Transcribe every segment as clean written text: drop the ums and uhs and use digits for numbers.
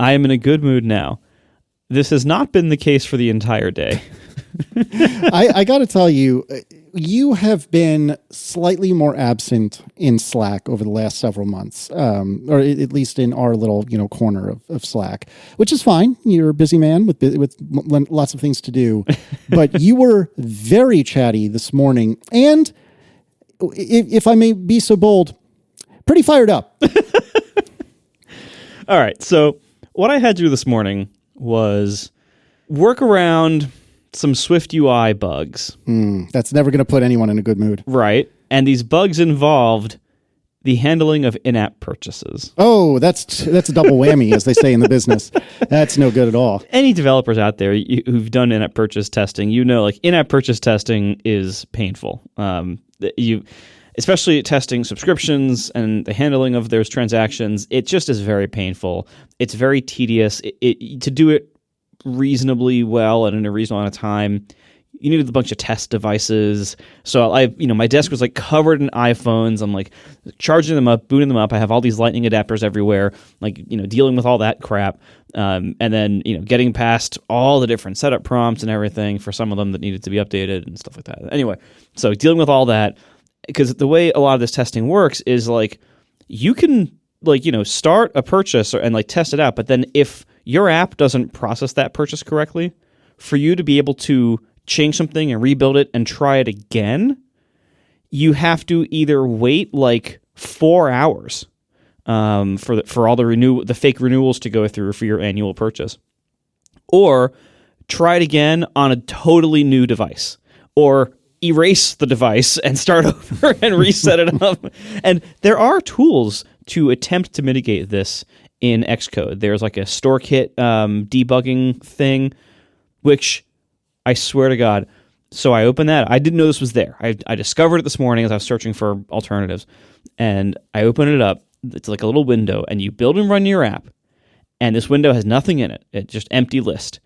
I am in a good mood now. This has not been the case for the entire day. I got to tell you, you have been slightly more absent in Slack over the last several months, or at least in our little corner of Slack, which is fine. You're a busy man with lots of things to do, but you were very chatty this morning, and if I may be so bold, pretty fired up. All right, so what I had to do this morning was work around some Swift UI bugs. That's never going to put anyone in a good mood. Right. And these bugs involved the handling of in-app purchases. Oh, that's a double whammy, as they say in the business. That's no good at all. Any developers out there who've done in-app purchase testing, like in-app purchase testing is painful. Especially testing subscriptions and the handling of those transactions, it just is very painful. It's very tedious. To do it reasonably well and in a reasonable amount of time, you needed a bunch of test devices. So my desk was like covered in iPhones. I'm like charging them up, booting them up. I have all these lightning adapters everywhere, dealing with all that crap. And then, getting past all the different setup prompts and everything for some of them that needed to be updated and stuff like that. Anyway, so dealing with all that, because the way a lot of this testing works is you can start a purchase and test it out, but then if your app doesn't process that purchase correctly, for you to be able to change something and rebuild it and try it again, you have to either wait 4 hours for all the fake renewals to go through for your annual purchase, or try it again on a totally new device, or erase the device and start over and reset it up. And there are tools to attempt to mitigate this in Xcode. There's a StoreKit debugging thing, which I swear to God. So I opened that. I didn't know this was there. I discovered it this morning as I was searching for alternatives. And I open it up. It's like a little window, and you build and run your app. And this window has nothing in it. It's just empty list.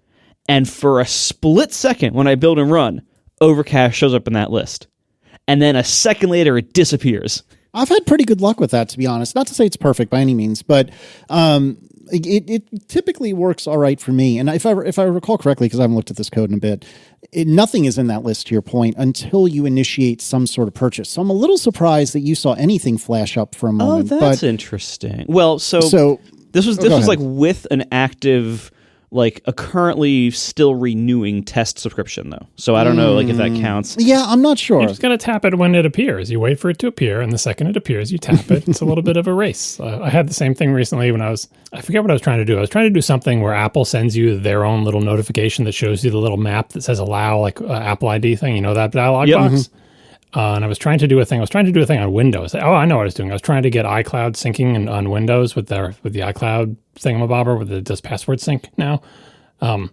And for a split second when I build and run, Overcast shows up in that list. And then a second later, it disappears. I've had pretty good luck with that, to be honest. Not to say it's perfect by any means, but it typically works all right for me. And if I recall correctly, because I haven't looked at this code in a bit, nothing is in that list, to your point, until you initiate some sort of purchase. So I'm a little surprised that you saw anything flash up for a moment. Oh, that's interesting. Well, so this was with an active, a currently still renewing test subscription, though. So I don't know, if that counts. Yeah, I'm not sure. You're just going to tap it when it appears. You wait for it to appear, and the second it appears, you tap it. It's a little bit of a race. I had the same thing recently when I forget what I was trying to do. I was trying to do something where Apple sends you their own little notification that shows you the little map that says allow, Apple ID thing. You know, that dialog box? Mm-hmm. And I was trying to do a thing. I was trying to do a thing on Windows. Oh, I know what I was doing. I was trying to get iCloud syncing on Windows with the iCloud thingamabobber with it does password sync now. And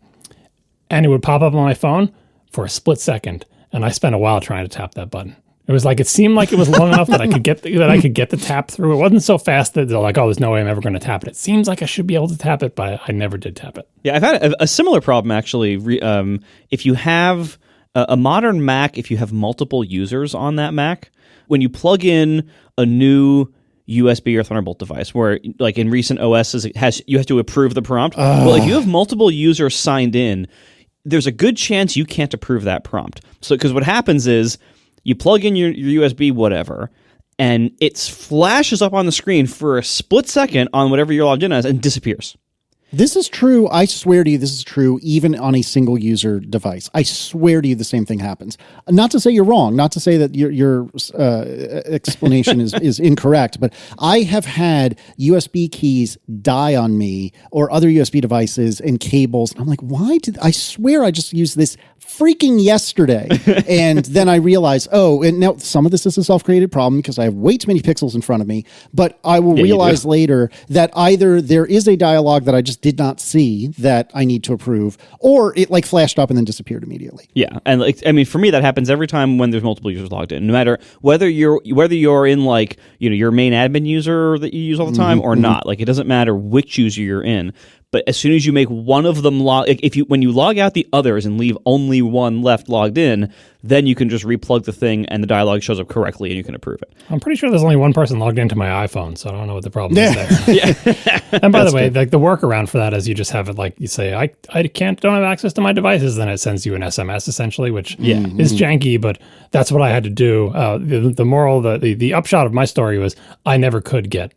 it would pop up on my phone for a split second, and I spent a while trying to tap that button. It was it seemed like it was long enough that I could get the tap through. It wasn't so fast that they're like, oh, there's no way I'm ever going to tap it. It seems like I should be able to tap it, but I never did tap it. Yeah, I've had a similar problem actually. If you have a modern Mac, if you have multiple users on that Mac, when you plug in a new USB or Thunderbolt device, where in recent OSs you have to approve the prompt. Well, if you have multiple users signed in, there's a good chance you can't approve that prompt. So because what happens is you plug in your USB whatever, and it flashes up on the screen for a split second on whatever you're logged in as and disappears. This is true. I swear to you, this is true even on a single user device. I swear to you, the same thing happens. Not to say you're wrong, not to say that your explanation is incorrect, but I have had USB keys die on me or other USB devices and cables. I'm like, I swear I just used this freaking yesterday. And then I realized, and now some of this is a self-created problem because I have way too many pixels in front of me, but I will realize later that either there is a dialogue that I just did not see that I need to approve, or it flashed up and then disappeared immediately. Yeah. And for me, that happens every time when there's multiple users logged in, no matter whether you're in your main admin user that you use all the time or not. It doesn't matter which user you're in. But as soon as you make one of them when you log out the others and leave only one left logged in, then you can just replug the thing and the dialog shows up correctly and you can approve it. I'm pretty sure there's only one person logged into my iPhone, so I don't know what the problem is there. Yeah. And by the way, like the workaround for that is you just have it like you say, I don't have access to my devices, then it sends you an SMS essentially, which is janky, but that's what I had to do. The upshot of my story was I never could get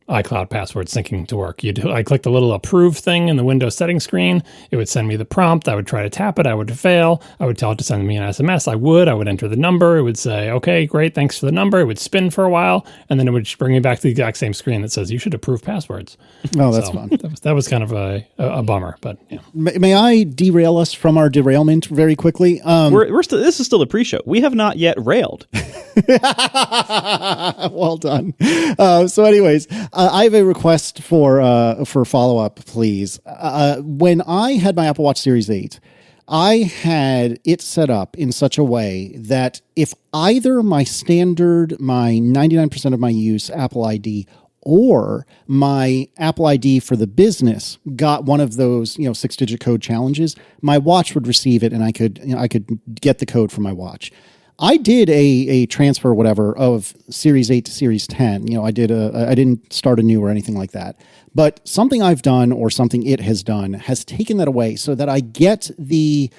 iCloud password syncing to work. I clicked the little approve thing in the Windows settings screen. It would send me the prompt. I would try to tap it. I would fail. I would tell it to send me an SMS. I would enter the number. It would say, okay, great, thanks for the number. It would spin for a while, and then it would bring me back to the exact same screen that says you should approve passwords. Oh, that's fun. That was kind of a bummer, but yeah. May I derail us from our derailment very quickly? This is still a pre-show. We have not yet railed. Well done. So anyways, I have a request for follow-up, please. When I had my Apple Watch Series 8, I had it set up in such a way that if either my standard, my 99% of my use Apple ID, or my Apple ID for the business got one of those, 6-digit code challenges, my watch would receive it and I could get the code from my watch. I did a transfer or whatever of Series 8 to Series 10. I didn't start anew or anything like that. But something I've done or something it has done has taken that away so that I get the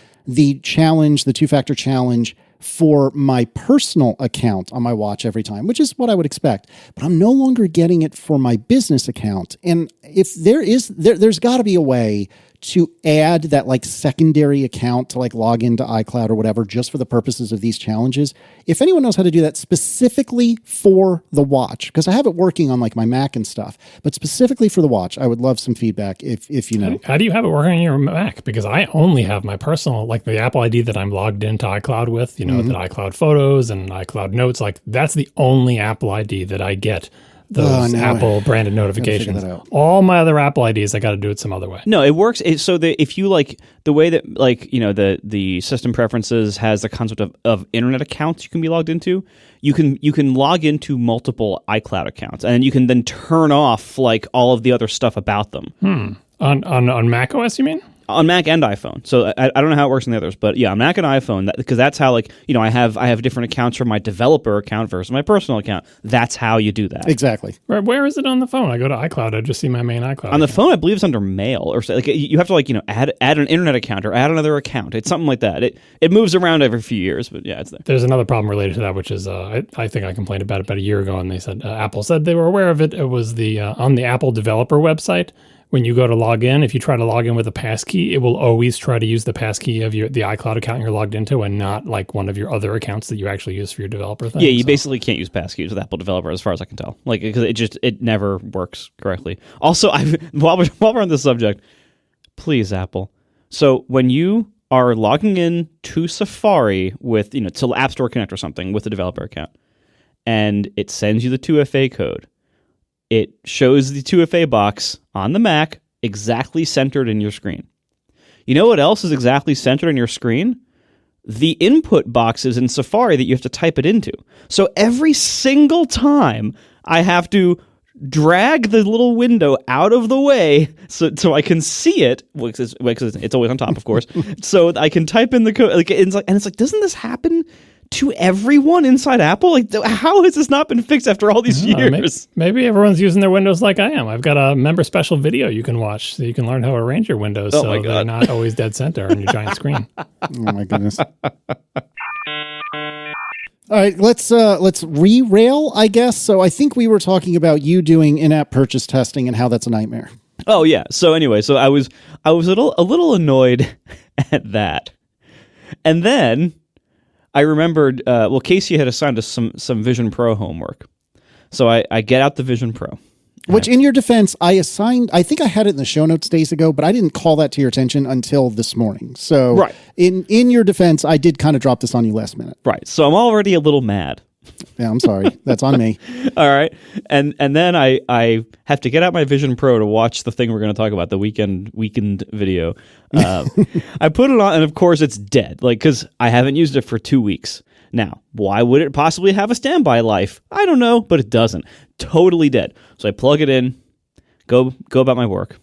challenge, the two-factor challenge for my personal account on my watch every time, which is what I would expect. But I'm no longer getting it for my business account. And if there's got to be a way to add that like secondary account to like log into iCloud or whatever, just for the purposes of these challenges. If anyone knows how to do that specifically for the watch, because I have it working on like my Mac and stuff, but specifically for the watch, I would love some feedback if you know. How do you have it working on your Mac? Because I only have my personal, like the Apple ID that I'm logged into iCloud with, the iCloud Photos and iCloud Notes, like that's the only Apple ID that I get those Apple branded notifications. All my other Apple IDs, I got to do it some other way. No, it works. If you like the way that the system preferences has the concept of internet accounts you can be logged into, you can log into multiple iCloud accounts and you can then turn off like all of the other stuff about them. On Mac OS, you mean? On Mac and iPhone. So I don't know how it works on the others, but yeah, on Mac and iPhone, because that's how I have different accounts for my developer account versus my personal account. That's how you do that. Exactly. Where is it on the phone? I go to iCloud. I just see my main iCloud. On the phone, I believe it's under Mail or like you have to add an internet account or add another account. It's something like that. It moves around every few years, but yeah, it's there. There's another problem related to that, which is I think I complained about it about a year ago, and they said Apple said they were aware of it. It was the on the Apple developer website. When you go to log in, if you try to log in with a passkey, it will always try to use the passkey of the iCloud account you're logged into and not like one of your other accounts that you actually use for your developer thing. Yeah, you basically can't use passkeys with Apple Developer as far as I can tell. Like, because it never works correctly. Also, while we're on this subject, please, Apple. So when you are logging in to Safari with, to App Store Connect or something with a developer account, and it sends you the 2FA code, it shows the 2FA box on the Mac exactly centered in your screen. You know what else is exactly centered in your screen? The input boxes in Safari that you have to type it into. So every single time I have to drag the little window out of the way so I can see it, because it's always on top, of course, so I can type in the code. It's like, doesn't this happen to everyone inside Apple? Like, how has this not been fixed after all these years? Maybe everyone's using their Windows like I am. I've got a member special video you can watch so you can learn how to arrange your windows so they're not always dead center on your giant screen. Oh my goodness. All right, let's re-rail, I guess. So I think we were talking about you doing in-app purchase testing and how that's a nightmare. Oh yeah. So anyway, I was a little annoyed at that, and then I remembered, Casey had assigned us some Vision Pro homework. So I get out the Vision Pro. Which, in your defense, I think I had it in the show notes days ago, but I didn't call that to your attention until this morning. So right. in your defense, I did kind of drop this on you last minute. Right. So I'm already a little mad. Yeah, I'm sorry. That's on me. All right. And then I have to get out my Vision Pro to watch the thing we're going to talk about, the Weeknd video. I put it on, and of course it's dead, because I haven't used it for 2 weeks. Now, why would it possibly have a standby life? I don't know, but it doesn't. Totally dead. So I plug it in, go about my work,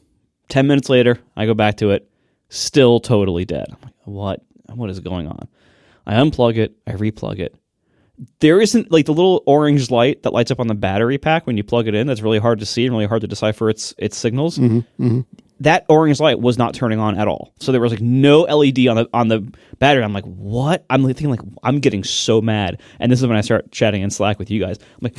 10 minutes later, I go back to it, still totally dead. I'm like, what is going on? I unplug it, I replug it. There isn't like the little orange light that lights up on the battery pack when you plug it in. That's really hard to see and really hard to decipher its signals. That orange light was not turning on at all. So there was like no LED on the battery. I'm like, what? I'm like thinking like I'm getting so mad. And this is when I start chatting in Slack with you guys. I'm like,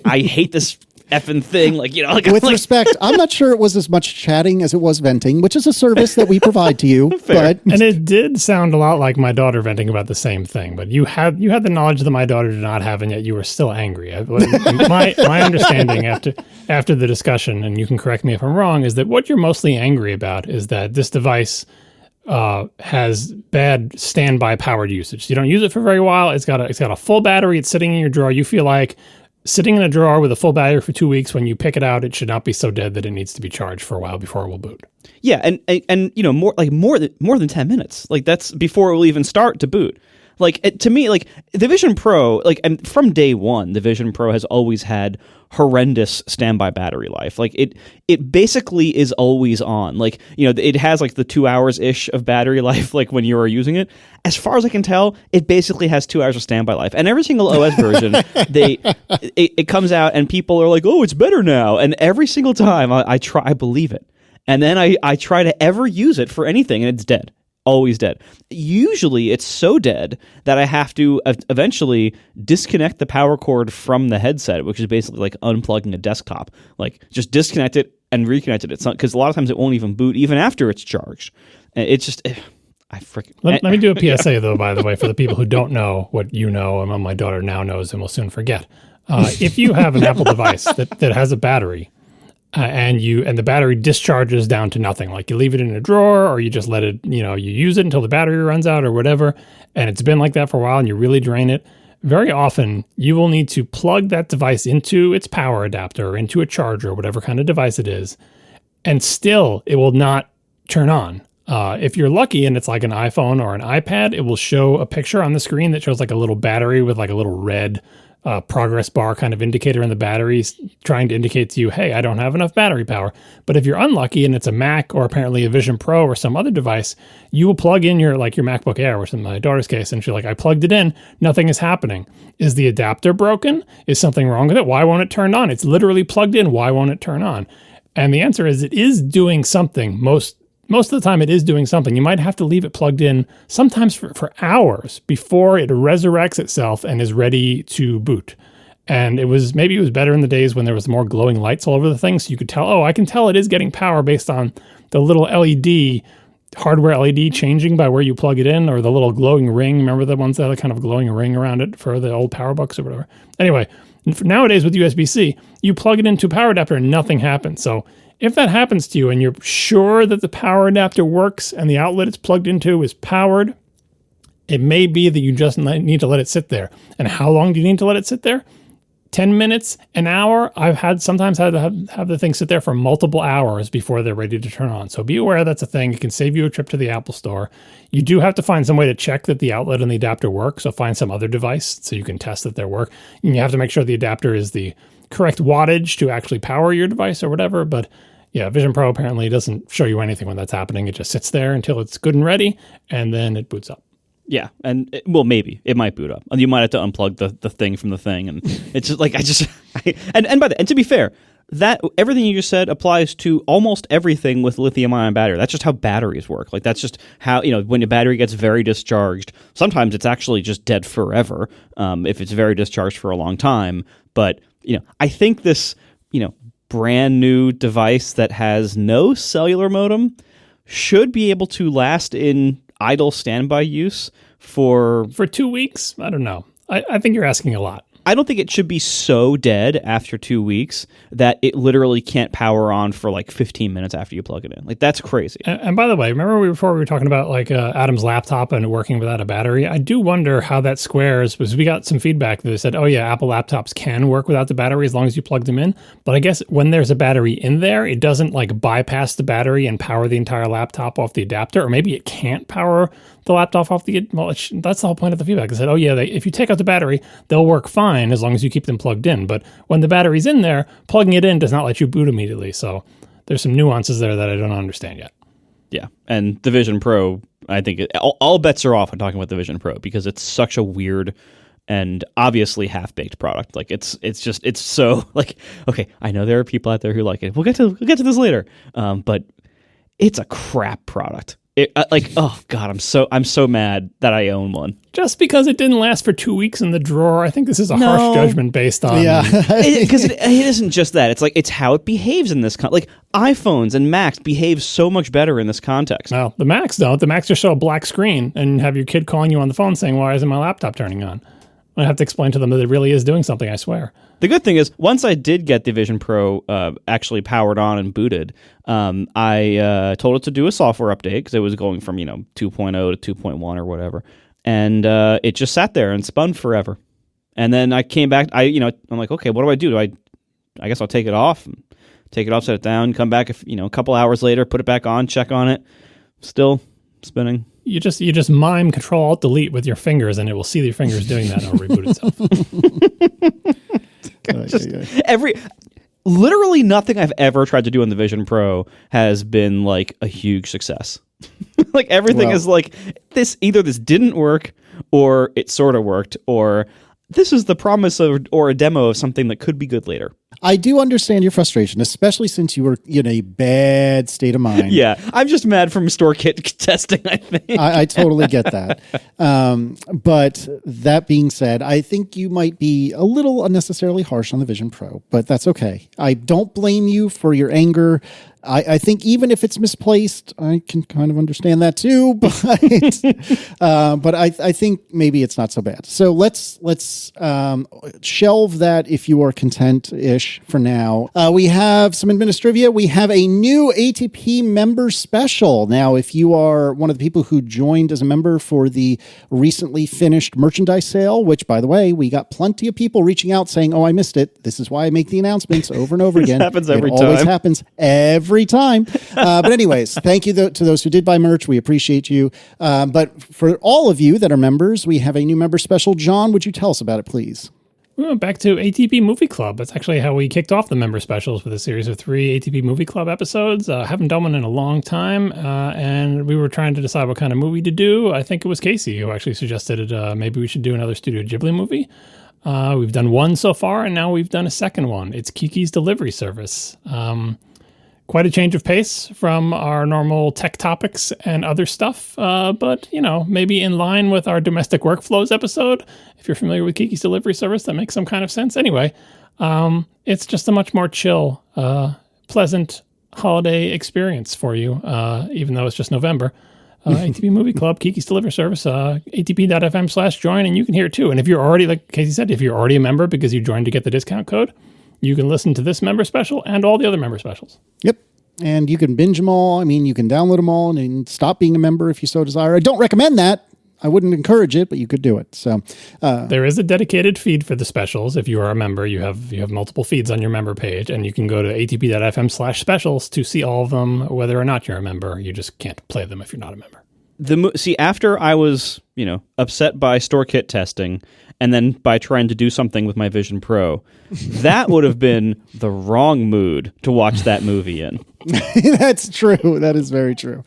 I hate this effing thing. Like, like with respect, I'm not sure it was as much chatting as it was venting, which is a service that we provide to you. But and it did sound a lot like my daughter venting about the same thing. But you had the knowledge that my daughter did not have, and yet you were still angry. My understanding after the discussion, and you can correct me if I'm wrong, is that what you're mostly angry about is that this device has bad standby powered usage. You don't use it for very while. It's got a full battery. It's sitting in your drawer. You feel like sitting in a drawer with a full battery for 2 weeks, when you pick it out, it should not be so dead that it needs to be charged for a while before it will boot. Yeah, and more than 10 minutes. Like that's before it will even start to boot. Like to me, like the Vision Pro, and from day one, the Vision Pro has always had horrendous standby battery life. Like it basically is always on. Like, it has like the 2 hours ish of battery life, like when you are using it. As far as I can tell, it basically has 2 hours of standby life. And every single OS version, it comes out and people are like, oh, it's better now. And every single time I believe it. And then I try to ever use it for anything and it's dead. Always dead. Usually it's so dead that I have to eventually disconnect the power cord from the headset, which is basically like unplugging a desktop. Like just disconnect it and reconnect it. It's not, because a lot of times it won't even boot even after it's charged. It's just, Let me do a PSA though, by the way, for the people who don't know what you know and what my daughter now knows and will soon forget. If you have an Apple device that has a battery, and the battery discharges down to nothing, like you leave it in a drawer or you just let it, you use it until the battery runs out or whatever, and it's been like that for a while and you really drain it, very often you will need to plug that device into its power adapter or into a charger or whatever kind of device it is, and still it will not turn on. If you're lucky and it's like an iPhone or an iPad, it will show a picture on the screen that shows like a little battery with like a little red progress bar kind of indicator in the batteries trying to indicate to you, hey, I don't have enough battery power. But if you're unlucky and it's a Mac or apparently a Vision Pro or some other device, you will plug in your MacBook Air, which in my daughter's case, and she's like, I plugged it in, nothing is happening. Is the adapter broken? Is something wrong with it? Why won't it turn on? It's literally plugged in. Why won't it turn on? And the answer is it is doing something. Most of the time it is doing something. You might have to leave it plugged in sometimes for hours before it resurrects itself and is ready to boot. And maybe it was better in the days when there was more glowing lights all over the thing, so you could tell, I can tell it is getting power based on the little LED, hardware LED changing by where you plug it in, or the little glowing ring. Remember the ones that had a kind of glowing ring around it for the old PowerBooks or whatever? Anyway, nowadays with USB-C, you plug it into a power adapter and nothing happens. So if that happens to you and you're sure that the power adapter works and the outlet it's plugged into is powered, it may be that you just need to let it sit there. And how long do you need to let it sit there? 10 minutes, an hour. I've sometimes had to have the thing sit there for multiple hours before they're ready to turn on. So be aware that's a thing. It can save you a trip to the Apple Store. You do have to find some way to check that the outlet and the adapter work. So find some other device so you can test that they work. And you have to make sure the adapter is the correct wattage to actually power your device or whatever. But yeah, Vision Pro apparently doesn't show you anything when that's happening. It just sits there until it's good and ready, and then it boots up. Yeah, and maybe it might boot up. You might have to unplug the thing from the thing, and it's just like and to be fair, that everything you just said applies to almost everything with lithium-ion battery. That's just how batteries work. Like that's just how when a battery gets very discharged, sometimes it's actually just dead forever. If it's very discharged for a long time, but I think this brand new device that has no cellular modem should be able to last in idle standby use for 2 weeks. I don't know. I think you're asking a lot. I don't think it should be so dead after 2 weeks that it literally can't power on for like 15 minutes after you plug it in. Like that's crazy. And by the way, remember before we were talking about like Adam's laptop and working without a battery? I do wonder how that squares, because we got some feedback that said, oh yeah, Apple laptops can work without the battery as long as you plug them in. But I guess when there's a battery in there, it doesn't like bypass the battery and power the entire laptop off the adapter, or maybe it can't power the laptop off that's the whole point of the feedback. They said, oh yeah, if you take out the battery, they'll work fine as long as you keep them plugged in. But when the battery's in there, plugging it in does not let you boot immediately. So there's some nuances there that I don't understand yet. Yeah, and the Vision Pro, I think all bets are off when talking about the Vision Pro because it's such a weird and obviously half-baked product. Like it's so like, okay, I know there are people out there who like it. We'll get to this later, but it's a crap product. Oh God, I'm so mad that I own one. Just because it didn't last for 2 weeks in the drawer, I think this is a harsh judgment based on. Yeah, because it isn't just that. It's like it's how it behaves in this like iPhones and Macs behave so much better in this context. No, the Macs don't. The Macs just show a black screen and have your kid calling you on the phone saying, "Why isn't my laptop turning on?" I have to explain to them that it really is doing something. I swear. The good thing is, once I did get the Vision Pro actually powered on and booted, I told it to do a software update because it was going from 2.0 to 2.1 or whatever, and it just sat there and spun forever. And then I came back. I'm like, okay, what do I do? I guess I'll take it off, set it down, come back a couple hours later, put it back on, check on it, still spinning. You just mime Control-Alt-Delete with your fingers, and it will see your fingers doing that, and it'll reboot itself. Literally nothing I've ever tried to do on the Vision Pro has been like a huge success. Like everything is like this. Either this didn't work, or it sort of worked, or this is the promise of or a demo of something that could be good later. I do understand your frustration, especially since you were in a bad state of mind. Yeah, I'm just mad from store kit testing, I think. I totally get that. But that being said, I think you might be a little unnecessarily harsh on the Vision Pro, but that's okay. I don't blame you for your anger. I think even if it's misplaced, I can kind of understand that too, but I think maybe it's not so bad. So let's shelve that if you are content-ish for now. We have some administrivia. We have a new ATP member special. Now, if you are one of the people who joined as a member for the recently finished merchandise sale, which, by the way, we got plenty of people reaching out saying, "Oh, I missed it. This is why I make the announcements over and over again." It happens every time. It always happens every time. But anyways, thank you to those who did buy merch. We appreciate you. But for all of you that are members, we have a new member special. John, would you tell us about it, please? We went back to ATP Movie Club. That's actually how we kicked off the member specials with a series of 3 ATP Movie Club episodes. Haven't done one in a long time, and we were trying to decide what kind of movie to do. I think it was Casey who actually suggested maybe we should do another Studio Ghibli movie. We've done one so far, and now we've done a second one. It's Kiki's Delivery Service. Quite a change of pace from our normal tech topics and other stuff, but, maybe in line with our domestic workflows episode. If you're familiar with Kiki's Delivery Service, that makes some kind of sense. Anyway, it's just a much more chill, pleasant holiday experience for you, even though it's just November. ATP Movie Club, Kiki's Delivery Service, atp.fm/join, and you can hear it too. And if you're already, like Casey said, if you're already a member because you joined to get the discount code, you can listen to this member special and all the other member specials. Yep. And you can binge them all. I mean, you can download them all and stop being a member if you so desire. I don't recommend that. I wouldn't encourage it, but you could do it. So there is a dedicated feed for the specials. If you are a member, you have multiple feeds on your member page, and you can go to atp.fm/specials to see all of them, whether or not you're a member. You just can't play them if you're not a member. After I was, upset by store kit testing and then by trying to do something with my Vision Pro, that would have been the wrong mood to watch that movie in. That's true. That is very true.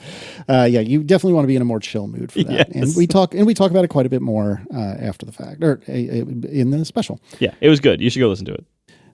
You definitely want to be in a more chill mood for that. Yes. And we talk about it quite a bit more after the fact or in the special. Yeah, it was good. You should go listen to it.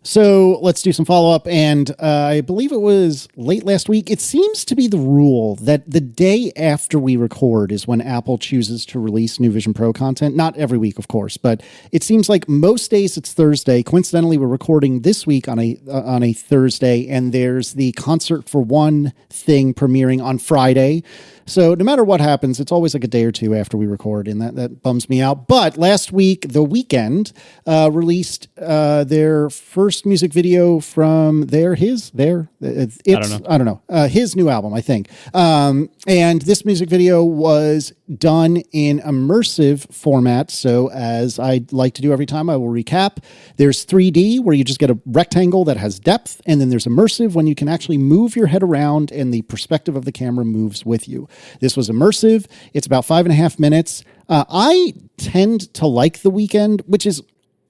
So let's do some follow-up, and I believe it was late last week. It seems to be the rule that the day after we record is when Apple chooses to release new Vision Pro content. Not every week, of course, but it seems like most days it's Thursday. Coincidentally, we're recording this week on a Thursday, and there's the Concert for One thing premiering on Friday. So no matter what happens, it's always like a day or two after we record, and that bums me out. But last week, The Weeknd released their first music video from his new album, I think. And this music video was done in immersive format. So as I like to do every time, I will recap. There's 3D, where you just get a rectangle that has depth, and then there's immersive, when you can actually move your head around and the perspective of the camera moves with you. This was immersive. It's about 5.5 minutes. I tend to like The Weeknd, which is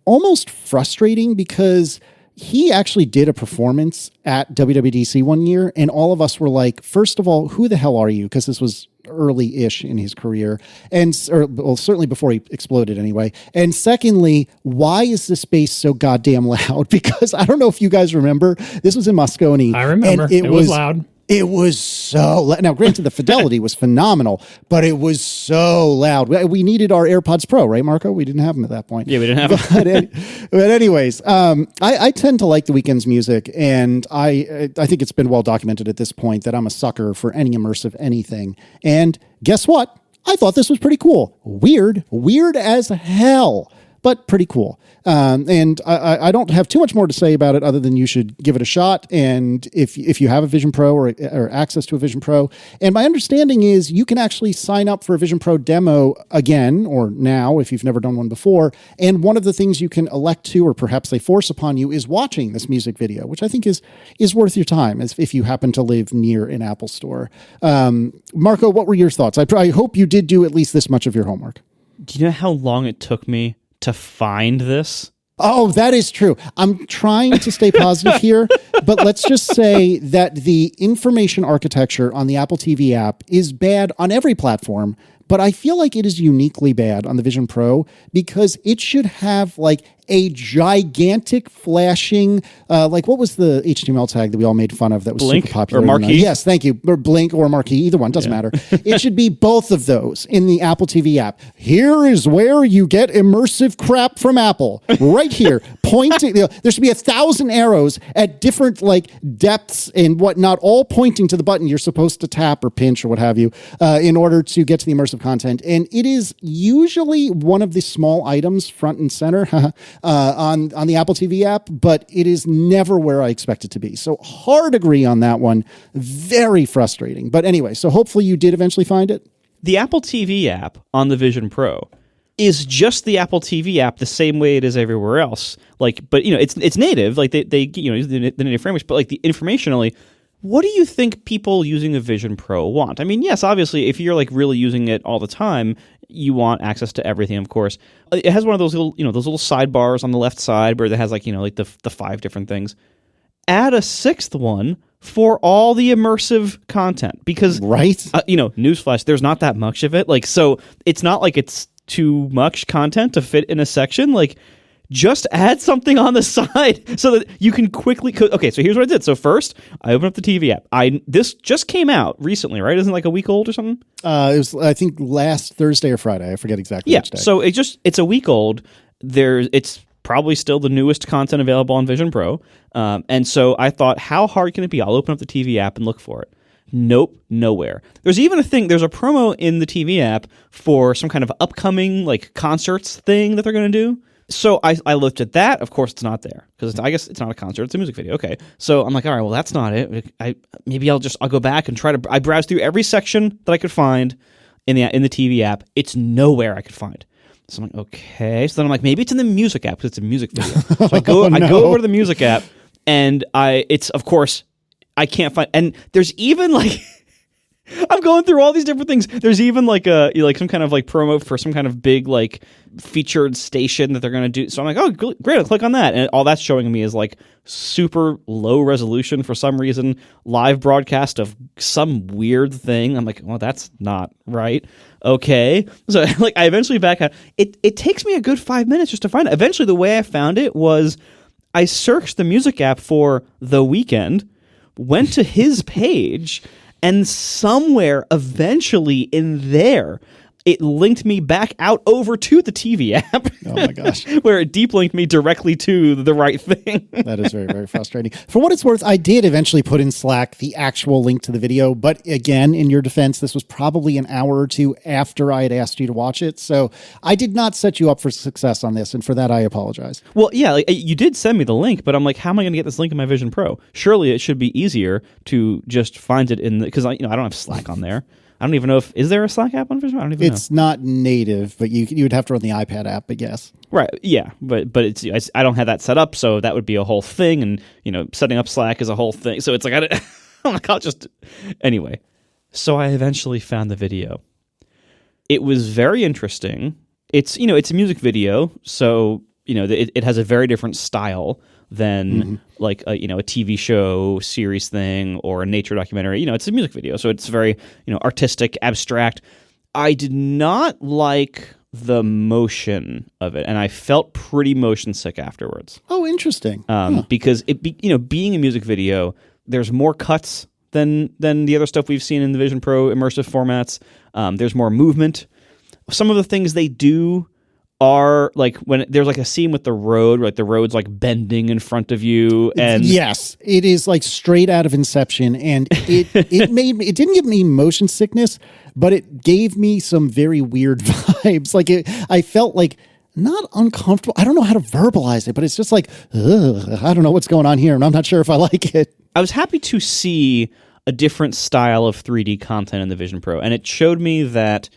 almost frustrating because he actually did a performance at WWDC one year, and all of us were like, first of all, who the hell are you? Because this was early-ish in his career, well, certainly before he exploded anyway. And secondly, why is this bass so goddamn loud? Because I don't know if you guys remember, this was in Moscone. I remember. It was loud. It was so loud. Now, granted, the fidelity was phenomenal, but it was so loud. We needed our AirPods Pro, right, Marco? We didn't have them at that point. Yeah, we didn't have them. But anyways, I tend to like The Weeknd's music, and I think it's been well documented at this point that I'm a sucker for any immersive anything. And guess what? I thought this was pretty cool. Weird as hell, but pretty cool. And I don't have too much more to say about it other than you should give it a shot. And if you have a Vision Pro or access to a Vision Pro, and my understanding is you can actually sign up for a Vision Pro demo again, or now if you've never done one before. And one of the things you can elect to, or perhaps they force upon you, is watching this music video, which I think is worth your time if you happen to live near an Apple store. Marco, what were your thoughts? I hope you did do at least this much of your homework. Do you know how long it took me to find this? Oh, that is true. I'm trying to stay positive here, but let's just say that the information architecture on the Apple TV app is bad on every platform, but I feel like it is uniquely bad on the Vision Pro because it should have like a gigantic flashing, like what was the HTML tag that we all made fun of that was Blink super popular? or marquee? Yes, thank you. Or Blink or marquee, either one, doesn't matter. It should be both of those in the Apple TV app. Here is where you get immersive crap from Apple. Right here, pointing. There should be 1,000 arrows at different like depths and whatnot, all pointing to the button you're supposed to tap or pinch or what have you in order to get to the immersive content. And it is usually one of the small items front and center on the Apple TV app, but it is never where I expect it to be. So hard agree on that one. Very frustrating. But anyway, so hopefully you did eventually find it. The Apple TV app on the Vision Pro is just the Apple TV app the same way it is everywhere else. Like, but it's native. Like they use the native frameworks, but like informationally, what do you think people using a Vision Pro want? I mean, yes, obviously, if you're like really using it all the time, you want access to everything, of course. It has one of those little sidebars on the left side where it has like the 5 different things. Add a 6th one for all the immersive content because newsflash, there's not that much of it. Like, so it's not like it's too much content to fit in a section. Like, just add something on the side so that you can quickly... Okay, so here's what I did. So first, I opened up the TV app. This just came out recently, right? Isn't it like a week old or something? It was, I think, last Thursday or Friday. I forget exactly which day. So it's a week old. It's probably still the newest content available on Vision Pro. And so I thought, how hard can it be? I'll open up the TV app and look for it. Nope, nowhere. There's even there's a promo in the TV app for some kind of upcoming like concerts thing that they're going to do. So I looked at that. Of course, it's not there because I guess it's not a concert; it's a music video. Okay, so I'm like, all right, well, that's not it. I'll go back and try to. I browsed through every section that I could find in the TV app. It's nowhere I could find. So I'm like, okay. So then I'm like, maybe it's in the music app because it's a music video. So I go over to the music app, and it's of course I can't find. And there's even like. I'm going through all these different things. There's even like some kind of like promo for some kind of big like featured station that they're going to do. So I'm like, oh, great, I'll click on that. And all that's showing me is like super low resolution for some reason, live broadcast of some weird thing. I'm like, well, that's not right. Okay. So like I eventually back out. It takes me a good 5 minutes just to find it. Eventually the way I found it was I searched the music app for The Weeknd, went to his page, and somewhere eventually in there, it linked me back out over to the TV app. Oh my gosh. Where it deep linked me directly to the right thing. That is very, very frustrating. For what it's worth, I did eventually put in Slack the actual link to the video. But again, in your defense, this was probably an hour or two after I had asked you to watch it. So I did not set you up for success on this. And for that, I apologize. Well, yeah, like, you did send me the link, but I'm like, how am I going to get this link in my Vision Pro? Surely it should be easier to just find it in the, because I don't have Slack on there. I don't even know is there a Slack app on Vision? I don't even know. It's not native, but you would have to run the iPad app, I guess. Right. Yeah. But I don't have that set up, so that would be a whole thing. And, setting up Slack is a whole thing. So it's like, I'm like, I'll just, anyway. So I eventually found the video. It was very interesting. It's a music video. So, it has a very different style than like a TV show, series thing, or a nature documentary. It's a music video, so it's very artistic, abstract. I did not like the motion of it, and I felt pretty motion sick afterwards. Oh, interesting. Because being a music video, there's more cuts than the other stuff we've seen in the Vision Pro immersive formats. There's more movement. Some of the things they do are like when there's like a scene with the road, like the road's like bending in front of you, and yes, it is like straight out of Inception, and it didn't give me motion sickness, but it gave me some very weird vibes. Like I felt like not uncomfortable. I don't know how to verbalize it, but it's just like, I don't know what's going on here, and I'm not sure if I like it. I was happy to see a different style of 3D content in the Vision Pro, and it showed me that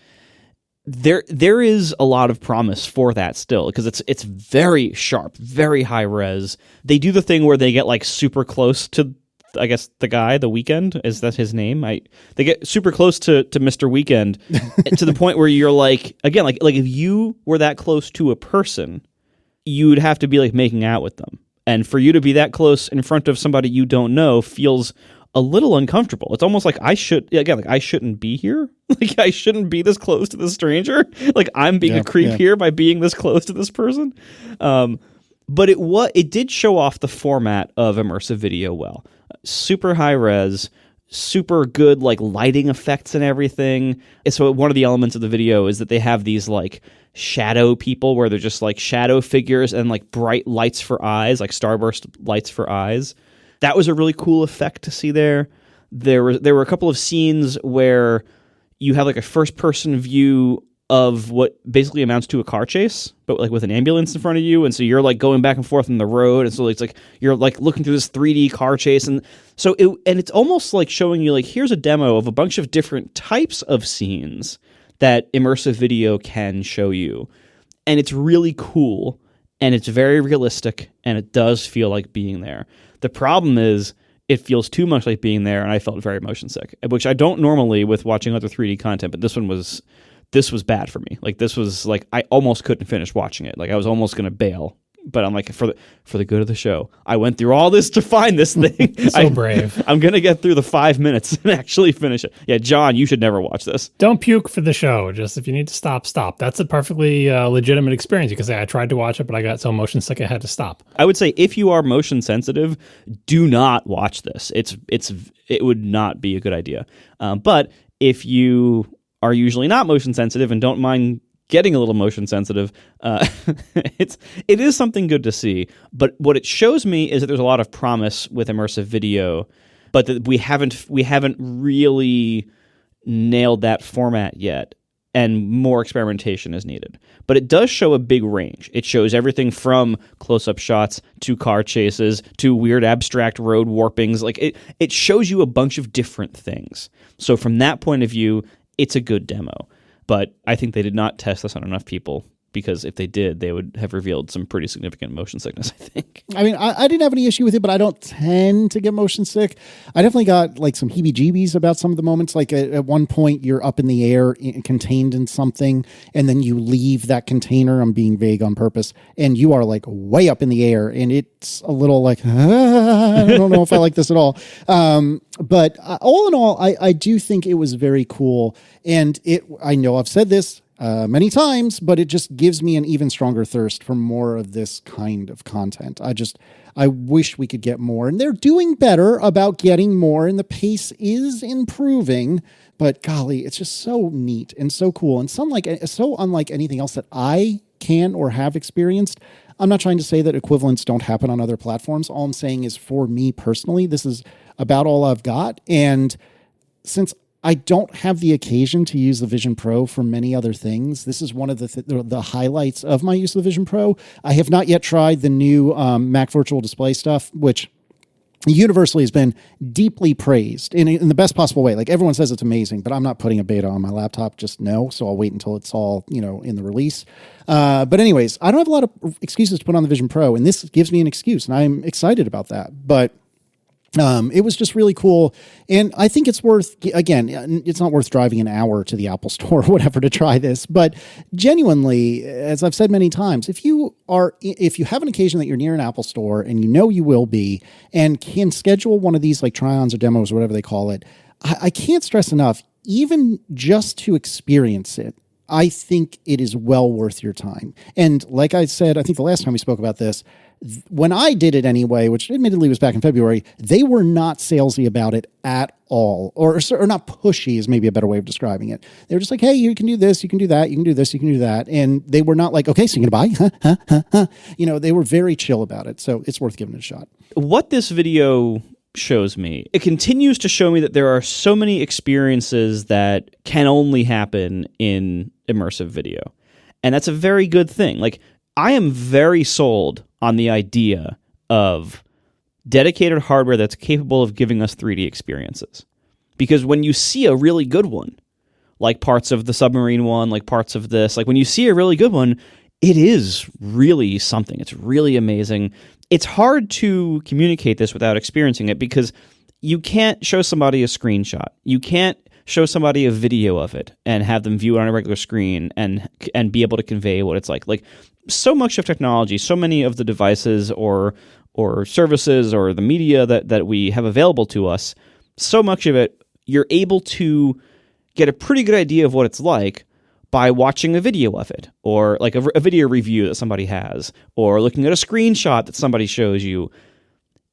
there is a lot of promise for that still, because it's very sharp, very high res. They do the thing where they get like super close to, I guess, the guy, the Weeknd, is that his name? They get super close to Mr. Weeknd to the point where you're like, again, like if you were that close to a person, you would have to be like making out with them. And for you to be that close in front of somebody you don't know feels a little uncomfortable. It's almost like I shouldn't be here. Like I shouldn't be this close to this stranger. Like I'm being a creep here by being this close to this person. But it did show off the format of immersive video well. Super high res, super good like lighting effects and everything. And so one of the elements of the video is that they have these like shadow people where they're just like shadow figures and like bright lights for eyes, like starburst lights for eyes. That was a really cool effect to see there. There were a couple of scenes where you have like a first-person view of what basically amounts to a car chase, but like with an ambulance in front of you, and so you're like going back and forth on the road, and so it's like you're like looking through this 3D car chase, and so it's almost like showing you like here's a demo of a bunch of different types of scenes that immersive video can show you, and it's really cool, and it's very realistic, and it does feel like being there. The problem is it feels too much like being there, and I felt very motion sick, which I don't normally with watching other 3D content, but this was bad for me. Like this was like I almost couldn't finish watching it. Like I was almost going to bail, but I'm like for the good of the show, I went through all this to find this thing. So brave. I'm going to get through the 5 minutes and actually finish it. Yeah, John, you should never watch this. Don't puke for the show. Just if you need to stop. That's a perfectly legitimate experience. You can say I tried to watch it, but I got so motion sick I had to stop. I would say if you are motion sensitive, do not watch this. It would not be a good idea. But if you are usually not motion sensitive and don't mind getting a little motion sensitive, it is something good to see. But what it shows me is that there's a lot of promise with immersive video, but that we haven't really nailed that format yet, and more experimentation is needed. But it does show a big range. It shows everything from close-up shots to car chases to weird abstract road warpings. Like it shows you a bunch of different things. So from that point of view, it's a good demo. But I think they did not test this on enough people, because if they did, they would have revealed some pretty significant motion sickness, I think. I mean, I didn't have any issue with it, but I don't tend to get motion sick. I definitely got like some heebie-jeebies about some of the moments. Like at one point, you're up in the air, contained in something, and then you leave that container. I'm being vague on purpose. And you are like way up in the air, and it's a little like, I don't know if I like this at all. But all in all, I do think it was very cool. And I know I've said this many times, but it just gives me an even stronger thirst for more of this kind of content. I wish we could get more, and they're doing better about getting more, and the pace is improving, but golly, it's just so neat and so cool and so unlike anything else that I can or have experienced. I'm not trying to say that equivalents don't happen on other platforms. All I'm saying is, for me personally, this is about all I've got. And since I don't have the occasion to use the Vision Pro for many other things, this is one of the highlights of my use of the Vision Pro. I have not yet tried the new Mac Virtual Display stuff, which universally has been deeply praised in the best possible way. Like everyone says it's amazing, but I'm not putting a beta on my laptop, just no. So I'll wait until it's all, in the release. But anyways, I don't have a lot of excuses to put on the Vision Pro, and this gives me an excuse, and I'm excited about that. But It was just really cool. And I think it's worth, again, it's not worth driving an hour to the Apple Store or whatever to try this. But genuinely, as I've said many times, if you have an occasion that you're near an Apple Store and you know you will be and can schedule one of these like try-ons or demos or whatever they call it, I can't stress enough, even just to experience it, I think it is well worth your time. And like I said, I think the last time we spoke about this, when I did it anyway, which admittedly was back in February, they were not salesy about it at all, or not pushy is maybe a better way of describing it. They were just like, hey, you can do this, you can do that, you can do this, you can do that. And they were not like, okay, so you're going to buy? You know, they were very chill about it. So it's worth giving it a shot. What this video shows me, it continues to show me that there are so many experiences that can only happen in immersive video. And that's a very good thing. Like, I am very sold on the idea of dedicated hardware that's capable of giving us 3D experiences. Because when you see a really good one, like parts of the submarine one, like parts of this, like when you see a really good one, it is really something. It's really amazing. It's hard to communicate this without experiencing it because you can't show somebody a screenshot. You can't show somebody a video of it and have them view it on a regular screen and be able to convey what it's like. Like, so much of technology, so many of the devices or services or the media that we have available to us, so much of it, you're able to get a pretty good idea of what it's like by watching a video of it, or like a video review that somebody has, or looking at a screenshot that somebody shows you.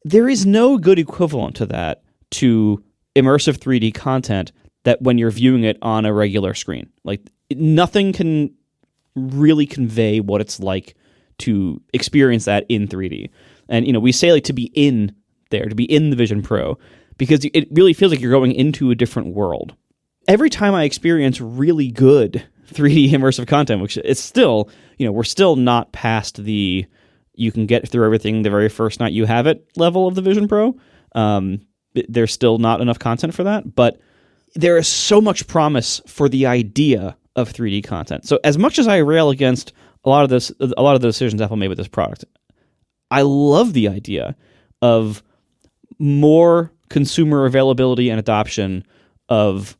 There is no good equivalent to that, to immersive 3D content, that when you're viewing it on a regular screen. Like, nothing can really convey what it's like to experience that in 3D. And, you know, we say like to be in there, to be in the Vision Pro, because it really feels like you're going into a different world. Every time I experience really good 3D immersive content, which it's still, you know, we're still not past the you can get through everything the very first night you have it level of the Vision Pro. There's still not enough content for that, but there is so much promise for the idea of 3D content. So as much as I rail against a lot of the decisions Apple made with this product, I love the idea of more consumer availability and adoption of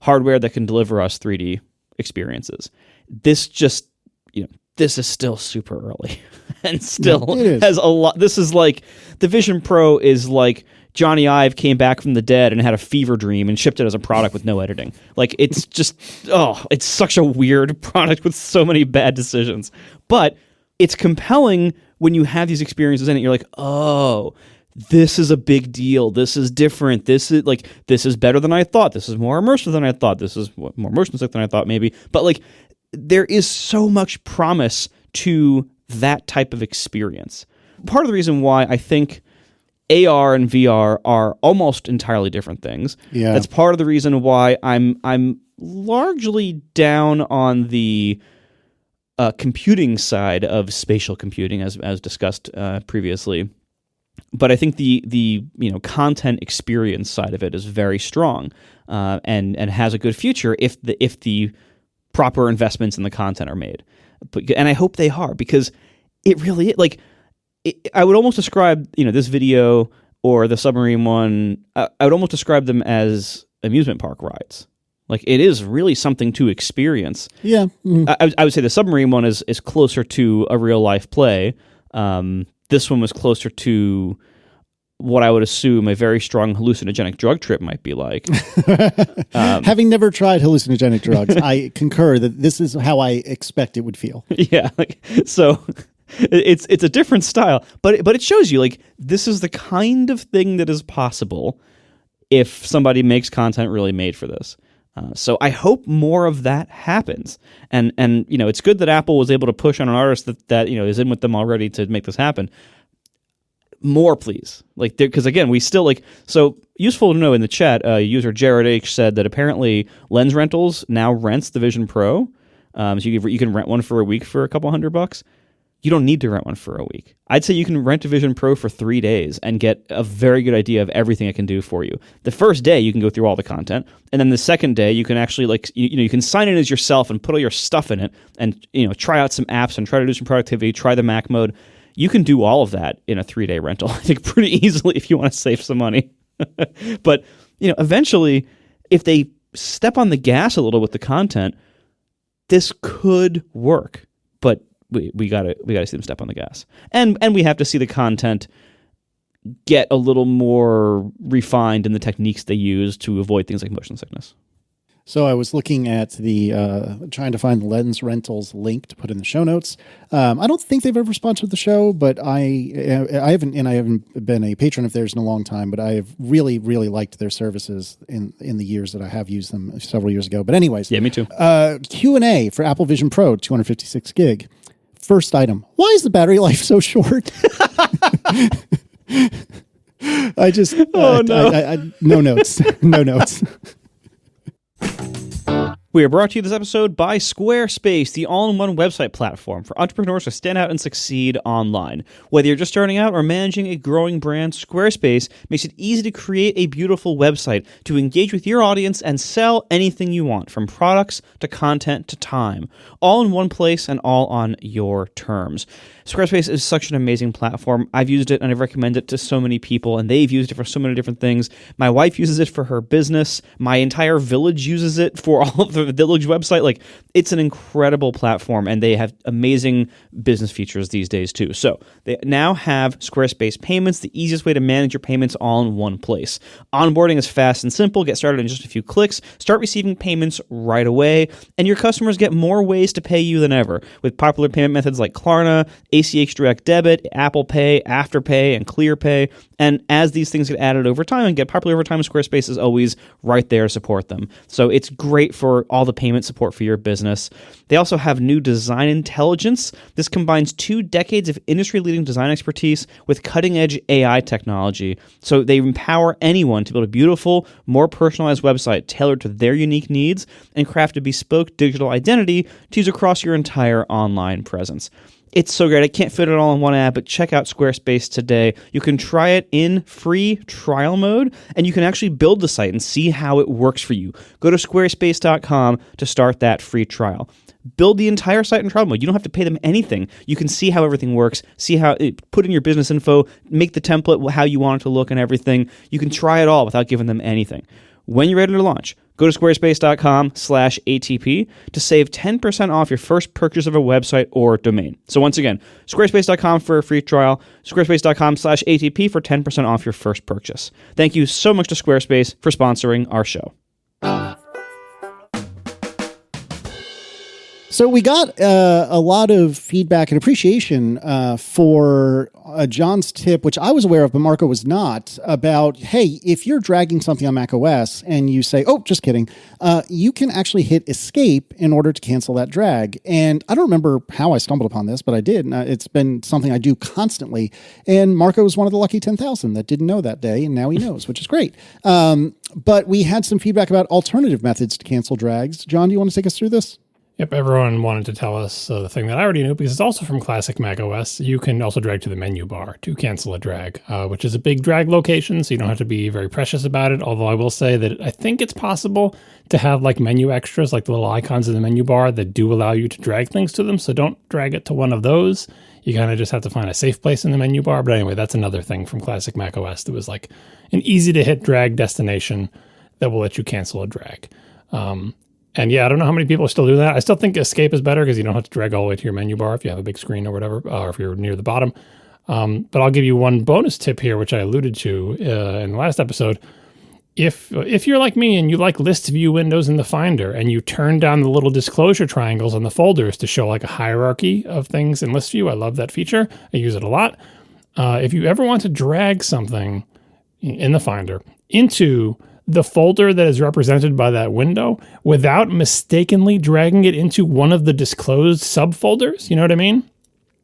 hardware that can deliver us 3D experiences. This just, you know, this is still super early and still has a lot. This is like the Vision Pro is like Johnny Ive came back from the dead and had a fever dream and shipped it as a product with no editing. Like, it's just, it's such a weird product with so many bad decisions. But it's compelling when you have these experiences in it. You're like, oh, this is a big deal. This is different. This is better than I thought. This is more immersive than I thought. This is more motion sick than I thought, maybe. But like, there is so much promise to that type of experience. Part of the reason why I think AR and VR are almost entirely different things. Yeah. That's part of the reason why I'm largely down on the computing side of spatial computing, as discussed previously. But I think the content experience side of it is very strong and has a good future if the proper investments in the content are made. And I hope they are, because it really, like, I would almost describe, this video or the submarine one, I would almost describe them as amusement park rides. Like, it is really something to experience. Yeah. Mm-hmm. I would say the submarine one is closer to a real life play. This one was closer to what I would assume a very strong hallucinogenic drug trip might be like. Having never tried hallucinogenic drugs, I concur that this is how I expect it would feel. Yeah. So it's a different style, but it shows you, like, this is the kind of thing that is possible if somebody makes content really made for this. So I hope more of that happens. And it's good that Apple was able to push on an artist that is in with them already to make this happen. More, please. Like, because again, we still so useful to know in the chat, user Jared H said that apparently Lens Rentals now rents the Vision Pro. So you can rent one for a week for a couple $100. You don't need to rent one for a week. I'd say you can rent a Vision Pro for 3 days and get a very good idea of everything it can do for you. The first day, you can go through all the content. And then the second day, you can actually, you can sign in as yourself and put all your stuff in it and, try out some apps and try to do some productivity, try the Mac mode. you can do all of that in a 3-day rental, I think, pretty easily if you want to save some money. But, eventually, if they step on the gas a little with the content, this could work. But we gotta see them step on the gas, and we have to see the content get a little more refined in the techniques they use to avoid things like motion sickness. So I was looking at the trying to find the Lens Rentals link to put in the show notes. I don't think they've ever sponsored the show, but I haven't been a patron of theirs in a long time. But I have really, really liked their services in the years that I have used them several years ago. But anyways, yeah, me too. Q&A for Apple Vision Pro 256 gig. First item: why is the battery life so short? I just no notes, no notes. We are brought to you this episode by Squarespace, the all-in-one website platform for entrepreneurs to stand out and succeed online. Whether you're just starting out or managing a growing brand, Squarespace makes it easy to create a beautiful website to engage with your audience and sell anything you want, from products to content to time, all in one place and all on your terms. Squarespace is such an amazing platform. I've used it and I've recommended it to so many people, and they've used it for so many different things. My wife uses it for her business. My entire village uses it for all of the village website. Like, it's an incredible platform, and they have amazing business features these days too. So they now have Squarespace Payments, the easiest way to manage your payments all in one place. Onboarding is fast and simple. Get started in just a few clicks. Start receiving payments right away, and your customers get more ways to pay you than ever with popular payment methods like Klarna, ACH Direct Debit, Apple Pay, Afterpay, and ClearPay. And as these things get added over time and get popular over time, Squarespace is always right there to support them. So it's great for all the payment support for your business. They also have new design intelligence. This combines 2 decades of industry-leading design expertise with cutting-edge AI technology. So they empower anyone to build a beautiful, more personalized website tailored to their unique needs and craft a bespoke digital identity to use across your entire online presence. It's so great. I can't fit it all in one app, but check out Squarespace today. You can try it in free trial mode, and you can actually build the site and see how it works for you. Go to squarespace.com to start that free trial. Build the entire site in trial mode. You don't have to pay them anything. You can see how everything works, see how put in your business info, make the template how you want it to look and everything. You can try it all without giving them anything. When you're ready to launch, go to squarespace.com/ATP to save 10% off your first purchase of a website or domain. So once again, squarespace.com for a free trial, squarespace.com/ATP for 10% off your first purchase. Thank you so much to Squarespace for sponsoring our show. So we got a lot of feedback and appreciation for John's tip, which I was aware of, but Marco was not, about, hey, if you're dragging something on Mac OS and you say, oh, just kidding, you can actually hit escape in order to cancel that drag. And I don't remember how I stumbled upon this, but I did. It's been something I do constantly. And Marco was one of the lucky 10,000 that didn't know that day, and now he knows, which is great. But we had some feedback about alternative methods to cancel drags. John, do you want to take us through this? Yep, everyone wanted to tell us the thing that I already knew, because it's also from classic Mac OS. You can also drag to the menu bar to cancel a drag, which is a big drag location, so you don't have to be very precious about it. Although I will say that I think it's possible to have like menu extras, like the little icons in the menu bar that do allow you to drag things to them. So don't drag it to one of those. You kind of just have to find a safe place in the menu bar. But anyway, that's another thing from classic Mac OS that was like an easy to hit drag destination that will let you cancel a drag. And yeah, I don't know how many people still do that. I still think escape is better because you don't have to drag all the way to your menu bar if you have a big screen or whatever, or if you're near the bottom. But I'll give you one bonus tip here, which I alluded to in the last episode. If you're like me and you like list view windows in the Finder and you turn down the little disclosure triangles on the folders to show like a hierarchy of things in list view, I love that feature. I use it a lot. If you ever want to drag something in the Finder into the folder that is represented by that window without mistakenly dragging it into one of the disclosed subfolders, you know what I mean?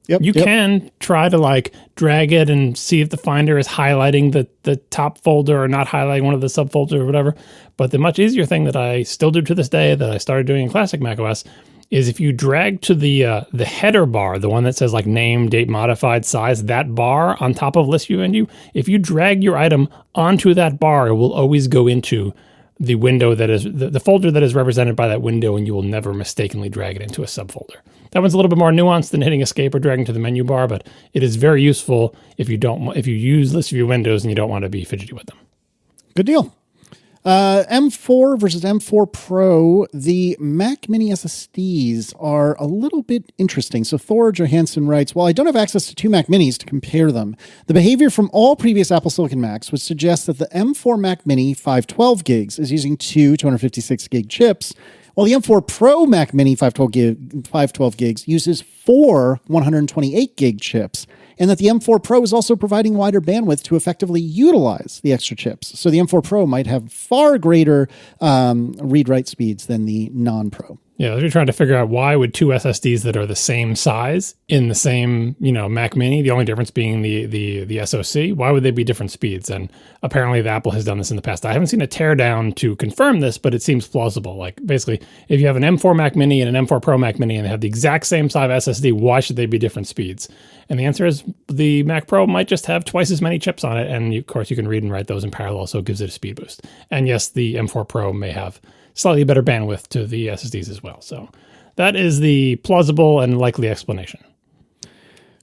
Yep. You can try to like drag it and see if the Finder is highlighting the top folder or not highlighting one of the subfolders or whatever. But the much easier thing that I still do to this day that I started doing in classic macOS is if you drag to the header bar, the one that says like name, date, modified, size, that bar on top of list view menu, if you drag your item onto that bar, it will always go into the window that is the folder that is represented by that window, and you will never mistakenly drag it into a subfolder. That one's a little bit more nuanced than hitting escape or dragging to the menu bar, but it is very useful if you use list view windows and you don't want to be fidgety with them. Good deal. M4 versus M4 Pro, the Mac Mini SSDs are a little bit interesting. So Thor Johansson writes, while I don't have access to two Mac Minis to compare them, the behavior from all previous Apple Silicon Macs would suggest that the M4 Mac Mini 512 gigs is using two 256 gig chips, while the M4 Pro Mac Mini 512 gigs uses four 128 gig chips, and that the M4 Pro is also providing wider bandwidth to effectively utilize the extra chips. So the M4 Pro might have far greater read-write speeds than the non-Pro. Yeah, if you're trying to figure out why would two SSDs that are the same size in the same, Mac Mini, the only difference being the SoC, why would they be different speeds? And apparently the Apple has done this in the past. I haven't seen a teardown to confirm this, but it seems plausible. Like basically, if you have an M4 Mac Mini and an M4 Pro Mac Mini and they have the exact same size SSD, why should they be different speeds? And the answer is the Mac Pro might just have twice as many chips on it, and of course you can read and write those in parallel, so it gives it a speed boost. And yes, the M4 Pro may have slightly better bandwidth to the SSDs as well. So that is the plausible and likely explanation.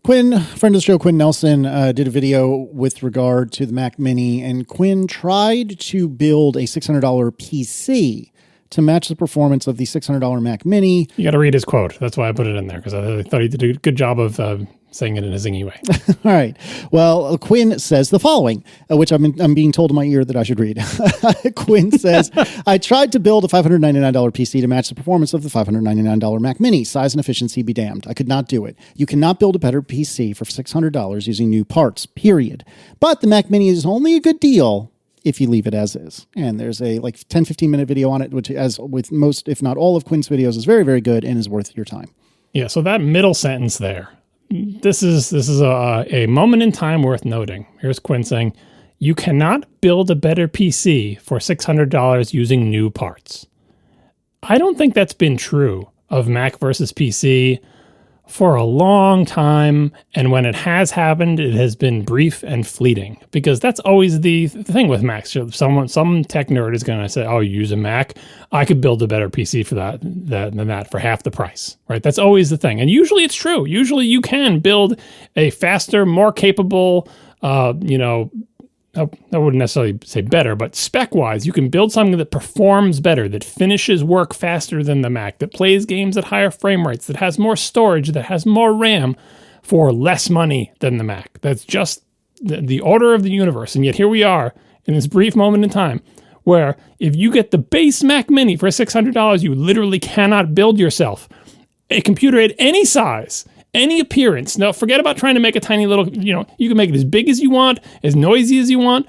Quinn, friend of the show, Quinn Nelson, did a video with regard to the Mac Mini, and Quinn tried to build a $600 PC to match the performance of the $600 Mac Mini. You got to read his quote. That's why I put it in there, because I thought he did a good job of saying it in a zingy way. All right. Well, Quinn says the following, which I'm being told in my ear that I should read. Quinn says, I tried to build a $599 PC to match the performance of the $599 Mac Mini. Size and efficiency be damned. I could not do it. You cannot build a better PC for $600 using new parts, period. But the Mac Mini is only a good deal if you leave it as is. And there's a 10-15 minute video on it, which, as with most, if not all of Quinn's videos, is very, very good and is worth your time. Yeah, so that middle sentence there, this is a moment in time worth noting. Here's Quinn saying, you cannot build a better PC for $600 using new parts. I don't think that's been true of Mac versus PC for a long time, and when it has happened, it has been brief and fleeting, because that's always the thing with Macs. Some tech nerd is going to say, oh, you use a Mac, I could build a better PC for than that for half the price, right? That's always the thing, and usually it's true. Usually you can build a faster, more capable, I wouldn't necessarily say better, but spec-wise, you can build something that performs better, that finishes work faster than the Mac, that plays games at higher frame rates, that has more storage, that has more RAM for less money than the Mac. That's just the order of the universe. And yet here we are in this brief moment in time where if you get the base Mac Mini for $600, you literally cannot build yourself a computer at any size, any appearance. Now, forget about trying to make a tiny little, you can make it as big as you want, as noisy as you want.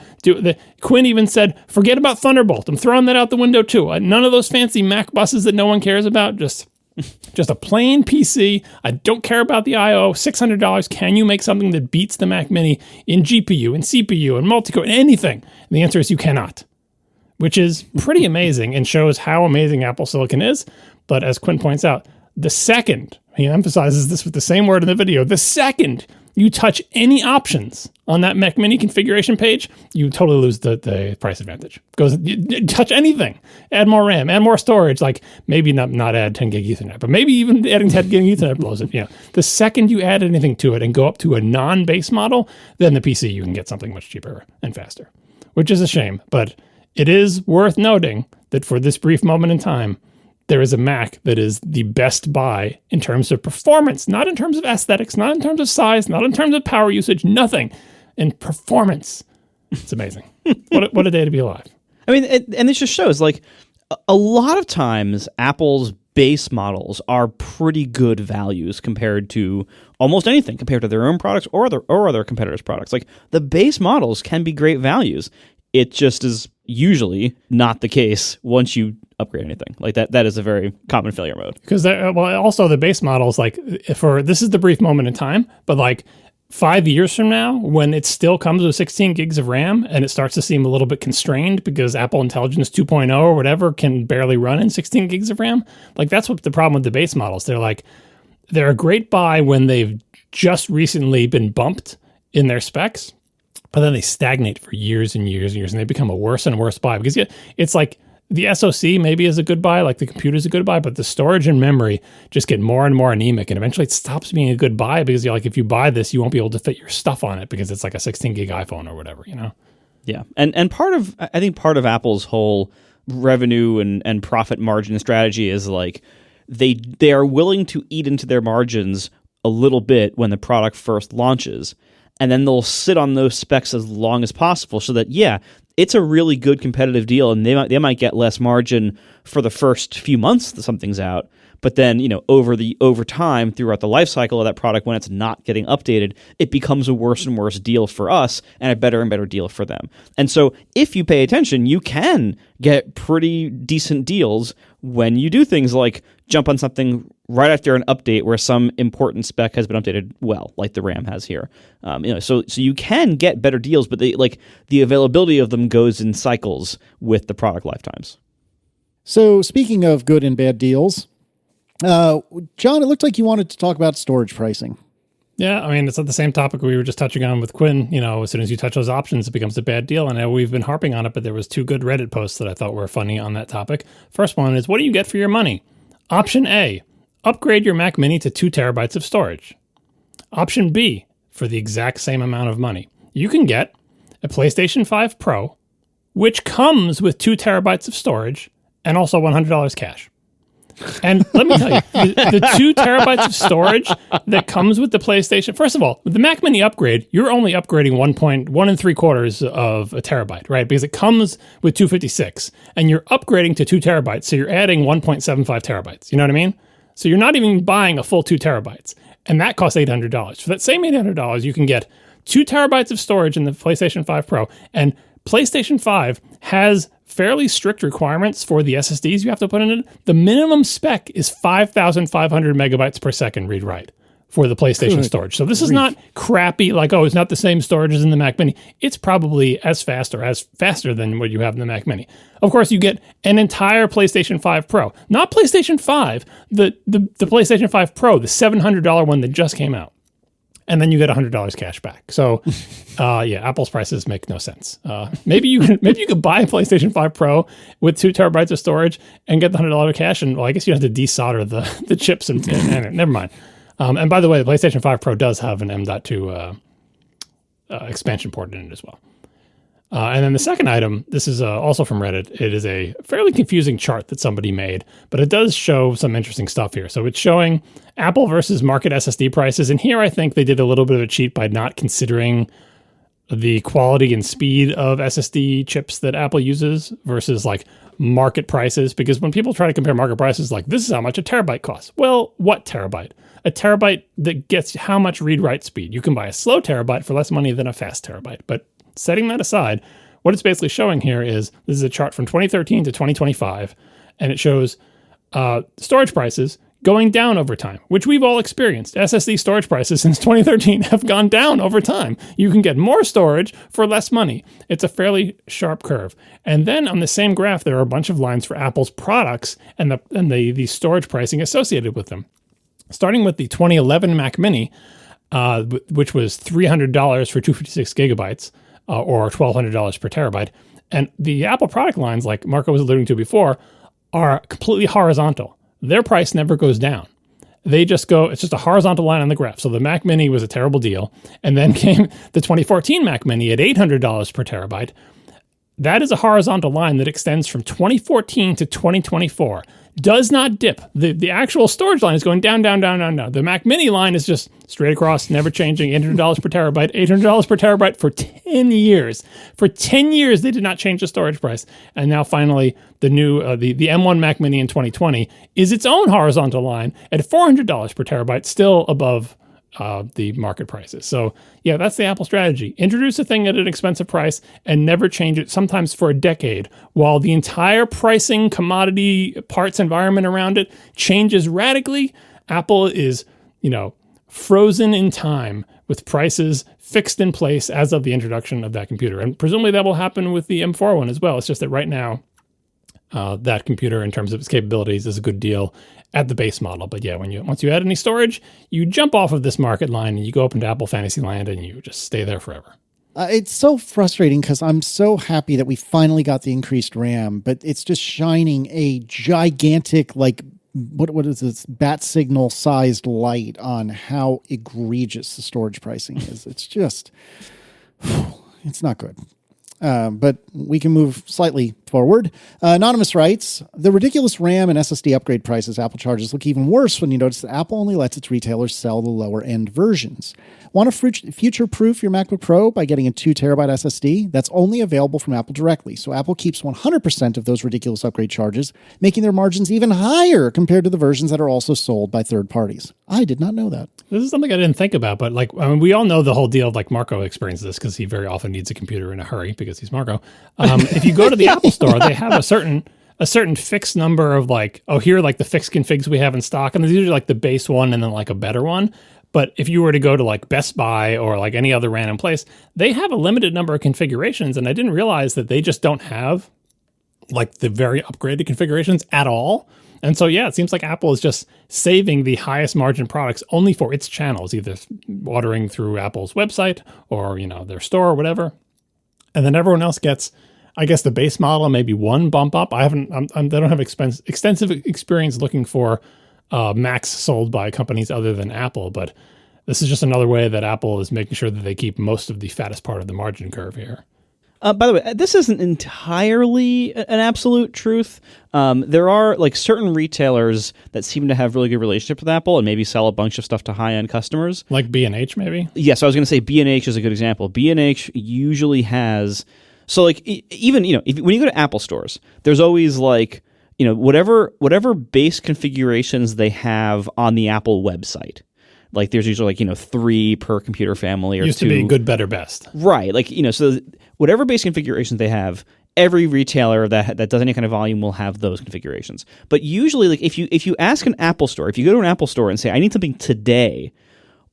Quinn even said, forget about Thunderbolt. I'm throwing that out the window too. None of those fancy Mac buses that no one cares about. Just a plain PC. I don't care about the I/O. $600. Can you make something that beats the Mac Mini in GPU and CPU and multi-core and anything? And the answer is you cannot, which is pretty amazing and shows how amazing Apple Silicon is. But as Quinn points out, the second, he emphasizes this with the same word in the video, the second you touch any options on that Mac Mini configuration page, you totally lose the price advantage. You touch anything, add more RAM, add more storage, like maybe not add 10 gig Ethernet, but maybe even adding 10 gig Ethernet blows it. The second you add anything to it and go up to a non-base model, then the PC, you can get something much cheaper and faster, which is a shame. But it is worth noting that for this brief moment in time, there is a Mac that is the best buy in terms of performance, not in terms of aesthetics, not in terms of size, not in terms of power usage, nothing. In performance. It's amazing. What a day to be alive. I mean, and this just shows, a lot of times Apple's base models are pretty good values compared to almost anything, compared to their own products or other competitors' products. The base models can be great values. It just is usually not the case once you upgrade anything. That is a very common failure mode. Because also the base models, this is the brief moment in time, but 5 years from now, when it still comes with 16 gigs of RAM and it starts to seem a little bit constrained because Apple Intelligence 2.0 or whatever can barely run in 16 gigs of RAM, that's what the problem with the base models. They're a great buy when they've just recently been bumped in their specs, but then they stagnate for years and years and years, and they become a worse and worse buy because it's The SoC maybe is a good buy, like the computer's a good buy, but the storage and memory just get more and more anemic, and eventually it stops being a good buy because you're like, if you buy this, you won't be able to fit your stuff on it because it's like a 16 gig iPhone or whatever, you know? Yeah. And I think part of Apple's whole revenue and profit margin strategy is like they are willing to eat into their margins a little bit when the product first launches, and then they'll sit on those specs as long as possible so that, yeah, it's a really good competitive deal, and they might get less margin for the first few months that something's out, but then, you know, over time throughout the life cycle of that product, when it's not getting updated, it becomes a worse and worse deal for us and a better and better deal for them. And so if you pay attention, you can get pretty decent deals when you do things like jump on something right after an update where some important spec has been updated well, like the RAM has here. So you can get better deals, but the availability of them goes in cycles with the product lifetimes. So speaking of good and bad deals, John, it looked like you wanted to talk about storage pricing. Yeah, I mean, it's the same topic we were just touching on with Quinn. You know, as soon as you touch those options, it becomes a bad deal. And we've been harping on it, but there was 2 good Reddit posts that I thought were funny on that topic. First one is, what do you get for your money? Option A, upgrade your Mac Mini to 2 terabytes of storage. Option B, for the exact same amount of money, you can get a PlayStation 5 Pro, which comes with 2 terabytes of storage and also $100 cash. And let me tell you, the 2 terabytes of storage that comes with the PlayStation, first of all, with the Mac Mini upgrade, you're only upgrading 1 3/4 of a terabyte, right? Because it comes with 256 and you're upgrading to 2 terabytes. So you're adding 1.75 terabytes. You know what I mean? So you're not even buying a full 2 terabytes, and that costs $800. For that same $800, you can get 2 terabytes of storage in the PlayStation 5 Pro, and PlayStation 5 has fairly strict requirements for the SSDs you have to put in it. The minimum spec is 5,500 megabytes per second read-write for the PlayStation storage. So this is not crappy, like, oh, it's not the same storage as in the Mac Mini. It's probably as fast or as faster than what you have in the Mac Mini. Of course, you get an entire PlayStation 5 Pro. Not PlayStation 5, the PlayStation 5 Pro, the $700 one that just came out. And then you get $100 cash back. So, Apple's prices make no sense. Maybe you could buy a PlayStation 5 Pro with 2 terabytes of storage and get the $100 cash. And well, I guess you have to desolder the chips and never mind. And by the way, the PlayStation 5 Pro does have an M.2 expansion port in it as well. And then the second item, this is also from Reddit. It is a fairly confusing chart that somebody made, but it does show some interesting stuff here. So it's showing Apple versus market SSD prices. And here I think they did a little bit of a cheat by not considering the quality and speed of SSD chips that Apple uses versus like market prices. Because when people try to compare market prices, like, this is how much a terabyte costs. Well, what terabyte? A terabyte that gets how much read-write speed? You can buy a slow terabyte for less money than a fast terabyte. But setting that aside, what it's basically showing here is, this is a chart from 2013 to 2025, and it shows storage prices going down over time, which we've all experienced. SSD storage prices since 2013 have gone down over time. You can get more storage for less money. It's a fairly sharp curve. And then on the same graph, there are a bunch of lines for Apple's products and the storage pricing associated with them. Starting with the 2011 Mac Mini, which was $300 for 256 gigabytes, or $1,200 per terabyte. And the Apple product lines, like Marco was alluding to before, are completely horizontal. Their price never goes down. They just go, it's just a horizontal line on the graph. So the Mac Mini was a terrible deal. And then came the 2014 Mac Mini at $800 per terabyte. That is a horizontal line that extends from 2014 to 2024. Does not dip. The actual storage line is going down, down, down, down, down. The Mac Mini line is just straight across, never changing, $800 per terabyte, $800 per terabyte for 10 years. For 10 years, they did not change the storage price. And now finally, the new, the M1 Mac Mini in 2020 is its own horizontal line at $400 per terabyte, still above the market prices. So yeah, that's the Apple strategy. Introduce a thing at an expensive price and never change it, sometimes for a decade, while the entire pricing commodity parts environment around it changes radically. Apple is, frozen in time with prices fixed in place as of the introduction of that computer. And presumably that will happen with the M4 one as well. It's just that right now, that computer, in terms of its capabilities, is a good deal at the base model. But yeah, once you add any storage, you jump off of this market line and you go up into Apple Fantasyland and you just stay there forever. It's so frustrating because I'm so happy that we finally got the increased RAM, but it's just shining a gigantic, like, what is this, bat signal sized light on how egregious the storage pricing is. It's just, it's not good. But we can move slightly forward. Anonymous writes, the ridiculous RAM and SSD upgrade prices Apple charges look even worse when you notice that Apple only lets its retailers sell the lower end versions. Want to future-proof your MacBook Pro by getting a 2 terabyte SSD? That's only available from Apple directly, so Apple keeps 100% of those ridiculous upgrade charges, making their margins even higher compared to the versions that are also sold by third parties. I did not know that. This is something I didn't think about, but we all know the whole deal of Marco experiences this because he very often needs a computer in a hurry because he's Marco. If you go to the Apple Store, they have a certain fixed number of here are the fixed configs we have in stock, and there's usually the base one and then a better one. But if you were to go to Best Buy or any other random place, they have a limited number of configurations, and I didn't realize that they just don't have the very upgraded configurations at all. And so, yeah, it seems like Apple is just saving the highest margin products only for its channels, either ordering through Apple's website or, their store or whatever. And then everyone else gets, I guess, the base model, maybe one bump up. I don't have extensive experience looking for Macs sold by companies other than Apple, but this is just another way that Apple is making sure that they keep most of the fattest part of the margin curve here. By the way, this isn't entirely an absolute truth. There are certain retailers that seem to have really good relationships with Apple and maybe sell a bunch of stuff to high-end customers. Like B&H, maybe? Yes, I was going to say B&H is a good example. B&H usually has... So, even, when you go to Apple stores, there's always, whatever base configurations they have on the Apple website. There's usually 3 per computer family or used 2. To be good, better, best. Right. So whatever base configurations they have, every retailer that does any kind of volume will have those configurations. But usually, if you ask an Apple store, if you go to an Apple store and say, I need something today,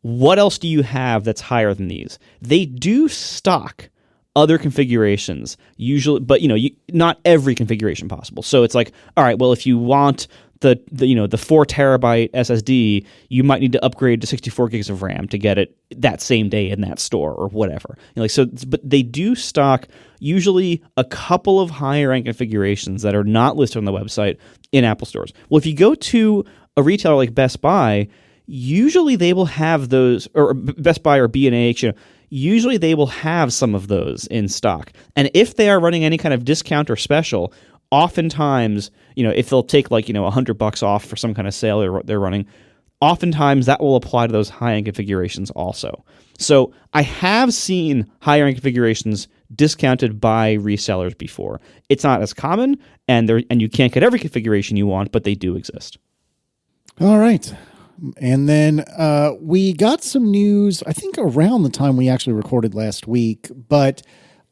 what else do you have that's higher than these? They do stock other configurations, usually, but not every configuration possible. So it's all right, well, if you want the 4 terabyte SSD, you might need to upgrade to 64 gigs of RAM to get it that same day in that store or whatever. But they do stock usually a couple of higher end configurations that are not listed on the website in Apple stores. Well, if you go to a retailer like Best Buy, usually they will have those, or Best Buy or B&H, usually they will have some of those in stock. And if they are running any kind of discount or special, oftentimes, if they'll take $100 off for some kind of sale they're running, oftentimes that will apply to those high-end configurations also. So I have seen higher-end configurations discounted by resellers before. It's not as common, and you can't get every configuration you want, but they do exist. All right. And then we got some news, I think around the time we actually recorded last week, but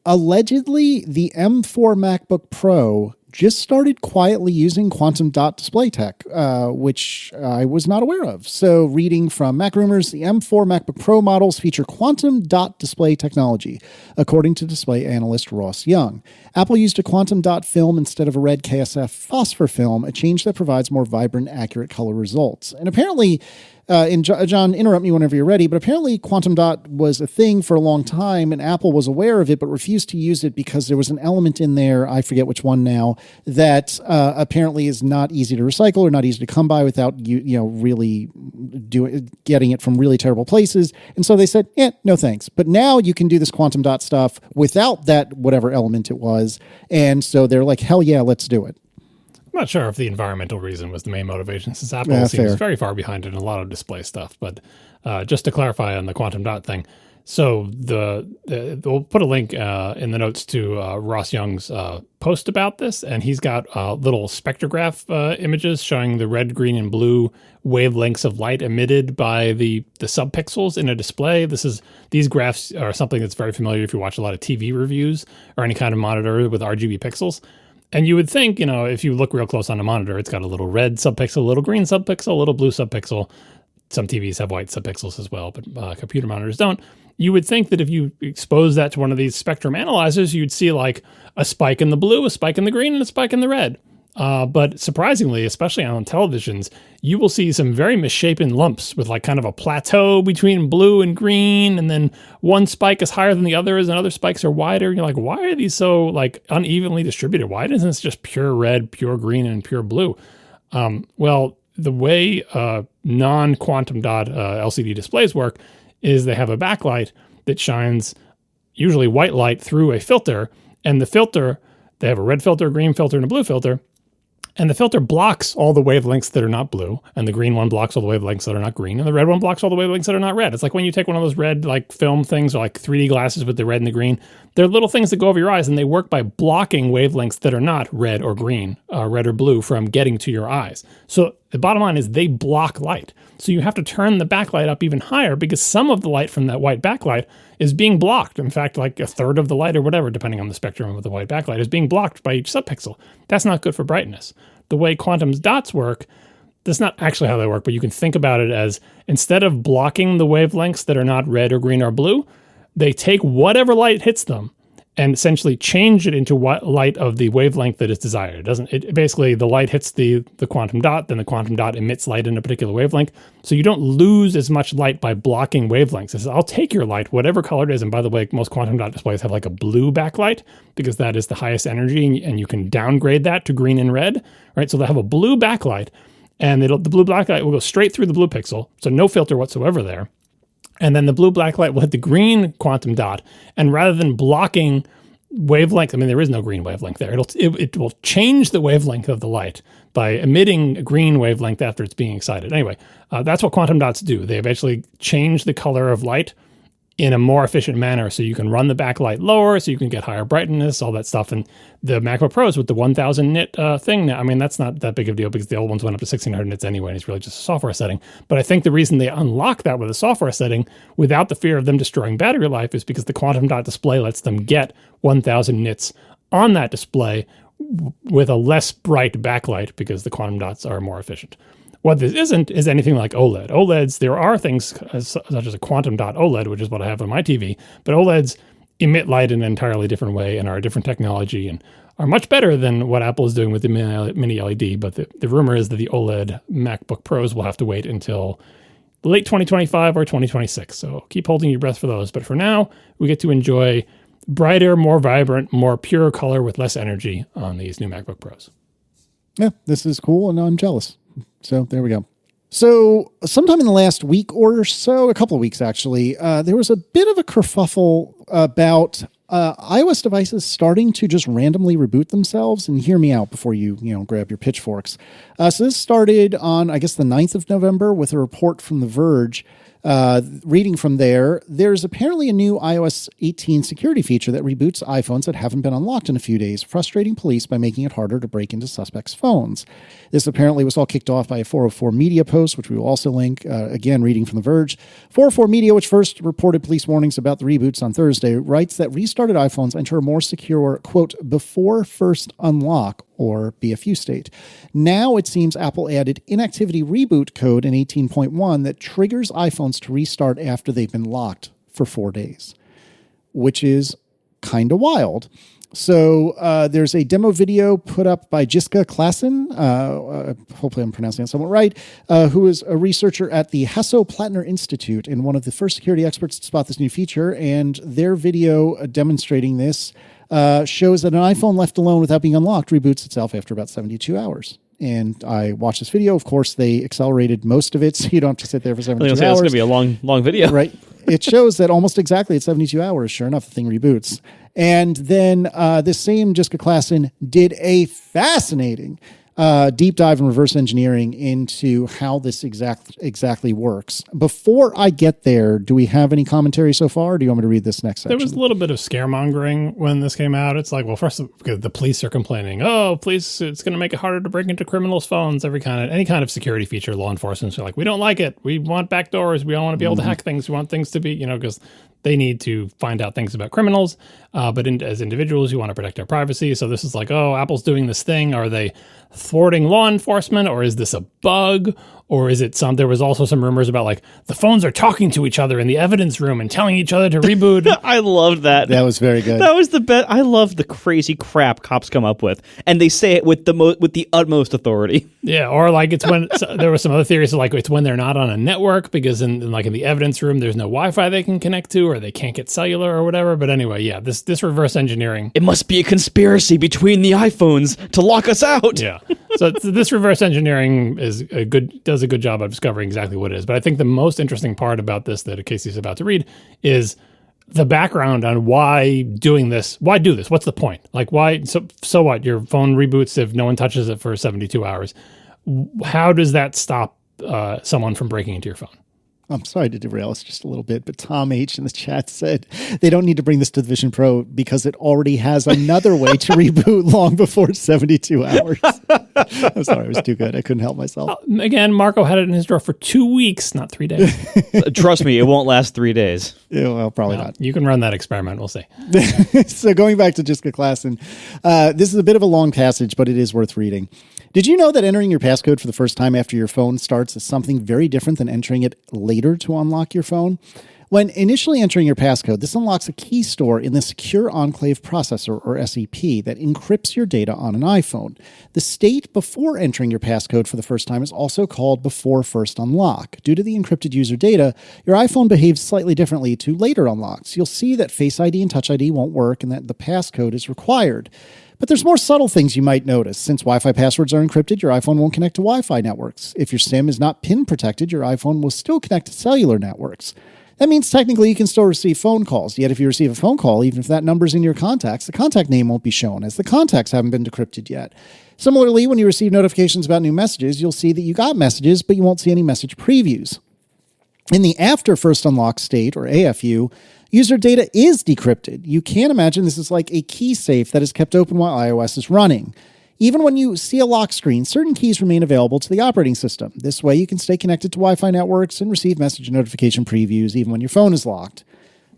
allegedly the M4 MacBook Pro just started quietly using quantum dot display tech, which I was not aware of. So reading from Mac Rumors, the M4 MacBook Pro models feature quantum dot display technology, according to display analyst Ross Young. Apple used a quantum dot film instead of a red KSF phosphor film, a change that provides more vibrant, accurate color results. And apparently, John, interrupt me whenever you're ready, but apparently quantum dot was a thing for a long time, and Apple was aware of it but refused to use it because there was an element in there, I forget which one now, that apparently is not easy to recycle or not easy to come by without really getting it from really terrible places. And so they said, no thanks. But now you can do this quantum dot stuff without that whatever element it was. And so they're like, hell yeah, let's do it. I'm not sure if the environmental reason was the main motivation, since Apple seems very far behind in a lot of display stuff. But just to clarify on the quantum dot thing, so we'll put a link in the notes to Ross Young's post about this, and he's got little spectrograph images showing the red, green, and blue wavelengths of light emitted by the subpixels in a display. These graphs are something that's very familiar if you watch a lot of TV reviews or any kind of monitor with RGB pixels. And you would think, if you look real close on a monitor, it's got a little red subpixel, a little green subpixel, a little blue subpixel. Some TVs have white subpixels as well, but computer monitors don't. You would think that if you expose that to one of these spectrum analyzers, you'd see a spike in the blue, a spike in the green, and a spike in the red. But surprisingly, especially on televisions, you will see some very misshapen lumps with like kind of a plateau between blue and green, and then one spike is higher than the others, and other spikes are wider. And you're like, why are these so like unevenly distributed? Why isn't this just pure red, pure green, and pure blue? Well, the way non-quantum dot LCD displays work is they have a backlight that shines usually white light through a filter, and the filter, they have a red filter, a green filter, and a blue filter. And the filter blocks all the wavelengths that are not blue, and the green one blocks all the wavelengths that are not green, and the red one blocks all the wavelengths that are not red. It's like when you take one of those red like film things, or like 3D glasses with the red and the green. They're little things that go over your eyes, and they work by blocking wavelengths that are not red or green, red or blue from getting to your eyes. So the bottom line is they block light. So you have to turn the backlight up even higher because some of the light from that white backlight is being blocked. In fact, like a third of the light or whatever, depending on the spectrum of the white backlight, is being blocked by each subpixel. That's not good for brightness. The way quantum dots work, that's not actually how they work, but you can think about it as instead of blocking the wavelengths that are not red or green or blue, they take whatever light hits them and essentially change it into what light of the wavelength that is desired. It basically, the light hits the quantum dot, then the quantum dot emits light in a particular wavelength. So you don't lose as much light by blocking wavelengths. It says, I'll take your light, whatever color it is. And by the way, most quantum dot displays have like a blue backlight because that is the highest energy, and you can downgrade that to green and red, right? So they have a blue backlight, and the blue backlight will go straight through the blue pixel, so no filter whatsoever there. And then the blue blacklight will hit the green quantum dot, and rather than blocking wavelength, I mean, there is no green wavelength there. It will change the wavelength of the light by emitting a green wavelength after it's being excited. Anyway, that's what quantum dots do. They eventually change the color of light in a more efficient manner, so you can run the backlight lower, so you can get higher brightness, all that stuff. And the MacBook Pros with the 1000 nit thing now, I mean, that's not that big of a deal because the old ones went up to 1600 nits anyway, and it's really just a software setting. But I think the reason they unlock that with a software setting without the fear of them destroying battery life is because the quantum dot display lets them get 1000 nits on that display with a less bright backlight because the quantum dots are more efficient. What this isn't is anything like OLED. OLEDs, there are things such as a quantum dot OLED, which is what I have on my TV, but OLEDs emit light in an entirely different way and are a different technology and are much better than what Apple is doing with the mini LED. But the rumor is that the OLED MacBook Pros will have to wait until late 2025 or 2026. So keep holding your breath for those. But for now, we get to enjoy brighter, more vibrant, more pure color with less energy on these new MacBook Pros. Yeah, this is cool, and I'm jealous. So there we go. So sometime in the last week or so, a couple of weeks actually, there was a bit of a kerfuffle about iOS devices starting to just randomly reboot themselves. And hear me out before you grab your pitchforks. So this started on, I guess, the 9th of November with a report from The Verge. Reading from there, there's apparently a new iOS 18 security feature that reboots iPhones that haven't been unlocked in a few days, frustrating police by making it harder to break into suspects' phones. This apparently was all kicked off by a 404 Media post, which we will also link. Again, reading from The Verge. 404 Media, which first reported police warnings about the reboots on Thursday, writes that restarted iPhones enter a more secure, quote, before first unlock, or BFU state. Now it seems Apple added inactivity reboot code in 18.1 that triggers iPhones to restart after they've been locked for 4 days, which is kind of wild. So there's a demo video put up by Jiska Klassen, hopefully I'm pronouncing it somewhat right, who is a researcher at the Hasso-Plattner Institute and one of the first security experts to spot this new feature. And their video demonstrating this shows that an iPhone left alone without being unlocked reboots itself after about 72 hours. And I watched this video. Of course, they accelerated most of it, so you don't have to sit there for 72 hours. It's going to be a long video. Right. It shows that almost exactly at 72 hours, sure enough, the thing reboots. And then this same Jessica Klassen did a fascinating deep dive and reverse engineering into how this exactly works. Before I get there, do we have any commentary so far? Or do you want me to read this next section? There was a little bit of scaremongering when this came out. It's like, well, first, the police are complaining. Oh, police, it's going to make it harder to break into criminals' phones. Any kind of security feature, law enforcement are like, we don't like it. We want backdoors. We don't want to be able to hack things. We want things to be, because They need to find out things about criminals, but as individuals, you want to protect our privacy. So this is like, oh, Apple's doing this thing. Are they thwarting law enforcement, or is this a bug? Or is it there was also some rumors about like the phones are talking to each other in the evidence room and telling each other to reboot. I loved that. That was very good. That was the best. I love the crazy crap cops come up with, and they say it with the utmost authority. Yeah, or like it's when there were some other theories like it's when they're not on a network because in the evidence room there's no Wi-Fi they can connect to, or they can't get cellular or whatever. But anyway, yeah, this reverse engineering. It must be a conspiracy between the iPhones to lock us out. Yeah. So this reverse engineering does a good job of discovering exactly what it is. But I think the most interesting part about this that Casey's about to read is the background on why do this? What's the point? Like why? So what? Your phone reboots if no one touches it for 72 hours. How does that stop someone from breaking into your phone? I'm sorry to derail us just a little bit, but Tom H in the chat said they don't need to bring this to the Vision Pro because it already has another way to reboot long before 72 hours. I'm sorry, it was too good. I couldn't help myself. Again, Marco had it in his drawer for 2 weeks, not 3 days. Trust me, it won't last 3 days. Yeah, well, probably not. You can run that experiment. We'll see. So going back to Jessica Klassen, this is a bit of a long passage, but it is worth reading. Did you know that entering your passcode for the first time after your phone starts is something very different than entering it later to unlock your phone? When initially entering your passcode, this unlocks a key store in the Secure Enclave Processor, or SEP, that encrypts your data on an iPhone. The state before entering your passcode for the first time is also called before first unlock. Due to the encrypted user data, your iPhone behaves slightly differently to later unlocks. You'll see that Face ID and Touch ID won't work and that the passcode is required. But there's more subtle things you might notice. Since Wi-Fi passwords are encrypted, your iPhone won't connect to Wi-Fi networks. If your SIM is not PIN protected, your iPhone will still connect to cellular networks. That means technically you can still receive phone calls. Yet if you receive a phone call, even if that number's in your contacts, the contact name won't be shown as the contacts haven't been decrypted yet. Similarly, when you receive notifications about new messages, you'll see that you got messages, but you won't see any message previews. In the after first unlock state, or AFU, user data is decrypted. You can imagine this is like a key safe that is kept open while iOS is running. Even when you see a lock screen, certain keys remain available to the operating system. This way you can stay connected to Wi-Fi networks and receive message notification previews even when your phone is locked.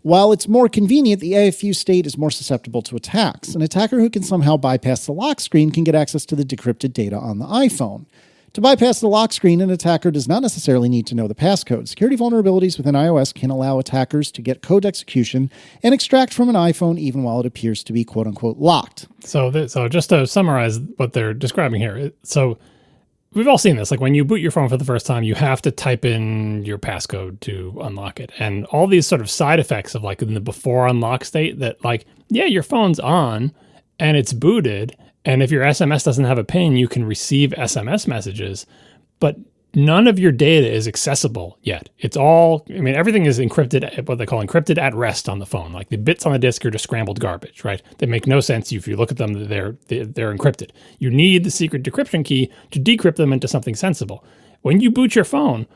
While it's more convenient, the AFU state is more susceptible to attacks. An attacker who can somehow bypass the lock screen can get access to the decrypted data on the iPhone. To bypass the lock screen, an attacker does not necessarily need to know the passcode. Security vulnerabilities within iOS can allow attackers to get code execution and extract from an iPhone even while it appears to be quote-unquote locked. So just to summarize what they're describing here. So we've all seen this. Like when you boot your phone for the first time, you have to type in your passcode to unlock it. And all these sort of side effects of like in the before unlock state that like, yeah, your phone's on and it's booted. And if your SMS doesn't have a PIN, you can receive SMS messages, but none of your data is accessible yet. It's all, everything is encrypted, what they call encrypted at rest on the phone. Like the bits on the disk are just scrambled garbage, right? They make no sense. If you look at them, they're encrypted. You need the secret decryption key to decrypt them into something sensible. When you boot your phone,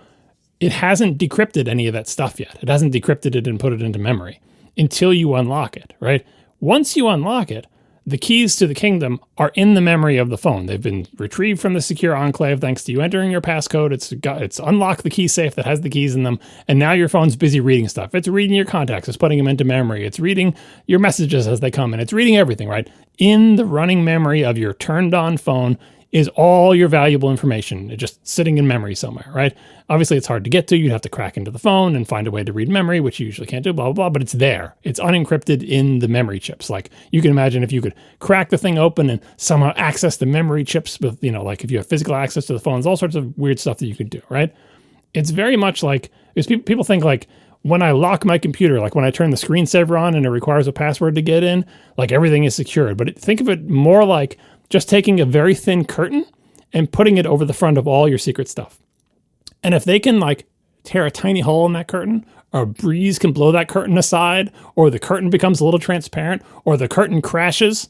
it hasn't decrypted any of that stuff yet. It hasn't decrypted it and put it into memory until you unlock it, right? Once you unlock it, the keys to the kingdom are in the memory of the phone. They've been retrieved from the secure enclave thanks to you entering your passcode. It's unlocked the key safe that has the keys in them, and now your phone's busy reading stuff. It's reading your contacts. It's putting them into memory. It's reading your messages as they come in. It's reading everything, right? In the running memory of your turned-on phone is all your valuable information. It's just sitting in memory somewhere, right? Obviously, it's hard to get to. You'd have to crack into the phone and find a way to read memory, which you usually can't do, blah, blah, blah, but it's there. It's unencrypted in the memory chips. Like, you can imagine if you could crack the thing open and somehow access the memory chips with, like if you have physical access to the phones, all sorts of weird stuff that you could do, right? It's very much like, people think like, when I lock my computer, like when I turn the screensaver on and it requires a password to get in, like everything is secured. But think of it more like just taking a very thin curtain and putting it over the front of all your secret stuff. And if they can like tear a tiny hole in that curtain, or a breeze can blow that curtain aside, or the curtain becomes a little transparent, or the curtain crashes,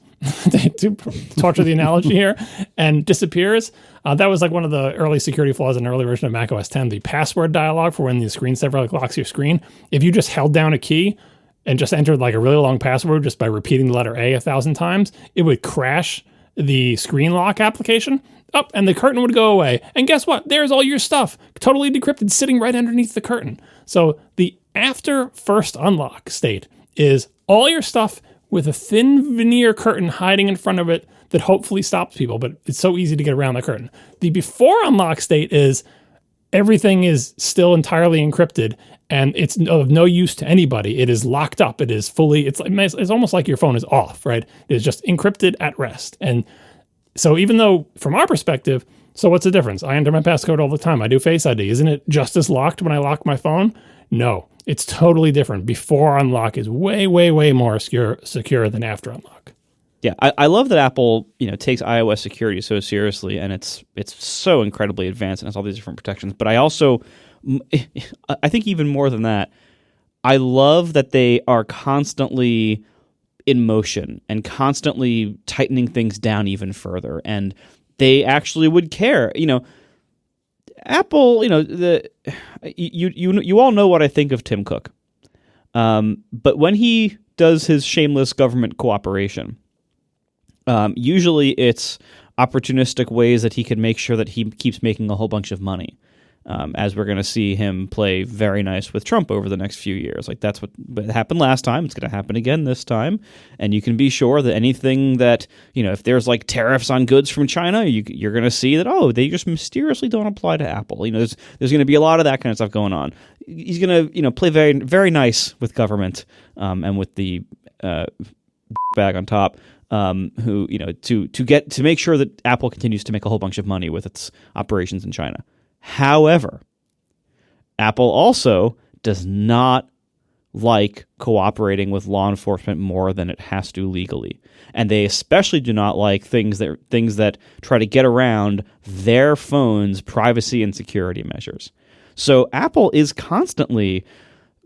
to torture the analogy here, and disappears. That was like one of the early security flaws in an early version of Mac OS X, the password dialog for when the screensaver like locks your screen. If you just held down a key and just entered like a really long password just by repeating the letter A 1,000 times, it would crash the screen lock application up and the curtain would go away. And guess what? There's all your stuff totally decrypted sitting right underneath the curtain. So the after first unlock state is all your stuff with a thin veneer curtain hiding in front of it that hopefully stops people, but it's so easy to get around the curtain. The before unlock state is everything is still entirely encrypted and it's of no use to anybody. It is locked up. It is fully, it's almost like your phone is off, right? It is just encrypted at rest. And so even though from our perspective, so what's the difference? I enter my passcode all the time. I do Face ID. Isn't it just as locked when I lock my phone? No, it's totally different. Before unlock is way, way, way more secure than after unlock. Yeah, I love that Apple, takes iOS security so seriously, and it's so incredibly advanced and has all these different protections. But I think even more than that, I love that they are constantly in motion and constantly tightening things down even further, and they actually would care. Apple, you all know what I think of Tim Cook, but when he does his shameless government cooperation, usually it's opportunistic ways that he can make sure that he keeps making a whole bunch of money, as we're going to see him play very nice with Trump over the next few years. Like that's what happened last time. It's going to happen again this time. And you can be sure that anything that, if there's like tariffs on goods from China, you're going to see that, they just mysteriously don't apply to Apple. There's going to be a lot of that kind of stuff going on. He's going to, play very, very nice with government, and with the bag on top. Who to make sure that Apple continues to make a whole bunch of money with its operations in China. However, Apple also does not like cooperating with law enforcement more than it has to legally, and they especially do not like things that try to get around their phone's privacy and security measures. So Apple is constantly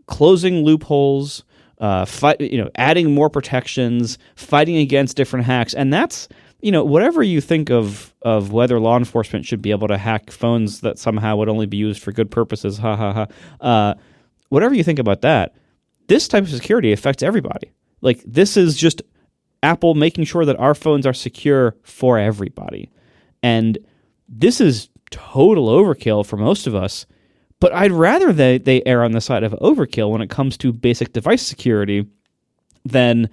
closing loopholes, adding more protections, fighting against different hacks. And that's, whatever you think of whether law enforcement should be able to hack phones that somehow would only be used for good purposes, whatever you think about that, this type of security affects everybody. Like, this is just Apple making sure that our phones are secure for everybody. And this is total overkill for most of us. But I'd rather they err on the side of overkill when it comes to basic device security than,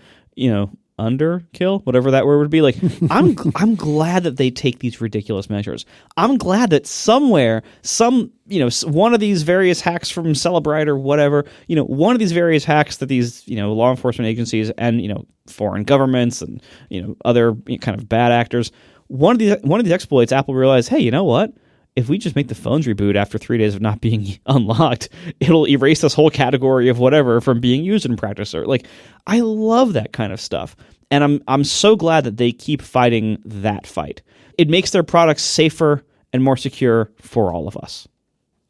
underkill, whatever that word would be. Like, I'm glad that they take these ridiculous measures. I'm glad that somewhere, one of these various hacks from Celebrite or whatever, one of these various hacks that these, law enforcement agencies and, foreign governments and, other kind of bad actors, one of these exploits, Apple realized, hey, you know what? If we just make the phones reboot after 3 days of not being unlocked, it'll erase this whole category of whatever from being used in practice. Or like, I love that kind of stuff. And I'm so glad that they keep fighting that fight. It makes their products safer and more secure for all of us.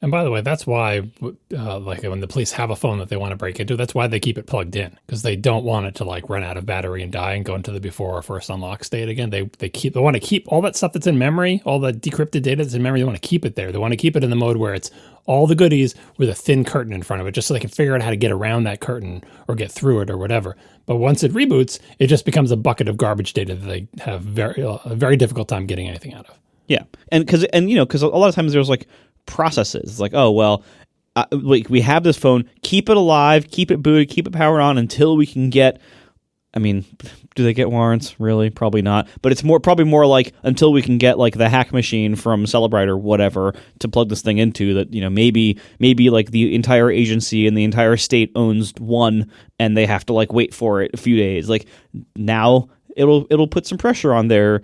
And by the way, that's why, like when the police have a phone that they want to break into, that's why they keep it plugged in, because they don't want it to like run out of battery and die and go into the before or first unlock state again. They want to keep all that stuff that's in memory, all the decrypted data that's in memory. They want to keep it there. They want to keep it in the mode where it's all the goodies with a thin curtain in front of it, just so they can figure out how to get around that curtain or get through it or whatever. But once it reboots, it just becomes a bucket of garbage data that they have a very difficult time getting anything out of. Yeah, and because a lot of times there's like processes. It's like, we have this phone, keep it alive, keep it booted, keep it powered on until we can get, do they get warrants? Really? Probably not. But it's probably more like until we can get like the hack machine from Celebrite or whatever to plug this thing into that, maybe like the entire agency and the entire state owns one and they have to like wait for it a few days. Like now it'll put some pressure on their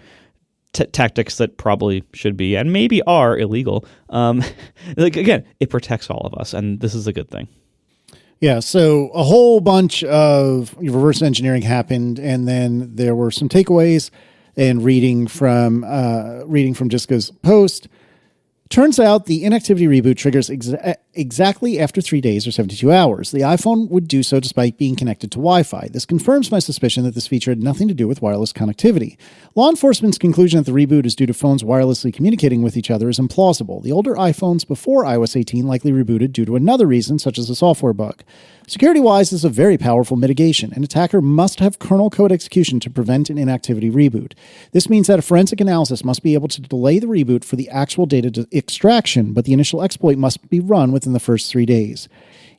tactics that probably should be and maybe are illegal. Like again, it protects all of us, and this is a good thing. Yeah, so a whole bunch of reverse engineering happened, and then there were some takeaways. And reading from Jessica's post, turns out the inactivity reboot triggers exactly after 3 days or 72 hours. The iPhone would do so despite being connected to Wi-Fi. This confirms my suspicion that this feature had nothing to do with wireless connectivity. Law enforcement's conclusion that the reboot is due to phones wirelessly communicating with each other is implausible. The older iPhones before iOS 18 likely rebooted due to another reason, such as a software bug. Security-wise, this is a very powerful mitigation. An attacker must have kernel code execution to prevent an inactivity reboot. This means that a forensic analysis must be able to delay the reboot for the actual data extraction, but the initial exploit must be run within the first 3 days.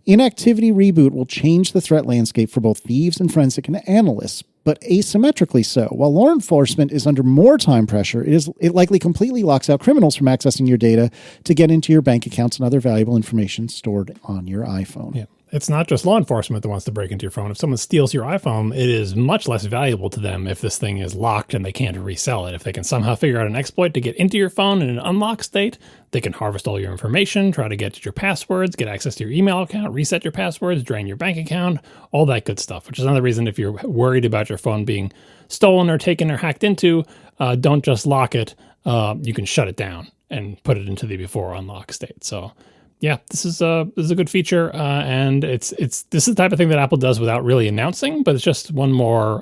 Inactivity Reboot will change the threat landscape for both thieves and forensic analysts, but asymmetrically so. While law enforcement is under more time pressure, it likely completely locks out criminals from accessing your data to get into your bank accounts and other valuable information stored on your iPhone. Yeah. It's not just law enforcement that wants to break into your phone. If someone steals your iPhone, it is much less valuable to them if this thing is locked and they can't resell it. If they can somehow figure out an exploit to get into your phone in an unlocked state, they can harvest all your information, try to get your passwords, get access to your email account, reset your passwords, drain your bank account, all that good stuff, which is another reason if you're worried about your phone being stolen or taken or hacked into, don't just lock it. You can shut it down and put it into the before unlock state. So yeah, this is a good feature, and this is the type of thing that Apple does without really announcing, but it's just one more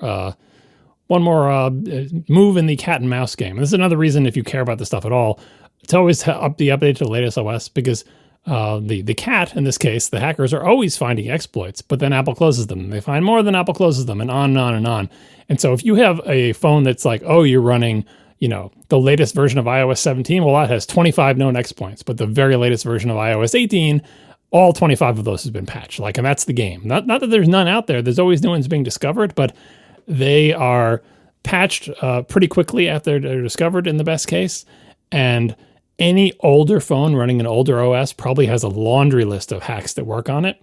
move in the cat and mouse game. And this is another reason, if you care about this stuff at all, to always up the update to the latest OS, because the cat, in this case, the hackers are always finding exploits, but then Apple closes them. They find more, than Apple closes them, and on and on and on. And so if you have a phone that's like, oh, you're running, the latest version of iOS 17, well, that has 25 known exploits, but the very latest version of iOS 18, all 25 of those has been patched. And that's the game. Not that there's none out there. There's always new ones being discovered, but they are patched pretty quickly after they're discovered in the best case. And any older phone running an older OS probably has a laundry list of hacks that work on it.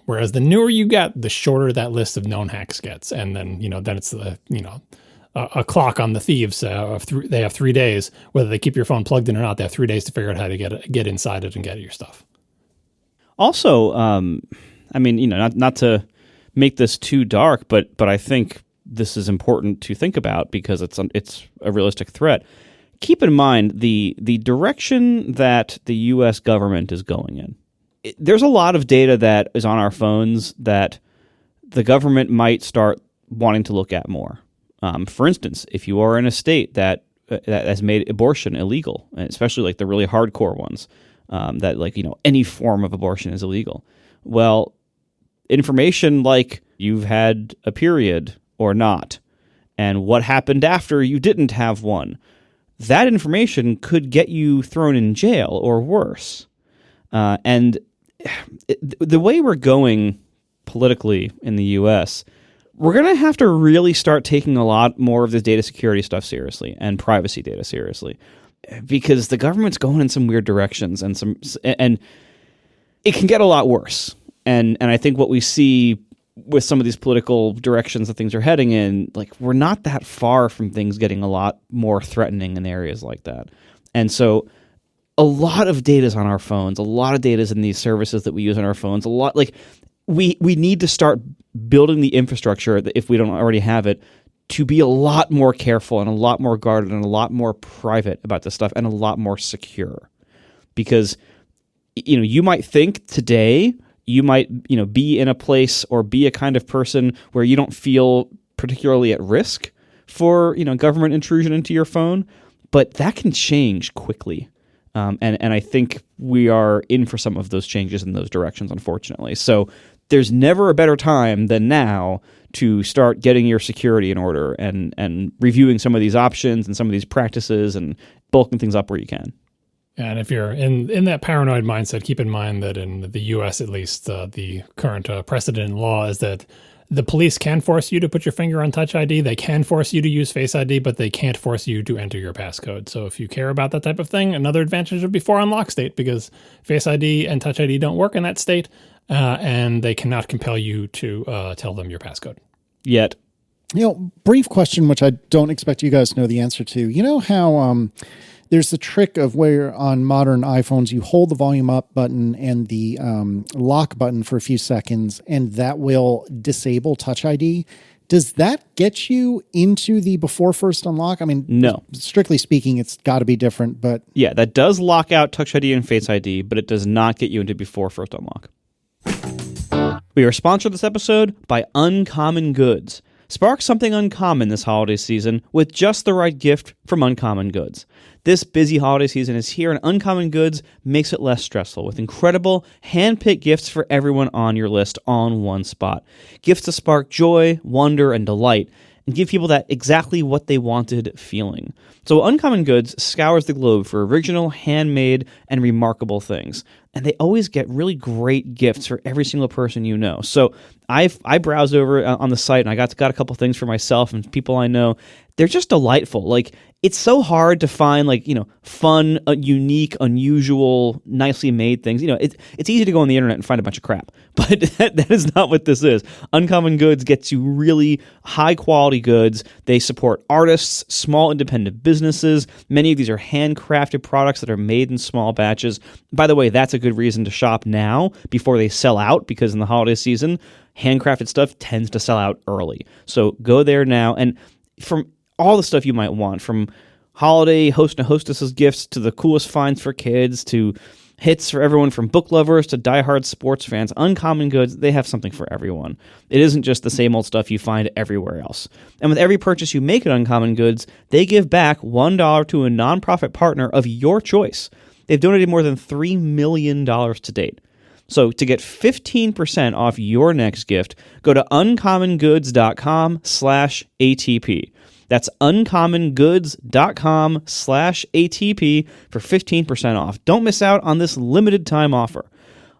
Whereas the newer you get, the shorter that list of known hacks gets. And then, then it's a clock on the thieves. They have 3 days, whether they keep your phone plugged in or not. They have 3 days to figure out how to get inside it and get at your stuff. Also, not to make this too dark, but I think this is important to think about because it's a realistic threat. Keep in mind the direction that the U.S. government is going in. There's a lot of data that is on our phones that the government might start wanting to look at more. For instance, if you are in a state that has made abortion illegal, especially the really hardcore ones, that any form of abortion is illegal. Well, information like you've had a period or not, and what happened after you didn't have one, that information could get you thrown in jail or worse. And the way we're going politically in the U.S., we're going to have to really start taking a lot more of this data security stuff seriously and privacy data seriously, because the government's going in some weird directions and it can get a lot worse. And I think what we see with some of these political directions that things are heading in, we're not that far from things getting a lot more threatening in areas like that. And so a lot of data is on our phones. A lot of data is in these services that we use on our phones. A lot, we need to start building the infrastructure, that if we don't already have it, to be a lot more careful and a lot more guarded and a lot more private about this stuff and a lot more secure. Because, you might think today you might, be in a place or be a kind of person where you don't feel particularly at risk for, government intrusion into your phone, but that can change quickly. And I think we are in for some of those changes in those directions, unfortunately. So there's never a better time than now to start getting your security in order and reviewing some of these options and some of these practices and bulking things up where you can. And if you're in that paranoid mindset, keep in mind that in the U.S., at least, the current precedent in law is that the police can force you to put your finger on Touch ID. They can force you to use Face ID, but they can't force you to enter your passcode. So if you care about that type of thing, another advantage would be for unlock state, because Face ID and Touch ID don't work in that state, and they cannot compel you to tell them your passcode. Yet. Brief question, which I don't expect you guys to know the answer to. You know how there's the trick of where on modern iPhones you hold the volume up button and the lock button for a few seconds, and that will disable Touch ID. Does that get you into the before first unlock? I mean, no. Strictly speaking, it's got to be different, but... Yeah, that does lock out Touch ID and Face ID, but it does not get you into before first unlock. We are sponsored this episode by Uncommon Goods. Spark something uncommon this holiday season with just the right gift from Uncommon Goods. This busy holiday season is here, and Uncommon Goods makes it less stressful with incredible hand-picked gifts for everyone on your list all in one spot. Gifts to spark joy, wonder, and delight. and give people that exactly what they wanted feeling. So Uncommon Goods scours the globe for original, handmade, and remarkable things. And they always get really great gifts for every single person you know. So I browsed over on the site and I got a couple things for myself and people I know. They're just delightful. Like, it's so hard to find, like, fun, unique, unusual, nicely made things. It's easy to go on the internet and find a bunch of crap, but that is not what this is. Uncommon Goods gets you really high quality goods. They support artists, small independent businesses. Many of these are handcrafted products that are made in small batches. By the way, that's a good reason to shop now before they sell out, because in the holiday season, handcrafted stuff tends to sell out early. So go there now. And from all the stuff you might want, from holiday host and hostesses gifts to the coolest finds for kids to hits for everyone from book lovers to diehard sports fans, Uncommon Goods, they have something for everyone. It isn't just the same old stuff you find everywhere else. And with every purchase you make at Uncommon Goods, they give back $1 to a nonprofit partner of your choice. They've donated more than $3 million to date. So to get 15% off your next gift, go to uncommongoods.com/ATP. That's uncommongoods.com/ATP for 15% off. Don't miss out on this limited time offer.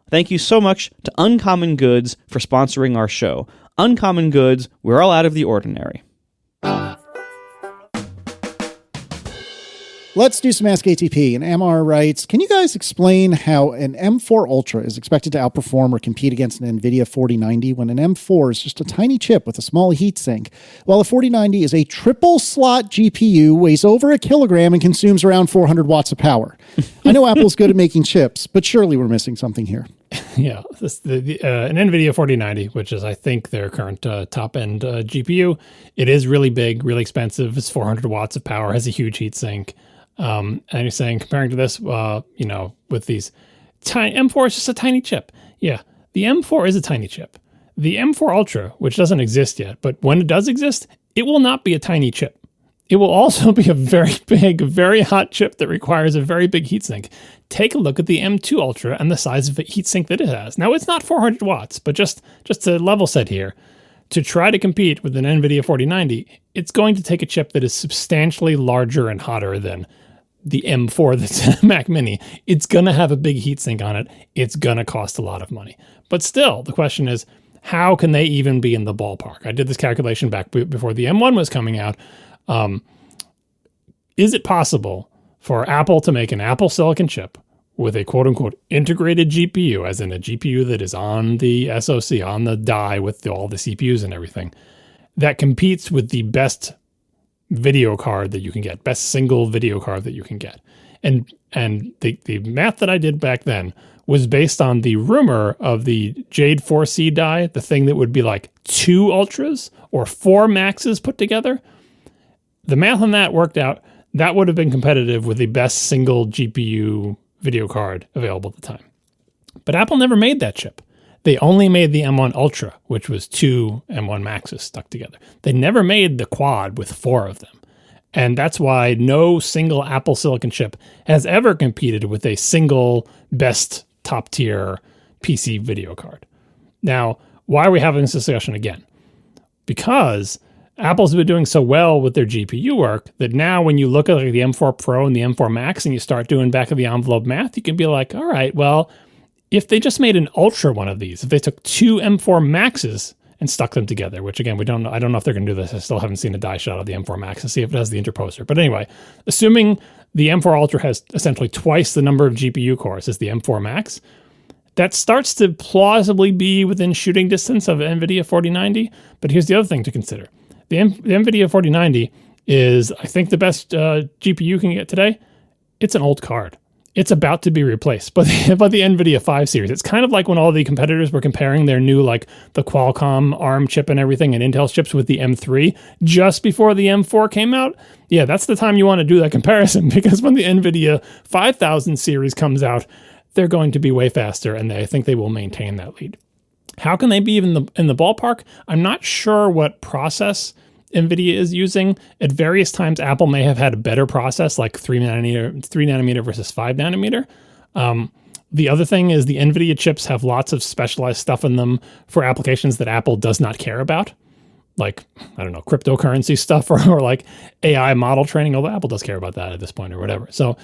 Thank you so much to Uncommon Goods for sponsoring our show. Uncommon Goods, we're all out of the ordinary. Let's do some Ask ATP. And MR writes, can you guys explain how an M4 Ultra is expected to outperform or compete against an NVIDIA 4090 when an M4 is just a tiny chip with a small heatsink, while the 4090 is a triple slot GPU, weighs over a kilogram, and consumes around 400 watts of power? I know Apple's good at making chips, but surely we're missing something here. Yeah, an NVIDIA 4090, which is, I think, their current top-end GPU. It is really big, really expensive. It's 400 watts of power, has a huge heatsink. And you're saying, comparing to this, with these tiny M4 is just a tiny chip. Yeah, the M4 is a tiny chip. The M4 Ultra, which doesn't exist yet, but when it does exist, it will not be a tiny chip. It will also be a very big, very hot chip that requires a very big heatsink. Take a look at the M2 Ultra and the size of the heatsink that it has. Now, it's not 400 watts, but just to level set here, to try to compete with an NVIDIA 4090, it's going to take a chip that is substantially larger and hotter than the M4 that's a Mac Mini. It's going to have a big heatsink on it. It's going to cost a lot of money. But still, the question is, how can they even be in the ballpark? I did this calculation back before the M1 was coming out. Is it possible for Apple to make an Apple Silicon chip with a quote-unquote integrated GPU, as in a GPU that is on the SoC, on the die with all the CPUs and everything, that competes with the best video card that you can get, best single video card that you can get? And the math that I did back then was based on the rumor of the Jade 4C die, the thing that would be like 2 Ultras or 4 Maxes put together. The math on that worked out. That would have been competitive with the best single GPU video card available at the time. But Apple never made that chip. They only made the M1 Ultra, which was 2 M1 Maxes stuck together. They never made the quad with 4 of them. And that's why no single Apple Silicon chip has ever competed with a single best top-tier PC video card. Now, why are we having this discussion again? Because Apple's been doing so well with their GPU work that now when you look at the M4 Pro and the M4 Max and you start doing back-of-the-envelope math, you can be like, all right, well, if they just made an Ultra one of these, if they took 2 M4 Maxes and stuck them together, which again, I don't know if they're going to do this. I still haven't seen a die shot of the M4 Max to see if it has the interposer. But anyway, assuming the M4 Ultra has essentially twice the number of GPU cores as the M4 Max, that starts to plausibly be within shooting distance of NVIDIA 4090. But here's the other thing to consider. The NVIDIA 4090 is, I think, the best GPU you can get today. It's an old card. It's about to be replaced by the NVIDIA 5 series. It's kind of like when all the competitors were comparing their new, like the Qualcomm ARM chip and everything and Intel's chips with the M3 just before the M4 came out. Yeah, that's the time you want to do that comparison, because when the NVIDIA 5000 series comes out, they're going to be way faster, and I think they will maintain that lead. How can they be in the ballpark? I'm not sure what process NVIDIA is using. At various times, Apple may have had a better process, like 3 nanometer versus 5 nanometer. The other thing is the NVIDIA chips have lots of specialized stuff in them for applications that Apple does not care about. like, I don't know, cryptocurrency stuff or like AI model training, although Apple does care about that at this point or whatever. So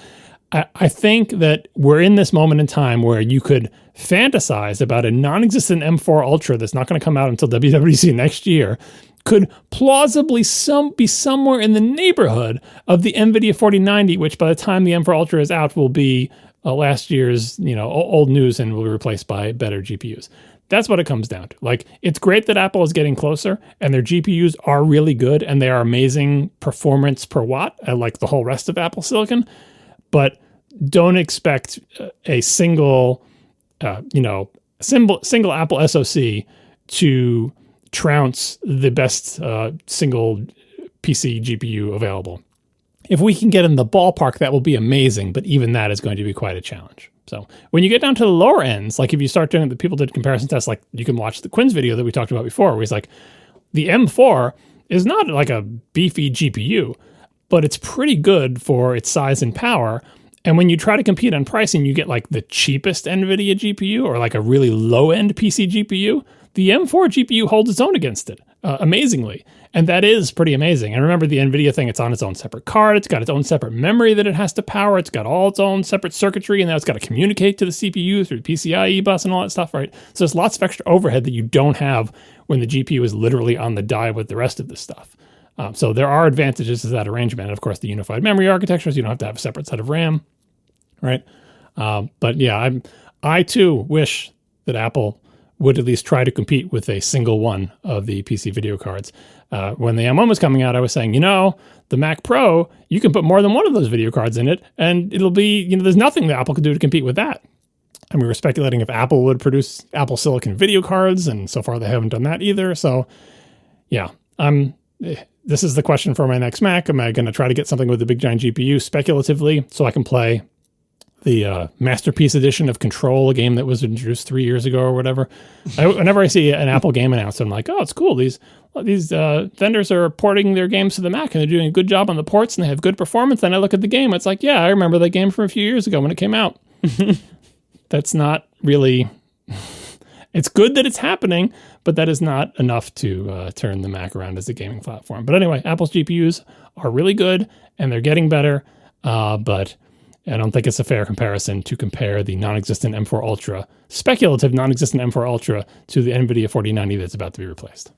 I think that we're in this moment in time where you could fantasize about a non-existent M4 Ultra that's not going to come out until WWDC next year could plausibly be somewhere in the neighborhood of the NVIDIA 4090, which by the time the M4 Ultra is out will be last year's old news and will be replaced by better GPUs. That's what it comes down to. Like, it's great that Apple is getting closer and their GPUs are really good and they are amazing performance per watt, like the whole rest of Apple Silicon. But don't expect a single Apple SoC to trounce the best single PC GPU available. If we can get in the ballpark, that will be amazing, but even that is going to be quite a challenge. So when you get down to the lower ends, like if you start doing the people did comparison tests, like you can watch the Quinn's video that we talked about before, where he's like, the M4 is not like a beefy GPU, but it's pretty good for its size and power. And when you try to compete on pricing, you get like the cheapest NVIDIA GPU or like a really low-end PC GPU. The M4 GPU holds its own against it, amazingly. And that is pretty amazing. And remember the NVIDIA thing, it's on its own separate card. It's got its own separate memory that it has to power. It's got all its own separate circuitry, and now it's got to communicate to the CPU through PCIe bus and all that stuff, right? So there's lots of extra overhead that you don't have when the GPU is literally on the die with the rest of the stuff. So there are advantages to that arrangement. And of course, the unified memory architectures, you don't have to have a separate set of RAM, right? But yeah, I too wish that Apple would at least try to compete with a single one of the PC video cards. When the M1 was coming out, I was saying, the Mac Pro, you can put more than one of those video cards in it, and it'll be, there's nothing that Apple could do to compete with that. And we were speculating if Apple would produce Apple Silicon video cards, and so far they haven't done that either. So, yeah, this is the question for my next Mac. Am I going to try to get something with a big giant GPU speculatively so I can play the Masterpiece Edition of Control, a game that was introduced 3 years ago or whatever? Whenever I see an Apple game announced, I'm like, oh, it's cool. These vendors are porting their games to the Mac, and they're doing a good job on the ports, and they have good performance. Then I look at the game, it's like, yeah, I remember that game from a few years ago when it came out. That's not really... It's good that it's happening, but that is not enough to turn the Mac around as a gaming platform. But anyway, Apple's GPUs are really good, and they're getting better, but I don't think it's a fair comparison to compare the non-existent M4 Ultra, speculative non-existent M4 Ultra, to the NVIDIA 4090 that's about to be replaced.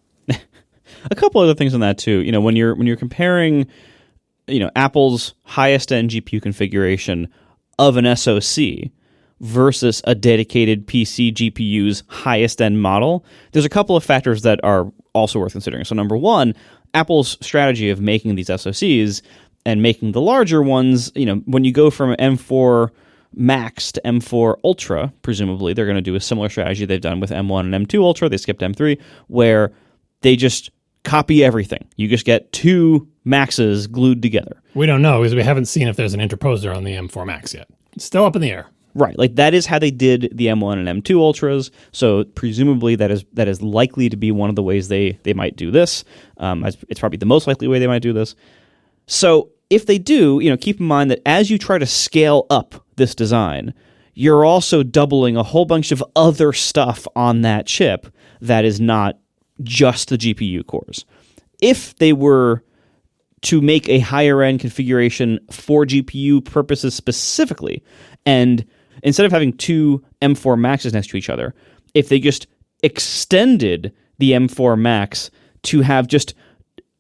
A couple other things on that too. When you're comparing, Apple's highest end GPU configuration of an SoC versus a dedicated PC GPU's highest end model, there's a couple of factors that are also worth considering. So number one, Apple's strategy of making these SoCs and making the larger ones, when you go from M4 Max to M4 Ultra, presumably they're going to do a similar strategy they've done with M1 and M2 Ultra. They skipped M3, where they just copy everything. You just get two Maxes glued together. We don't know because we haven't seen if there's an interposer on the M4 Max yet. It's still up in the air. Right, like that is how they did the M1 and M2 Ultras. So presumably that is likely to be one of the ways they might do this. It's probably the most likely way they might do this. So if they do, keep in mind that as you try to scale up this design, you're also doubling a whole bunch of other stuff on that chip that is not just the GPU cores. If they were to make a higher end configuration for GPU purposes specifically, and instead of having two M4 Maxes next to each other, if they just extended the M4 Max to have just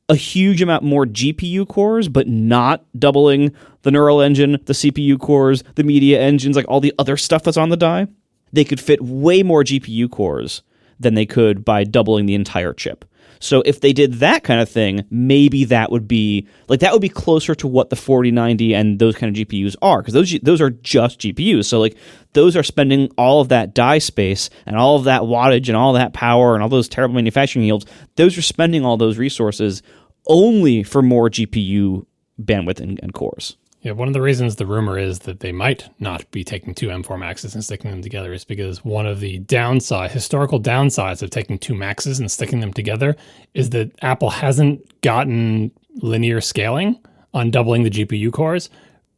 a huge amount more GPU cores, but not doubling the neural engine, the CPU cores, the media engines, like all the other stuff that's on the die, they could fit way more GPU cores than they could by doubling the entire chip. So if they did that kind of thing, maybe that would be closer to what the 4090 and those kind of GPUs are, because those are just GPUs. So those are spending all of that die space and all of that wattage and all that power and all those terrible manufacturing yields. Those are spending all those resources only for more GPU bandwidth and cores. Yeah, one of the reasons the rumor is that they might not be taking two M4 Maxes and sticking them together is because one of the historical downsides of taking two Maxes and sticking them together is that Apple hasn't gotten linear scaling on doubling the GPU cores.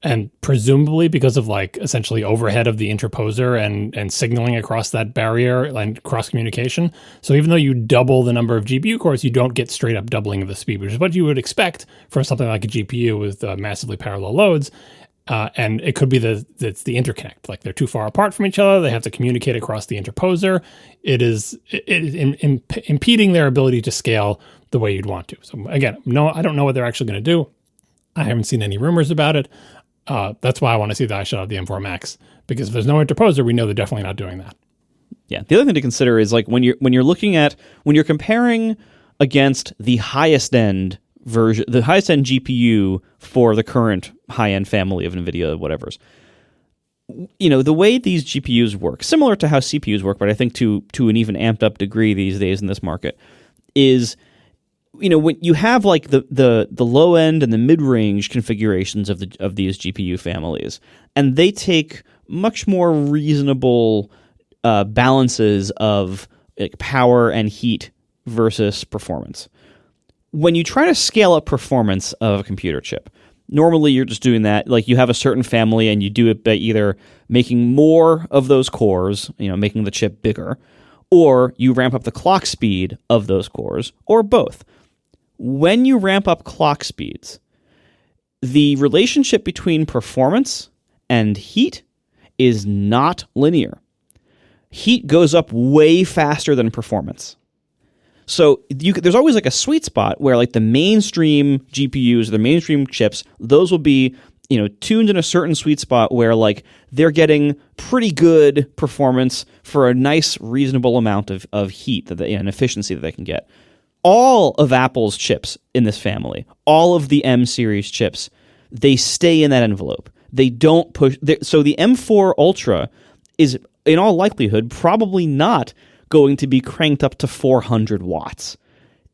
And presumably because of like essentially overhead of the interposer and signaling across that barrier and cross communication. So even though you double the number of GPU cores, you don't get straight up doubling of the speed, which is what you would expect from something like a GPU with massively parallel loads. And it could be it's the interconnect, like they're too far apart from each other. They have to communicate across the interposer. It is impeding their ability to scale the way you'd want to. So again, no, I don't know what they're actually going to do. I haven't seen any rumors about it. That's why I want to see the eye shot of the M4 Max, because if there's no interposer, we know they're definitely not doing that. Yeah. The other thing to consider is like when you're comparing against the highest end version, the highest end GPU for the current high end family of NVIDIA, whatever's. The way these GPUs work, similar to how CPUs work, but I think to an even amped up degree these days in this market, is when you have like the low end and the mid range configurations of these GPU families, and they take much more reasonable balances of like power and heat versus performance. When you try to scale up performance of a computer chip, normally you're just doing that, like you have a certain family and you do it by either making more of those cores, making the chip bigger, or you ramp up the clock speed of those cores, or both. When you ramp up clock speeds, the relationship between performance and heat is not linear. Heat goes up way faster than performance. So there's always like a sweet spot where like the mainstream GPUs, the mainstream chips, those will be tuned in a certain sweet spot where like they're getting pretty good performance for a nice reasonable amount of heat and efficiency that they can get. All of Apple's chips in this family, all of the M series chips, they stay in that envelope. They don't push. So the M4 Ultra is, in all likelihood, probably not going to be cranked up to 400 watts.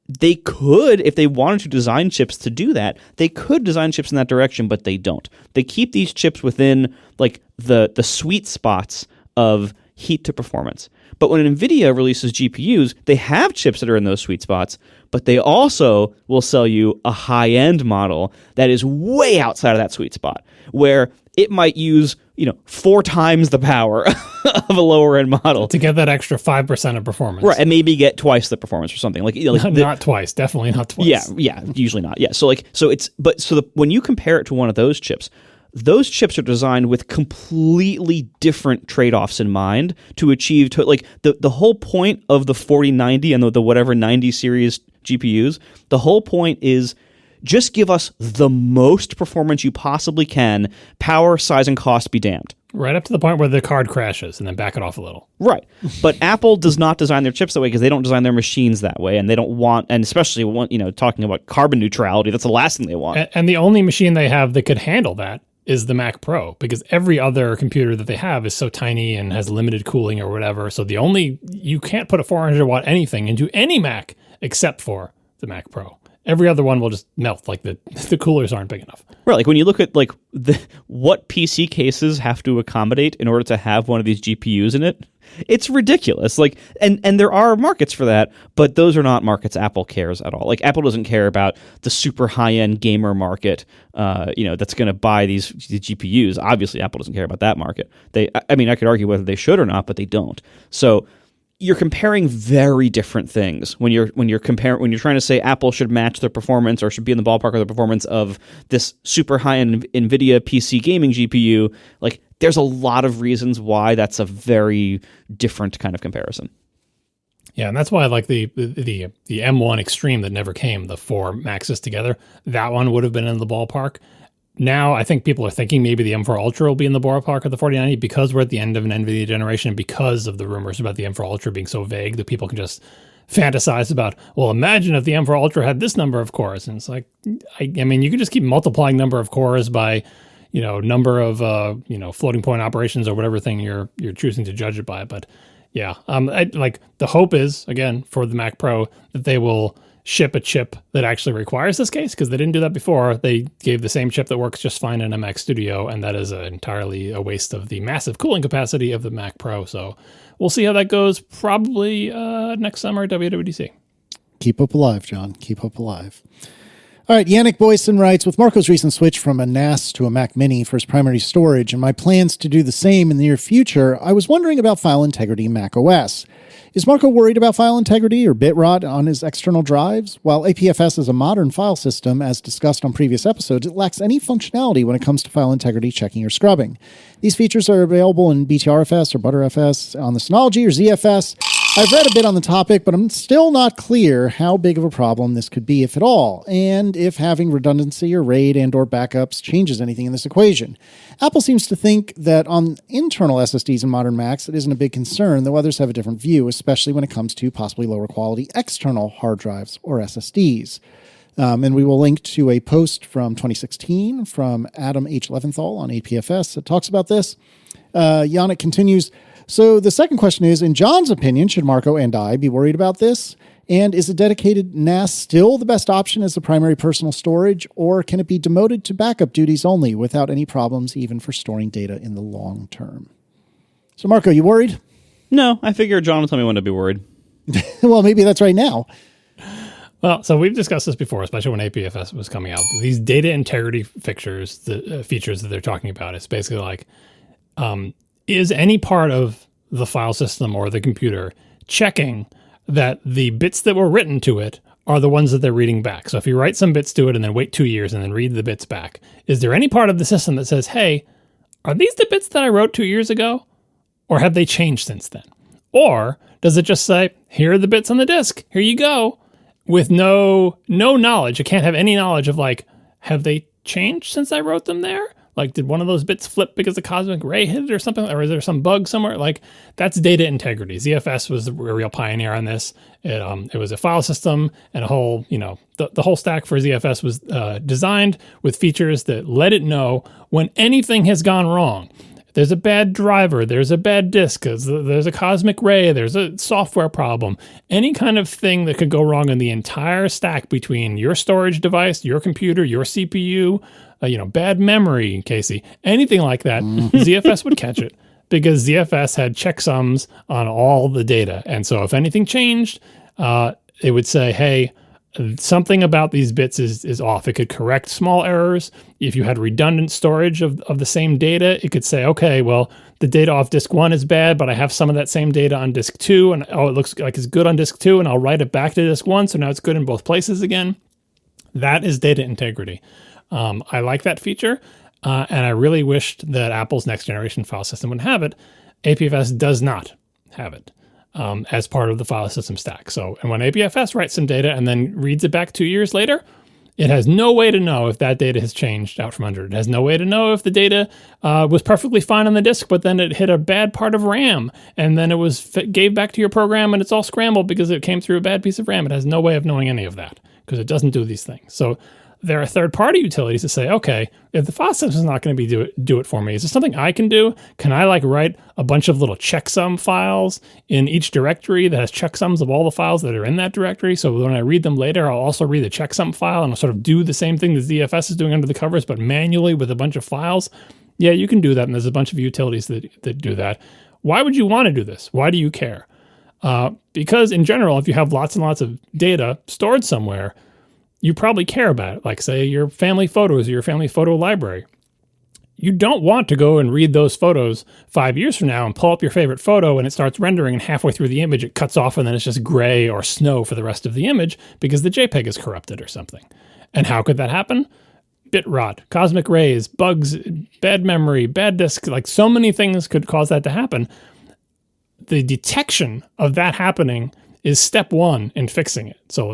They could, if they wanted to design chips to do that, they could design chips in that direction, but they don't. They keep these chips within like the sweet spots of heat to performance. But when NVIDIA releases GPUs, they have chips that are in those sweet spots, but they also will sell you a high-end model that is way outside of that sweet spot, where it might use 4 times the power of a lower-end model to get that extra 5% of performance, right? And maybe get twice the performance or something not twice, definitely not twice. Yeah, usually not. Yeah, when you compare it to one of those chips are designed with completely different trade-offs in mind to achieve the whole point of the 4090 and the whatever 90 series GPUs. The whole point is just give us the most performance you possibly can, power, size, and cost be damned. Right up to the point where the card crashes and then back it off a little. Right. But Apple does not design their chips that way because they don't design their machines that way, and they don't want, and especially talking about carbon neutrality, that's the last thing they want. And the only machine they have that could handle that is the Mac Pro, because every other computer that they have is so tiny and has limited cooling or whatever. So you can't put a 400 watt anything into any Mac except for the Mac Pro. Every other one will just melt, like the coolers aren't big enough. Right, like when you look at like what PC cases have to accommodate in order to have one of these GPUs in it, it's ridiculous. Like, and there are markets for that, but those are not markets Apple cares at all. Like, Apple doesn't care about the super high-end gamer market, that's going to buy these GPUs. Obviously, Apple doesn't care about that market. I could argue whether they should or not, but they don't. So you're comparing very different things when you're trying to say Apple should match their performance or should be in the ballpark of the performance of this super high-end NVIDIA PC gaming GPU. Like, there's a lot of reasons why that's a very different kind of comparison. Yeah, and that's why I like the M1 Extreme that never came, the 4 Maxes together. That one would have been in the ballpark. Now, I think people are thinking maybe the M4 Ultra will be in the ballpark of the 4090 because we're at the end of an NVIDIA generation, because of the rumors about the M4 Ultra being so vague that people can just fantasize about, well, imagine if the M4 Ultra had this number of cores. And it's like, I mean, you can just keep multiplying number of cores by, number of, floating point operations or whatever thing you're choosing to judge it by. But yeah, the hope is, again, for the Mac Pro, that they will ship a chip that actually requires this case, because they didn't do that before. They gave the same chip that works just fine in a Mac Studio, and that is entirely a waste of the massive cooling capacity of the Mac Pro. So we'll see how that goes, probably next summer at WWDC. Keep hope alive, John. Keep hope alive. All right, Yannick Boyson writes, with Marco's recent switch from a NAS to a Mac Mini for his primary storage and my plans to do the same in the near future, I was wondering about file integrity in Mac OS. Is Marco worried about file integrity or bit rot on his external drives? While APFS is a modern file system, as discussed on previous episodes, it lacks any functionality when it comes to file integrity checking or scrubbing. These features are available in BTRFS or ButterFS on the Synology or ZFS. I've read a bit on the topic, but I'm still not clear how big of a problem this could be, if at all, and if having redundancy or RAID and or backups changes anything in this equation. Apple seems to think that on internal SSDs in modern Macs, it isn't a big concern, though others have a different view, especially when it comes to possibly lower quality external hard drives or SSDs. And we will link to a post from 2016 from Adam H. Leventhal on APFS that talks about this. Yannick continues, so the second question is, in John's opinion, should Marco and I be worried about this? And is a dedicated NAS still the best option as the primary personal storage, or can it be demoted to backup duties only without any problems even for storing data in the long term? So Marco, you worried? No, I figure John will tell me when to be worried. Well, maybe that's right now. Well, so we've discussed this before, especially when APFS was coming out. These data integrity features that they're talking about, it's basically like, is any part of the file system or the computer checking that the bits that were written to it are the ones that they're reading back? So if you write some bits to it and then wait 2 years and then read the bits back, is there any part of the system that says, hey, are these the bits that I wrote 2 years ago? Or have they changed since then? Or does it just say, here are the bits on the disk, here you go, with no knowledge? It can't have any knowledge of like, have they changed since I wrote them there? Like, did one of those bits flip because the cosmic ray hit it or something? Or is there some bug somewhere? Like, that's data integrity. ZFS was a real pioneer on this. It was a file system and a whole, the whole stack for ZFS was designed with features that let it know when anything has gone wrong. There's a bad driver, there's a bad disk, there's a cosmic ray, there's a software problem. Any kind of thing that could go wrong in the entire stack between your storage device, your computer, your CPU, bad memory, Casey, anything like that, ZFS would catch it because ZFS had checksums on all the data. And so if anything changed, it would say, hey, something about these bits is off. It could correct small errors. If you had redundant storage of the same data, it could say, okay, well, the data off disk 1 is bad, but I have some of that same data on disk 2, and it looks like it's good on disk 2, and I'll write it back to disk 1, so now it's good in both places again. That is data integrity. I like that feature, and I really wished that Apple's next generation file system would have it. APFS does not have it. As part of the file system stack. So, and when APFS writes some data and then reads it back 2 years later, it has no way to know if that data has changed out from under it. It has no way to know if the data was perfectly fine on the disk, but then it hit a bad part of RAM, and then it gave back to your program, and it's all scrambled because it came through a bad piece of RAM. It has no way of knowing any of that because it doesn't do these things. So there are third-party utilities that say, okay, if the file system is not going to do it for me, is there something I can do? Can I write a bunch of little checksum files in each directory that has checksums of all the files that are in that directory? So when I read them later, I'll also read the checksum file and I'll sort of do the same thing that ZFS is doing under the covers, but manually with a bunch of files. Yeah, you can do that, and there's a bunch of utilities that do that. Why would you want to do this? Why do you care? Because in general, if you have lots and lots of data stored somewhere, you probably care about it, like say your family photos or your family photo library. You don't want to go and read those photos 5 years from now and pull up your favorite photo and it starts rendering and halfway through the image it cuts off and then it's just gray or snow for the rest of the image because the JPEG is corrupted or something. And how could that happen? Bit rot, cosmic rays, bugs, bad memory, bad disk, like so many things could cause that to happen. The detection of that happening is step one in fixing it. So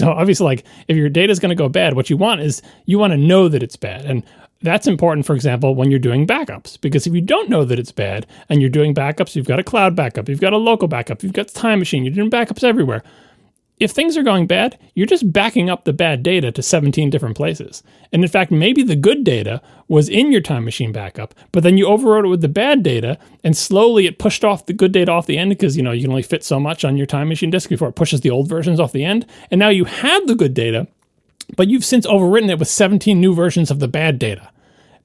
obviously, if your data is going to go bad, what you want is you want to know that it's bad. And that's important, for example, when you're doing backups, because if you don't know that it's bad and you're doing backups, you've got a cloud backup, you've got a local backup, you've got the time machine, you're doing backups everywhere. If things are going bad, you're just backing up the bad data to 17 different places. And in fact, maybe the good data was in your time machine backup, but then you overrode it with the bad data, and slowly it pushed off the good data off the end because, you can only fit so much on your time machine disk before it pushes the old versions off the end. And now you have the good data, but you've since overwritten it with 17 new versions of the bad data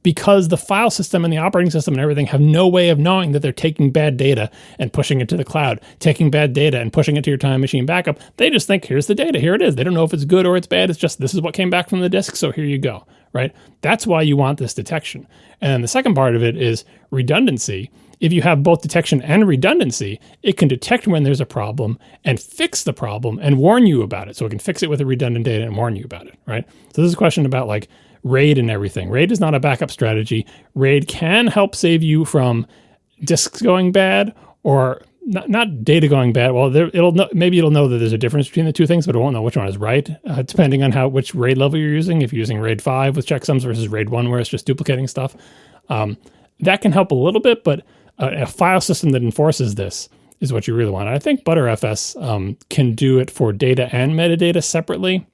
because the file system and the operating system and everything have no way of knowing that they're taking bad data and pushing it to the cloud, taking bad data and pushing it to your time machine backup. They just think, here's the data, here it is. They don't know if it's good or it's bad. It's just, this is what came back from the disk, so here you go, right? That's why you want this detection. And the second part of it is redundancy. If you have both detection and redundancy, it can detect when there's a problem and fix the problem and warn you about it. So it can fix it with the redundant data and warn you about it, right? So this is a question about like RAID and everything. RAID is not a backup strategy. RAID can help save you from disks going bad or not data going bad. Well, maybe it'll know that there's a difference between the two things, but it won't know which one is right, depending on which RAID level you're using. If you're using RAID 5 with checksums versus RAID 1 where it's just duplicating stuff, that can help a little bit, but a file system that enforces this is what you really want. I think ButterFS can do it for data and metadata separately,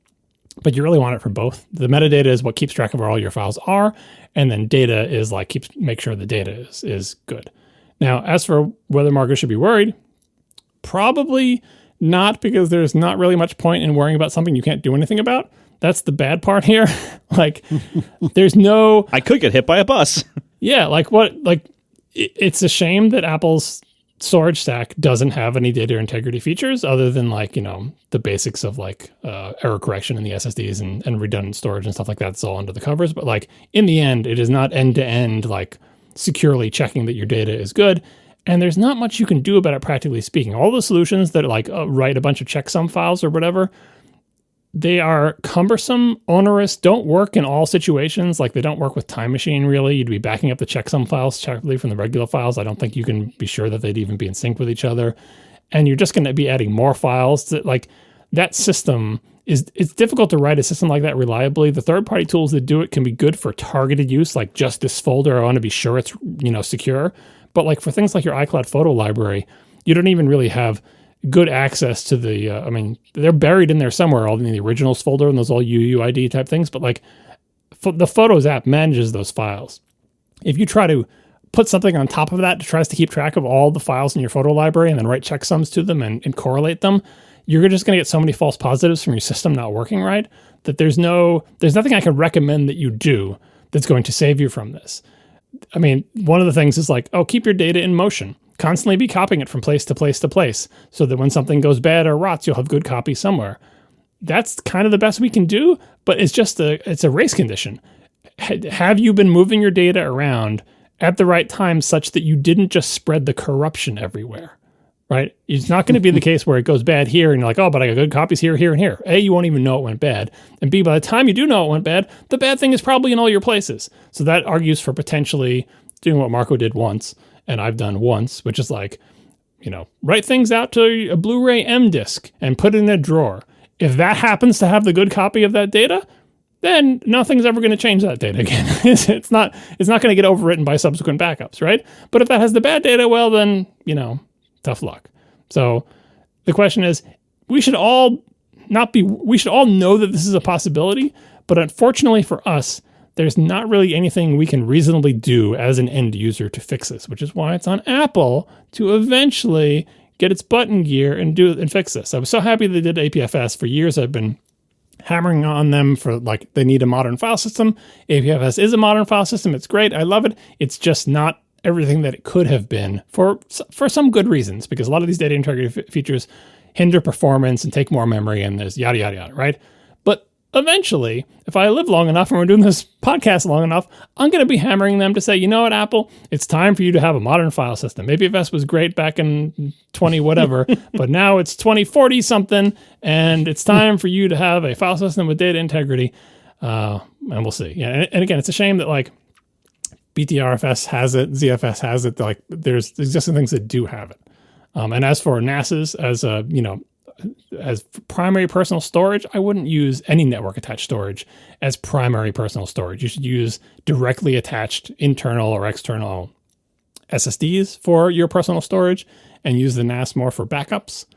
but you really want it for both. The metadata is what keeps track of where all your files are, and then data is like make sure the data is good. Now, as for whether marketers should be worried, probably not, because there's not really much point in worrying about something you can't do anything about. That's the bad part here. Like, there's no... I could get hit by a bus. Yeah, it's a shame that Apple's storage stack doesn't have any data integrity features other than the basics of error correction in the SSDs and redundant storage and stuff like that. It's all under the covers. But in the end, it is not end to end securely checking that your data is good. And there's not much you can do about it, practically speaking. All the solutions that write a bunch of checksum files or whatever, they are cumbersome, onerous, don't work in all situations. They don't work with Time Machine, really. You'd be backing up the checksum files separately from the regular files. I don't think you can be sure that they'd even be in sync with each other. And you're just going to be adding more files. That system it's difficult to write a system like that reliably. The third-party tools that do it can be good for targeted use, like just this folder, I want to be sure it's secure. But for things like your iCloud photo library, you don't even really have good access to the, they're buried in there somewhere, all in the originals folder and those all UUID type things. But the Photos app manages those files. If you try to put something on top of that that tries to keep track of all the files in your photo library and then write checksums to them and correlate them, you're just going to get so many false positives from your system not working right that there's nothing I can recommend that you do that's going to save you from this. One of the things is keep your data in motion. Constantly be copying it from place to place to place so that when something goes bad or rots, you'll have good copy somewhere. That's kind of the best we can do, but it's a race condition. Have you been moving your data around at the right time such that you didn't just spread the corruption everywhere, right? It's not going to be the case where it goes bad here and you're like, oh, but I got good copies here, here, and here. A, you won't even know it went bad. And B, by the time you do know it went bad, the bad thing is probably in all your places. So that argues for potentially doing what Marco did once, and I've done once, which is write things out to a Blu-ray M disc and put it in a drawer. If that happens to have the good copy of that data, then nothing's ever going to change that data again. It's not going to get overwritten by subsequent backups, right? But if that has the bad data, well, then, tough luck. So the question is, we should all know that this is a possibility, but unfortunately for us, there's not really anything we can reasonably do as an end user to fix this, which is why it's on Apple to eventually get its butt in gear and fix this. I was so happy they did APFS. For years, I've been hammering on them for they need a modern file system. APFS is a modern file system. It's great. I love it. It's just not everything that it could have been for some good reasons, because a lot of these data integrity features hinder performance and take more memory, and there's yada, yada, yada, right? But eventually, if I live long enough and we're doing this podcast long enough, I'm going to be hammering them to say, you know what, Apple, it's time for you to have a modern file system. APFS was great back in 20 whatever, but now it's 2040 something, and it's time for you to have a file system with data integrity. And we'll see. Yeah, and again, it's a shame that BTRFS has it, ZFS has it. There's existing things that do have it. And as for NASs, as primary personal storage, I wouldn't use any network attached storage as primary personal storage. You should use directly attached internal or external SSDs for your personal storage and use the NAS more for backups.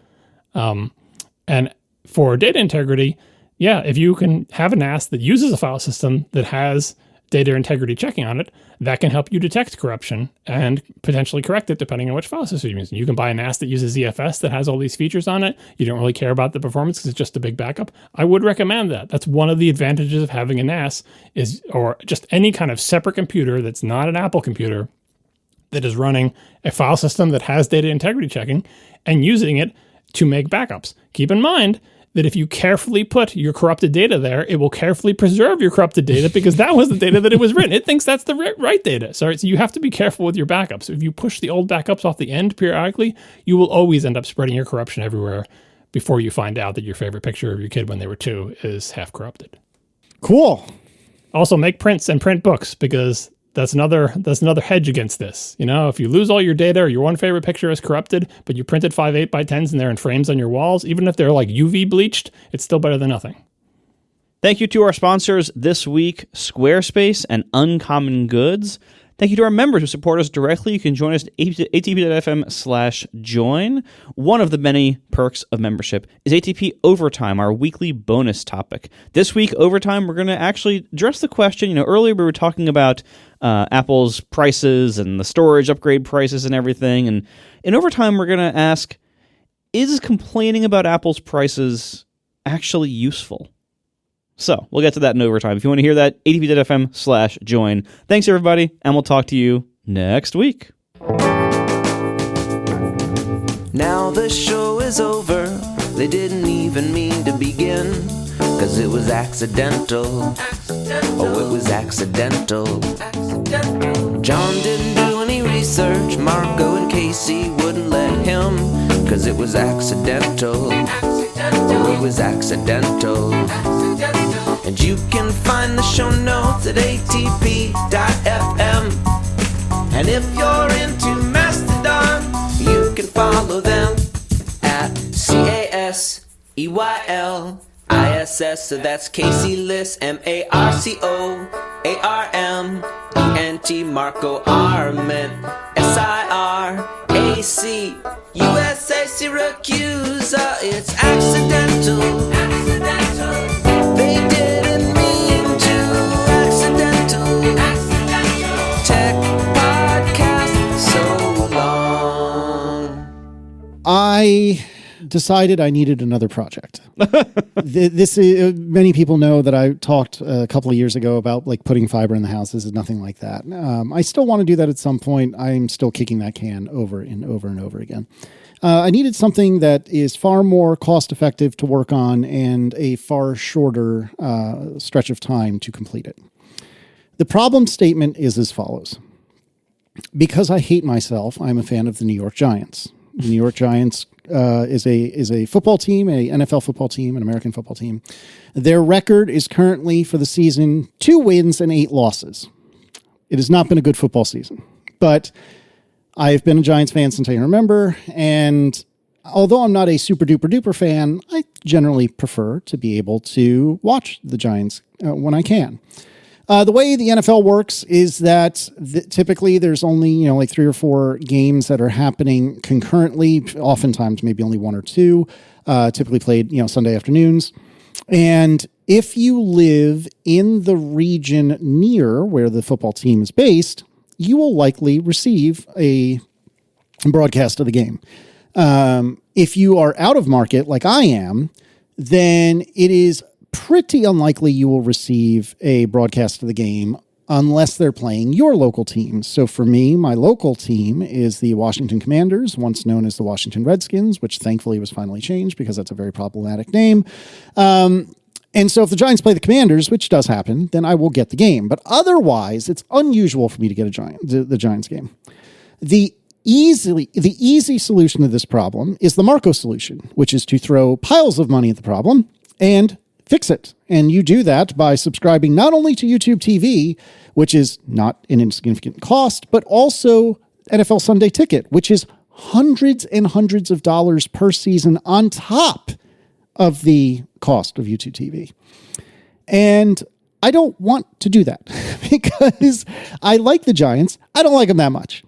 And for data integrity, if you can have a NAS that uses a file system that has data integrity checking on it, that can help you detect corruption and potentially correct it depending on which file system you're using. You can buy a NAS that uses ZFS that has all these features on it. You don't really care about the performance because it's just a big backup. I would recommend that. That's one of the advantages of having a NAS or just any kind of separate computer that's not an Apple computer that is running a file system that has data integrity checking and using it to make backups. Keep in mind that if you carefully put your corrupted data there, it will carefully preserve your corrupted data because that was the data that it was written. It thinks that's the right data. So you have to be careful with your backups. If you push the old backups off the end periodically, you will always end up spreading your corruption everywhere before you find out that your favorite picture of your kid when they were 2 is half corrupted. Cool. Also, make prints and print books because that's another hedge against this. You know, if you lose all your data or your one favorite picture is corrupted, but you printed 5 8x10s and they're in frames on your walls, even if they're like UV bleached, it's still better than nothing. Thank you to our sponsors this week, Squarespace and Uncommon Goods. Thank you to our members who support us directly. You can join us at atp.fm/join. One of the many perks of membership is ATP Overtime, our weekly bonus topic. This week, Overtime, we're going to actually address the question. Earlier we were talking about Apple's prices and the storage upgrade prices and everything. And in Overtime, we're going to ask, is complaining about Apple's prices actually useful? So we'll get to that in Overtime. If you want to hear that, atp.fm/join. Thanks, everybody, and we'll talk to you next week. Now the show is over. They didn't even mean to begin, 'cause it was accidental. Oh, it was accidental. John didn't do any research. Marco and Casey wouldn't let him, 'cause it was accidental. Oh, it was accidental. And you can find the show notes at atp.fm. And if you're into Mastodon, you can follow them at CASEYLISS. So that's Casey Liss, MARCOARMENT, Marco Arment, SIRAC, USA Syracuse. It's accidental. They didn't mean to. Accidental. Tech podcast so long. I decided I needed another project. This is, many people know that I talked a couple of years ago about like putting fiber in the house. This is nothing like that. I still want to do that at some point. I'm still kicking that can over and over and over again. I needed something that is far more cost effective to work on and a far shorter stretch of time to complete it. The problem statement is as follows. Because I hate myself, I'm a fan of the New York Giants. The New York Giants is a football team, a NFL football team, an American football team. Their record is currently for the season 2 wins and 8 losses. It has not been a good football season, but I've been a Giants fan since I can remember, and although I'm not a super duper duper fan, I generally prefer to be able to watch the Giants when I can. The way the NFL works is that typically there's only, like 3 or 4 games that are happening concurrently, oftentimes maybe only 1 or 2, typically played, Sunday afternoons. And if you live in the region near where the football team is based, you will likely receive a broadcast of the game. If you are out of market like I am, then it is pretty unlikely you will receive a broadcast of the game unless they're playing your local team. So for me, my local team is the Washington Commanders, once known as the Washington Redskins, which thankfully was finally changed because that's a very problematic name. And so if the Giants play the Commanders, which does happen, then I will get the game. But otherwise, it's unusual for me to get the Giants game. The easy solution to this problem is the Marco solution, which is to throw piles of money at the problem and fix it. And you do that by subscribing not only to YouTube TV, which is not an insignificant cost, but also NFL Sunday Ticket, which is hundreds and hundreds of dollars per season on top of the cost of YouTube TV. And I don't want to do that because I like the Giants. I don't like them that much.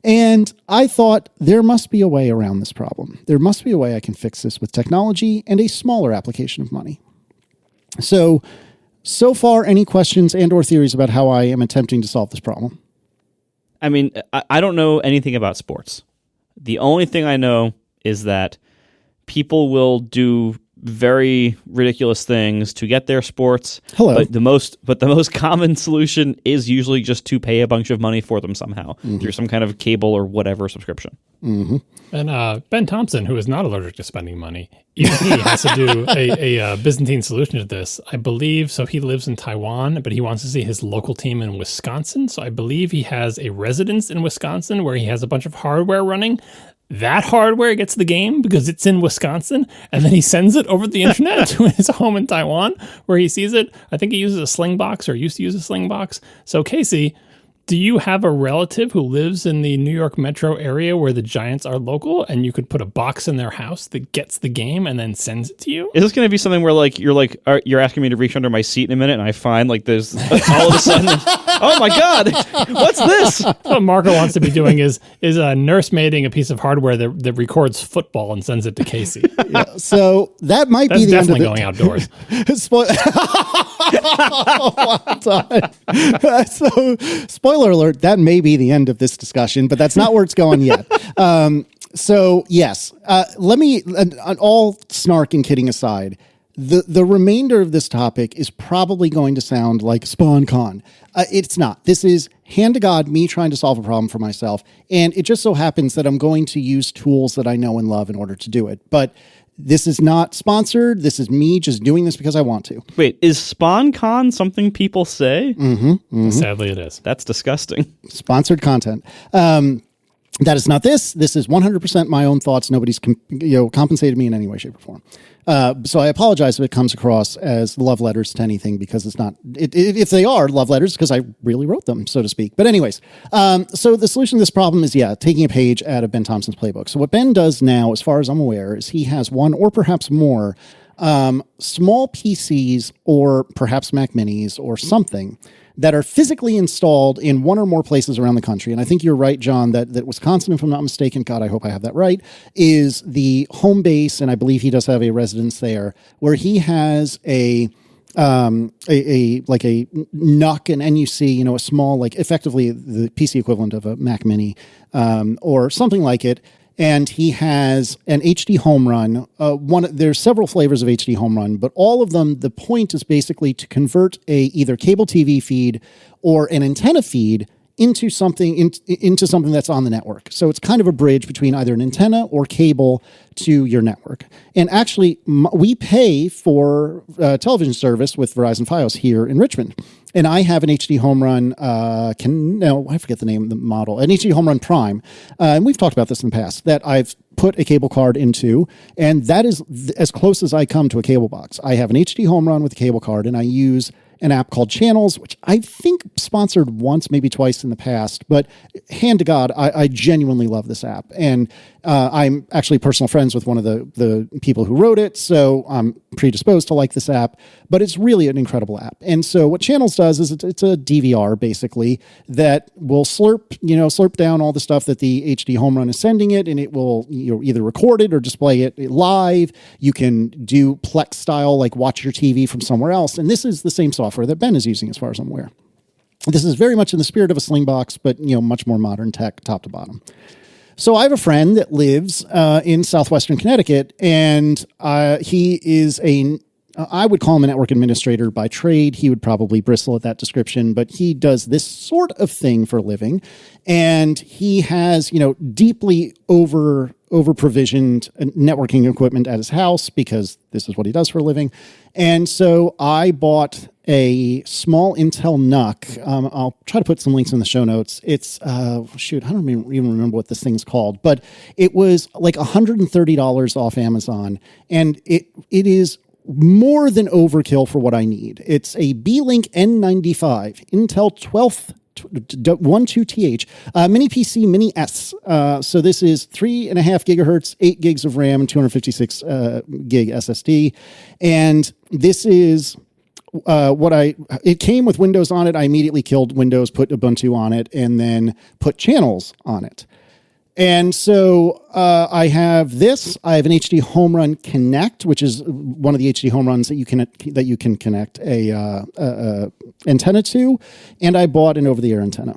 And I thought there must be a way around this problem. There must be a way I can fix this with technology and a smaller application of money. So So far, any questions and or theories about how I am attempting to solve this problem? I mean, I don't know anything about sports. The only thing I know is that people will do very ridiculous things to get their sports. Hello. But the most common solution is usually just to pay a bunch of money for them somehow through some kind of cable or whatever subscription. Mm-hmm. And Ben Thompson, who is not allergic to spending money, even he has to do a Byzantine solution to this. I believe, so he lives in Taiwan, but he wants to see his local team in Wisconsin. So I believe he has a residence in Wisconsin where he has a bunch of hardware running. That hardware gets the game because it's in Wisconsin, and then he sends it over the internet to his home in Taiwan where he sees it. I think he uses a Slingbox or used to use a Slingbox. So Casey, do you have a relative who lives in the New York metro area where the Giants are local, and you could put a box in their house that gets the game and then sends it to you? Is this going to be something where you're asking me to reach under my seat in a minute, and I find there's all of a sudden, oh my God, what's this? What Marco wants to be doing is nursemaiding a piece of hardware that records football and sends it to Casey. Yeah, so that might That's be the definitely end of going outdoors. So, spoiler alert, that may be the end of this discussion, but that's not where it's going yet. So, yes, let me, all snark and kidding aside, the remainder of this topic is probably going to sound like Spawn Con. It's not. This is, hand to God, me trying to solve a problem for myself, and it just so happens that I'm going to use tools that I know and love in order to do it. But this is not sponsored. This is me just doing this because I want to. Wait, is SpawnCon something people say? Mm-hmm, mm-hmm. Sadly, it is. That's disgusting. Sponsored content. That is not this. This is 100% my own thoughts. Nobody's compensated me in any way, shape, or form. So I apologize if it comes across as love letters to anything, because it's not. If they are love letters, because I really wrote them, so to speak. But anyways, so the solution to this problem is, taking a page out of Ben Thompson's playbook. So what Ben does now, as far as I'm aware, is he has one or perhaps more small PCs or perhaps Mac Minis or something that are physically installed in one or more places around the country. And I think you're right, John, that Wisconsin, if I'm not mistaken, God, I hope I have that right, is the home base, and I believe he does have a residence there, where he has a NUC, an NUC, a small, effectively the PC equivalent of a Mac Mini, or something like it. And he has an HD home run. There's several flavors of HD home run, but all of them, the point is basically to convert a either cable TV feed or an antenna feed into something that's on the network. So it's kind of a bridge between either an antenna or cable to your network. And actually, we pay for television service with Verizon Fios here in Richmond. And I have an HD home run, I forget the name of the model, an HD home run Prime. And we've talked about this in the past, that I've put a cable card into, and that is as close as I come to a cable box. I have an HD home run with a cable card, and I use an app called Channels, which I think sponsored once, maybe twice in the past, but hand to God, I genuinely love this app. And I'm actually personal friends with one of the people who wrote it, so I'm predisposed to like this app, but it's really an incredible app. And so what Channels does is it's a DVR, basically, that will slurp down all the stuff that the HD home run is sending it, and it will either record it or display it live. You can do Plex style, like watch your TV from somewhere else, and this is the same software that Ben is using, as far as I'm aware. This is very much in the spirit of a Slingbox, but much more modern tech, top to bottom. So I have a friend that lives in southwestern Connecticut, and he is I would call him a network administrator by trade. He would probably bristle at that description, but he does this sort of thing for a living, and he has, deeply over-provisioned networking equipment at his house, because this is what he does for a living. And so I bought a small Intel NUC. I'll try to put some links in the show notes. It's, I don't even remember what this thing's called, but it was like $130 off Amazon, and it is more than overkill for what I need. It's a B-Link N95 Intel 12th 12th mini PC mini S. So this is 3.5 gigahertz, 8 gigs of RAM, 256 gig SSD. And this is it came with Windows on it. I immediately killed Windows, put Ubuntu on it, and then put Channels on it. And so I have this. I have an HD Home Run Connect, which is one of the HD home runs that you can connect a antenna to. And I bought an over-the-air antenna.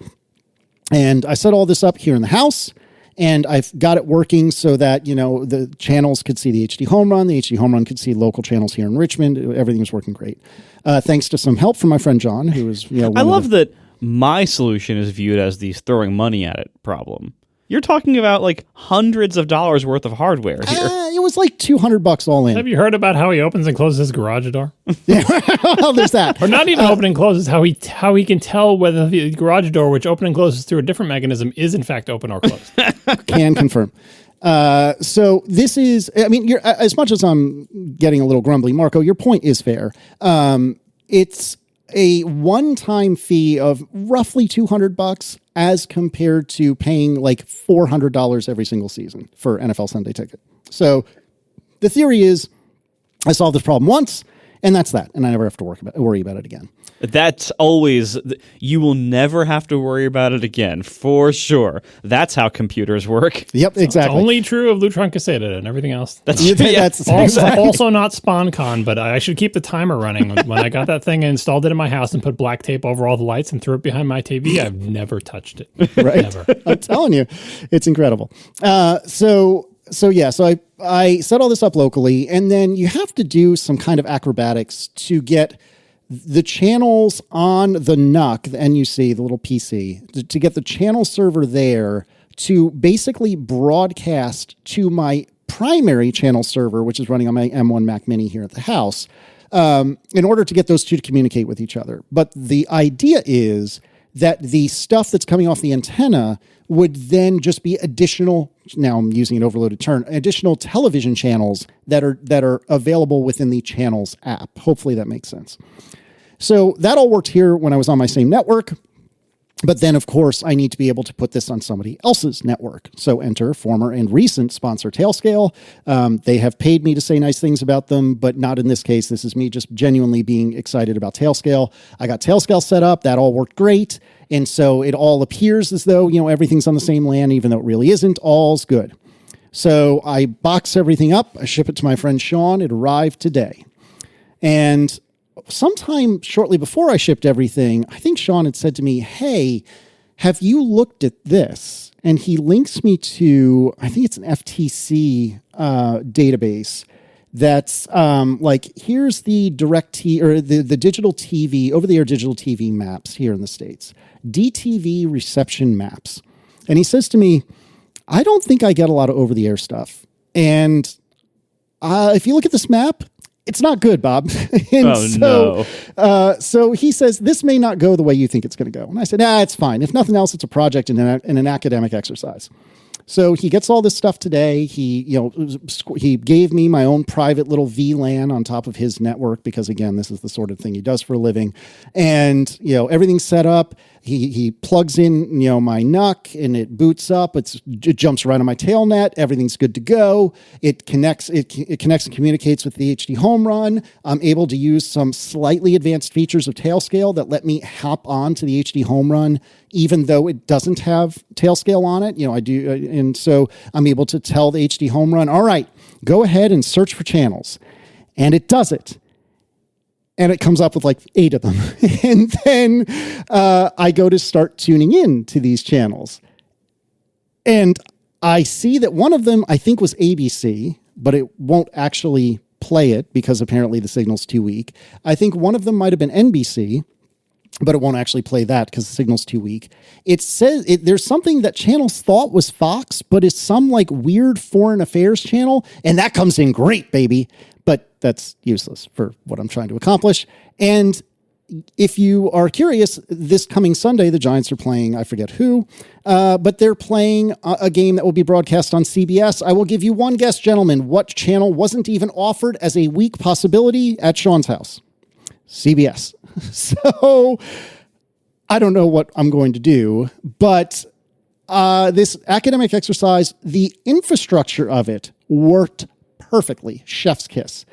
And I set all this up here in the house. And I've got it working so that, the channels could see the HD home run. The HD home run could see local channels here in Richmond. Everything was working great. Thanks to some help from my friend John, who was, I love that my solution is viewed as the throwing money at it problem. You're talking about like hundreds of dollars worth of hardware here. It was like $200 all in. Have you heard about how he opens and closes his garage door? Yeah, well, there's that. Or not even open and closes, how he can tell whether the garage door, which open and closes through a different mechanism, is in fact open or closed. Can confirm. So this is, you're, as much as I'm getting a little grumbly, Marco, your point is fair. It's a one-time fee of roughly $200 as compared to paying like $400 every single season for NFL Sunday Ticket. So the theory is I solved this problem once, and that's that. And I never have to worry about it again. That's always, you will never have to worry about it again, for sure. That's how computers work. Yep, exactly. It's only true of Lutron Caseta and everything else. That's also not SpawnCon, but I should keep the timer running. When I got that thing and installed it in my house and put black tape over all the lights and threw it behind my TV, I've never touched it. Right. Never. I'm telling you, it's incredible. So I set all this up locally, and then you have to do some kind of acrobatics to get the channels on the NUC, the NUC, the little PC, to get the channel server there to basically broadcast to my primary channel server, which is running on my M1 Mac Mini here at the house, in order to get those two to communicate with each other. But the idea is that the stuff that's coming off the antenna would then just be additional, now I'm using an overloaded term, additional television channels that are available within the Channels app. Hopefully that makes sense. So that all worked here when I was on my same network. But then, of course, I need to be able to put this on somebody else's network. So enter former and recent sponsor Tailscale. They have paid me to say nice things about them, but not in this case. This is me just genuinely being excited about Tailscale. I got Tailscale set up. That all worked great. And so it all appears as though, everything's on the same LAN, even though it really isn't. All's good. So I box everything up. I ship it to my friend Sean. It arrived today. And sometime shortly before I shipped everything, I think Sean had said to me, hey, have you looked at this? And he links me to, I think it's an FTC database that's here's the the digital TV, over-the-air digital TV maps here in the States. DTV reception maps. And he says to me, I don't think I get a lot of over-the-air stuff. And if you look at this map, it's not good, Bob. So he says, this may not go the way you think it's going to go. And I said, it's fine. If nothing else, it's a project and an academic exercise. So he gets all this stuff today. He gave me my own private little VLAN on top of his network because, again, this is the sort of thing he does for a living. And, everything's set up. He plugs in, my NUC and it boots up. It jumps right on my tailnet. Everything's good to go. It connects. It connects and communicates with the HD home run. I'm able to use some slightly advanced features of Tailscale that let me hop on to the HD home run, even though it doesn't have Tailscale on it. I do. And so I'm able to tell the HD home run, all right, go ahead and search for channels. And it does it. And it comes up with like 8 of them. And then I go to start tuning in to these channels. And I see that one of them, I think, was ABC, but it won't actually play it because apparently the signal's too weak. I think one of them might have been NBC, but it won't actually play that because the signal's too weak. It says there's something that channels thought was Fox, but it's some like weird foreign affairs channel. And that comes in great, baby. But that's useless for what I'm trying to accomplish. And if you are curious, this coming Sunday, the Giants are playing, I forget who, but they're playing a game that will be broadcast on CBS. I will give you one guess, gentlemen. What channel wasn't even offered as a weak possibility at Sean's house? CBS. So I don't know what I'm going to do, but this academic exercise, the infrastructure of it worked perfectly. Chef's kiss.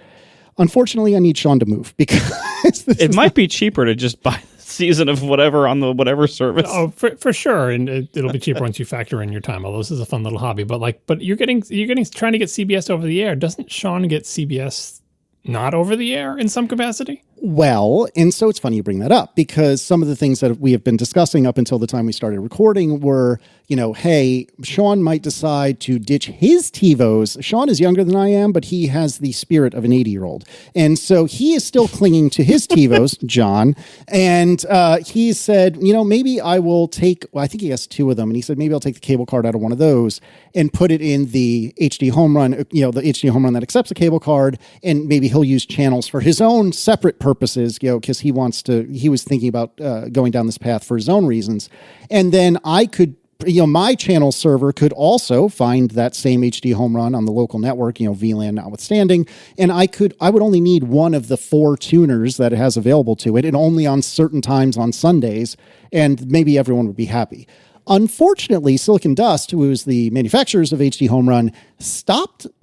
Unfortunately, I need Sean to move because it might be cheaper to just buy season of whatever on the whatever service. Oh, for sure, and it'll be cheaper once you factor in your time. Although this is a fun little hobby, but you're getting trying to get CBS over the air. Doesn't Sean get CBS not over the air in some capacity? Well, and so it's funny you bring that up, because some of the things that we have been discussing up until the time we started recording were, hey, Sean might decide to ditch his TiVos. Sean is younger than I am, but he has the spirit of an 80-year-old. And so he is still clinging to his TiVos, John. And he said, maybe I will take, I think he has 2 of them. And he said, maybe I'll take the cable card out of one of those and put it in the HD home run, the HD home run that accepts a cable card. And maybe he'll use channels for his own separate purposes, because he was thinking about going down this path for his own reasons. And then I could, my channel server could also find that same HD home run on the local network, VLAN notwithstanding. And I would only need one of the 4 tuners that it has available to it, and only on certain times on Sundays, and maybe everyone would be happy. Unfortunately, Silicon Dust, who is the manufacturers of HD Home Run,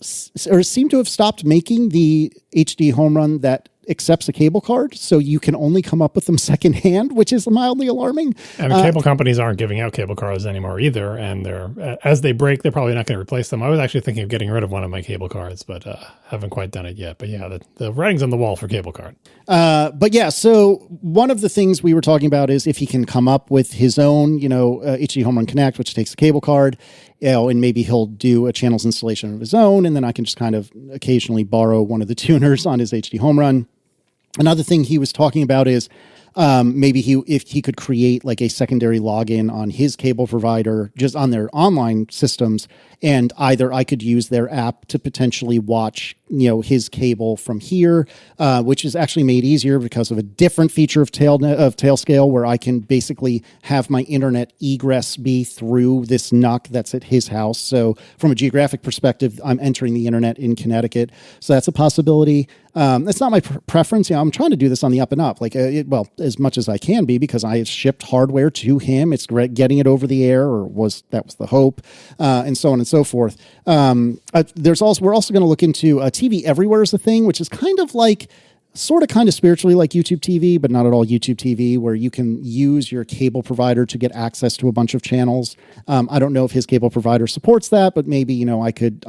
seemed to have stopped making the HD Home Run that accepts a cable card, so you can only come up with them secondhand, which is mildly alarming. And cable companies aren't giving out cable cards anymore either, and as they break, they're probably not going to replace them. I was actually thinking of getting rid of one of my cable cards, but haven't quite done it yet. But yeah, the writing's on the wall for cable card. But yeah, so one of the things we were talking about is if he can come up with his own, HD Home Run Connect, which takes a cable card, and maybe he'll do a channels installation of his own, and then I can just kind of occasionally borrow one of the tuners on his HD Home Run. Another thing he was talking about is maybe if he could create like a secondary login on his cable provider, just on their online systems, and either I could use their app to potentially watch, his cable from here, which is actually made easier because of a different feature of Tailscale, where I can basically have my internet egress be through this NUC that's at his house. So from a geographic perspective, I'm entering the internet in Connecticut. So that's a possibility. That's not my preference. I'm trying to do this on the up and up, as much as I can be, because I have shipped hardware to him. It's getting it over the air, that was the hope, and so on and so forth. We're also going to look into TV Everywhere is a thing, which is kind of spiritually like YouTube TV, but not at all YouTube TV, where you can use your cable provider to get access to a bunch of channels. I don't know if his cable provider supports that, but maybe, I could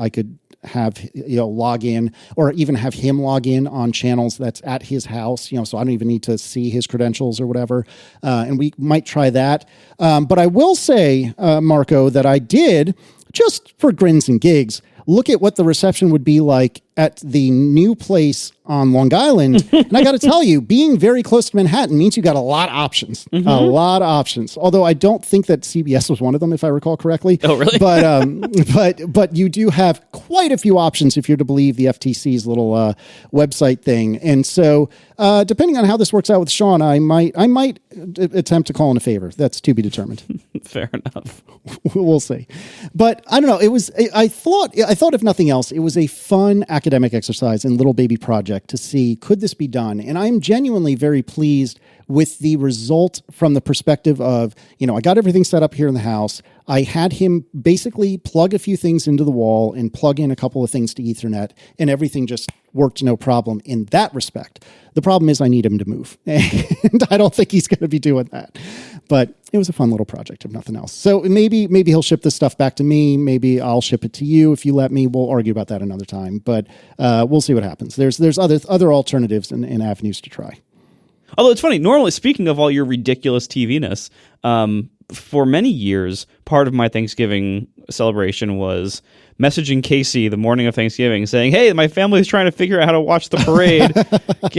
have, log in, or even have him log in on channels that's at his house, so I don't even need to see his credentials or whatever. And we might try that. But I will say, Marco, that I did, just for grins and gigs, look at what the reception would be like at the new place on Long Island. And I got to tell you, being very close to Manhattan means you got a lot of options, a lot of options. Although I don't think that CBS was one of them, if I recall correctly. Oh, really? But you do have quite a few options if you're to believe the FTC's little website thing. And so depending on how this works out with Sean, I might attempt to call in a favor. That's to be determined. Fair enough. We'll see. But I don't know. I thought if nothing else, it was a fun academic exercise and little baby project to see, could this be done? And I'm genuinely very pleased with the result from the perspective of, I got everything set up here in the house. I had him basically plug a few things into the wall and plug in a couple of things to Ethernet, and everything just worked no problem in that respect. The problem is I need him to move, and I don't think he's going to be doing that. But it was a fun little project, if nothing else. So maybe he'll ship this stuff back to me. Maybe I'll ship it to you if you let me. We'll argue about that another time. But we'll see what happens. There's other alternatives and avenues to try. Although it's funny, normally, speaking of all your ridiculous TV-ness, for many years, part of my Thanksgiving celebration was messaging Casey the morning of Thanksgiving saying, hey, my family's trying to figure out how to watch the parade.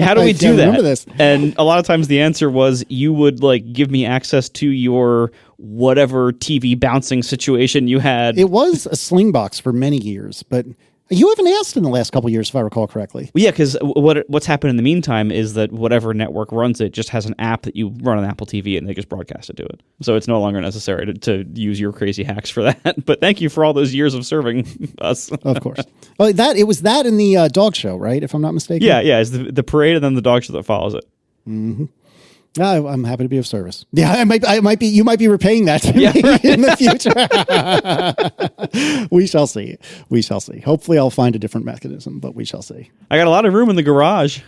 How do we do that? Remember this. And a lot of times the answer was you would give me access to your whatever TV bouncing situation you had. It was a Slingbox for many years, but you haven't asked in the last couple of years, if I recall correctly. Well, yeah, because what's happened in the meantime is that whatever network runs it just has an app that you run on Apple TV, and they just broadcast it to it. So it's no longer necessary to use your crazy hacks for that. But thank you for all those years of serving us. Of course. Well, it was that in the dog show, right? If I'm not mistaken. Yeah. It's the parade and then the dog show that follows it. Mm-hmm. I'm happy to be of service. Yeah, I might be. You might be repaying that to me in the future. We shall see. Hopefully, I'll find a different mechanism, but we shall see. I got a lot of room in the garage.